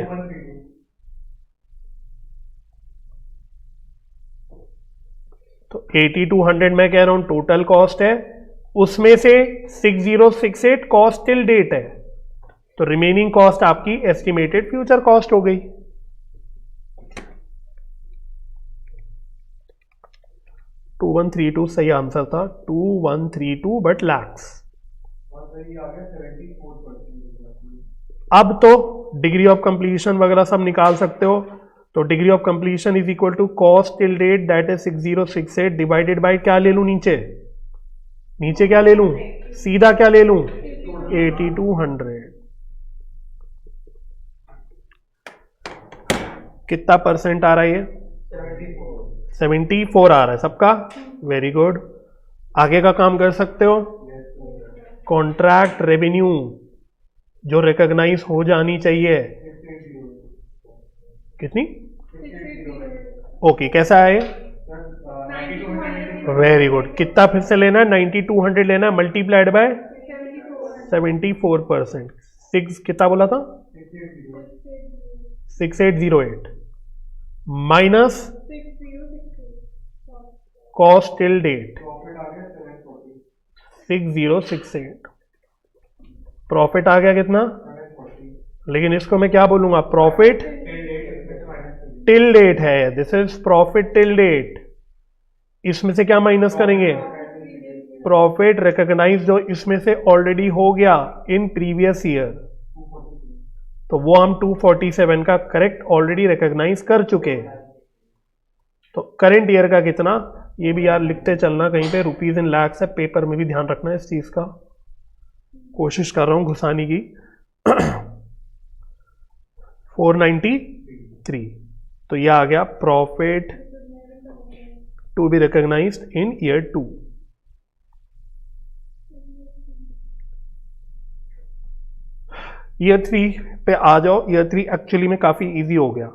तो 8200 मैं कह रहा हूं टोटल कॉस्ट है, उसमें से 6068 कॉस्ट टिल डेट है, तो रिमेनिंग कॉस्ट आपकी एस्टिमेटेड फ्यूचर कॉस्ट हो गई। टू 2132 सही आंसर था, 2132 बट लैक्स। अब तो डिग्री ऑफ कंप्लीशन वगैरह सब निकाल सकते हो। तो degree of completion is equal to cost till date that is 6068 divided by क्या ले लूं? नीचे क्या ले लूं? सीधा क्या ले लूं? 8200। कितना परसेंट आ रहा है ये? 74 आ रहा है सबका, वेरी गुड। आगे का काम कर सकते हो। कॉन्ट्रैक्ट रेवेन्यू जो रिकॉग्नाइज हो जानी चाहिए कितनी? ओके, कैसा है? Very good. कितना फिर से लेना है? 9200 लेना है मल्टीप्लाइड बाय 74%। 6 कितना बोला था? 6808 minus cost till date 6068। Profit आ गया कितना? लेकिन इसको मैं क्या बोलूंगा? प्रॉफिट टिल डेट है। This is profit till date. इसमें से क्या माइनस करेंगे? प्रॉफिट रिकॉग्नाइज जो इसमें से ऑलरेडी हो गया इन प्रीवियस ईयर, तो वो हम 247 का करेक्ट ऑलरेडी रिकॉग्नाइज कर चुके हैं। तो करंट ईयर का कितना, ये भी यार लिखते चलना कहीं पे, रुपीज इन लैक्स है, पेपर में भी ध्यान रखना है इस चीज का। कोशिश कर रहा हूं घुसाने की। 493। तो ये आ गया profit to be recognised in year 2। Year 3 पे आ जाओ। ईयर 3 एक्चुअली में काफी इजी हो गया।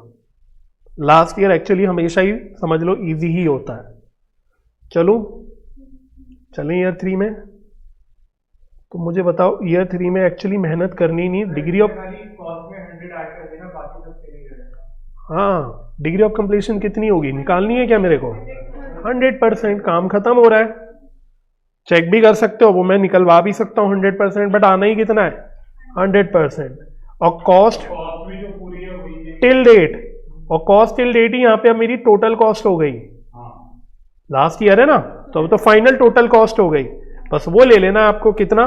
लास्ट ईयर एक्चुअली हमेशा ही समझ लो इजी ही होता है। चलो चलें ईयर 3 में। तो मुझे बताओ ईयर 3 में एक्चुअली मेहनत करनी नहीं। डिग्री ऑफ हाँ, डिग्री ऑफ कंप्लीशन कितनी होगी निकालनी है क्या मेरे को? 100%। काम खत्म हो रहा है। चेक भी कर सकते हो, वो मैं निकलवा भी सकता हूँ 100%, बट आना ही कितना है? 100%। और कॉस्ट टिल डेट, और कॉस्ट टिल डेट ही यहाँ पे अब मेरी टोटल कॉस्ट हो गई। लास्ट ईयर है ना, तो अब तो फाइनल टोटल कॉस्ट हो गई। बस वो ले लेना आपको। कितना?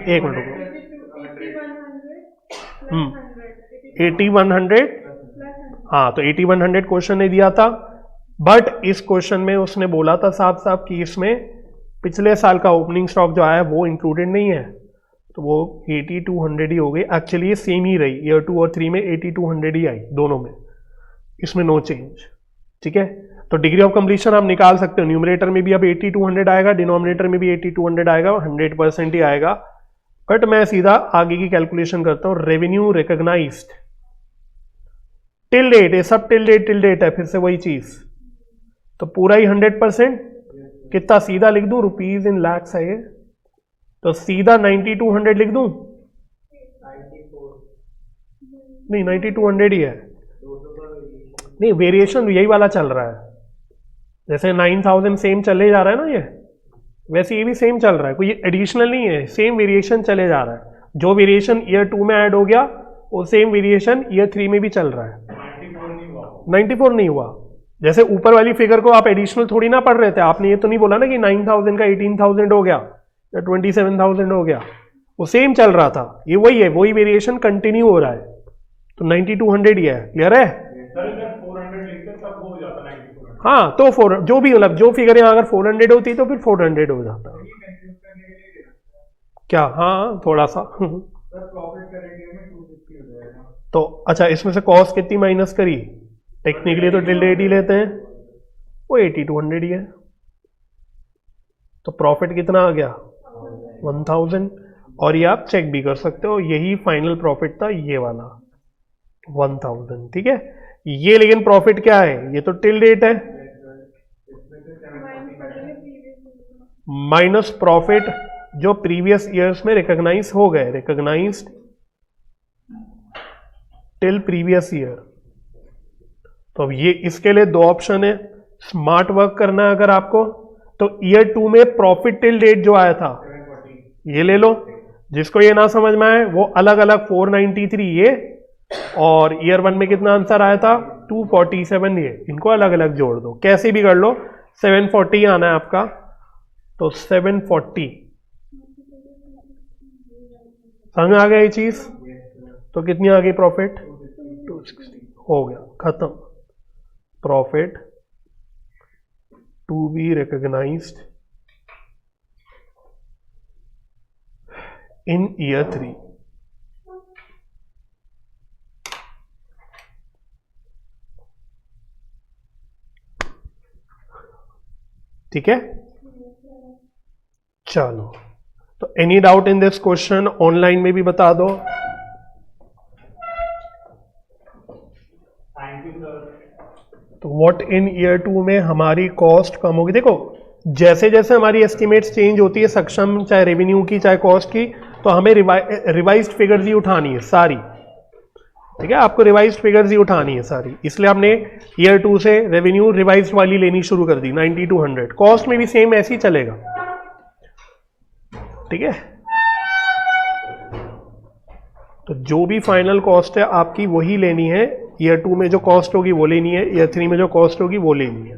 एक मिनट रुको। 8100। हाँ, तो 8100 क्वेश्चन ने दिया था, बट इस क्वेश्चन में उसने बोला था साफ साफ कि इसमें पिछले साल का ओपनिंग स्टॉक जो आया वो इंक्लूडेड नहीं है, तो वो 8200 ही हो गई। एक्चुअली ये सेम ही रही, ईयर 2 और 3 में 8200 ही आई दोनों में, इसमें नो चेंज। ठीक है, तो डिग्री ऑफ कंप्लीशन आप निकाल सकते हो। न्यूमरेटर में भी अब 8200 आएगा, डिनोमिनेटर में भी 8200 आएगा, 100% ही आएगा। बट मैं सीधा आगे की कैलकुलेशन करता हूं। रेवेन्यू रिकॉग्नाइज्ड टिल डेट, ये सब टिल डेट है, फिर से वही चीज। तो पूरा ही 100%। कितना सीधा लिख दूं? रुपीज इन लैक्स है ये, तो सीधा 9200 लिख दूं? नहीं, 9200 ही है। नहीं, वेरिएशन यही वाला चल रहा है। जैसे 9000 सेम चले जा रहा है ना ये, वैसे ये भी सेम चल रहा है, कोई एडिशनल नहीं है, सेम वेरिएशन चले जा रहा है। जो वेरिएशन ईयर 2 में ऐड हो गया वो सेम वेरिएशन ईयर 3 में भी चल रहा है। 94 नहीं हुआ। जैसे ऊपर वाली फिगर को आप एडिशनल थोड़ी ना पढ़ रहे थे, आपने ये तो नहीं बोला ना कि 9000 का 18000 हो गया या 27000 हो गया, वो सेम चल रहा था। ये वही है, वही वेरिएशन कंटिन्यू हो रहा है। तो 9200 ही है। क्लियर है? हाँ, तो 4 जो भी मतलब जो फिगर यहाँ अगर 400 होती तो फिर 400 हो जाता। क्या? हाँ, थोड़ा सा। तो अच्छा, इसमें से कॉस्ट कितनी माइनस करी? टेक्निकली तो टिल डेट ही लेते हैं, वो 8200 ही है। तो प्रॉफिट कितना आ गया? 1000। और ये आप चेक भी कर सकते हो, यही फाइनल प्रॉफिट था, ये वाला 1000। ठीक है, ये लेकिन प्रॉफिट क्या है? ये तो टिल डेट है, माइनस प्रॉफिट जो प्रीवियस ईयर्स में रिकॉग्नाइज हो गए, रिकॉग्नाइज्ड टिल प्रीवियस ईयर। तो अब ये इसके लिए दो ऑप्शन है। स्मार्ट वर्क करना है अगर आपको, तो ईयर 2 में प्रॉफिट टिल डेट जो आया था ये ले लो। जिसको ये ना समझ में आए वो अलग अलग 493 ये, और ईयर 1 में कितना आंसर आया था? 247 ये, इनको अलग अलग जोड़ दो, कैसे भी कर लो। 740 आना है आपका, तो 740 समझ में आ गया ये चीज? तो कितनी आ गई प्रॉफिट? 260। हो गया, खत्म। Profit to be recognised in year 3। ठीक है, चलो। तो any doubt in this question online में भी बता दो। Thank you sir. तो व्हाट इन ईयर 2 में हमारी कॉस्ट कम होगी। देखो जैसे जैसे हमारी एस्टिमेट्स चेंज होती है सक्षम चाहे रेवेन्यू की चाहे कॉस्ट की, तो हमें रिवाइज्ड फिगर्स ही उठानी है सारी, ठीक है, आपको रिवाइज्ड फिगर्स ही उठानी है सारी। इसलिए आपने ईयर 2 से रेवेन्यू रिवाइज्ड वाली लेनी शुरू कर दी 90 to 100। कॉस्ट में भी सेम ऐसे ही चलेगा, ठीक है। तो जो भी फाइनल कॉस्ट है आपकी वही लेनी है, ईयर 2 में जो कॉस्ट होगी वो लेनी है, ईयर 3 में जो कॉस्ट होगी वो लेनी है।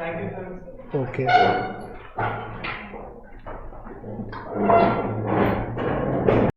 Thank you sir. ओके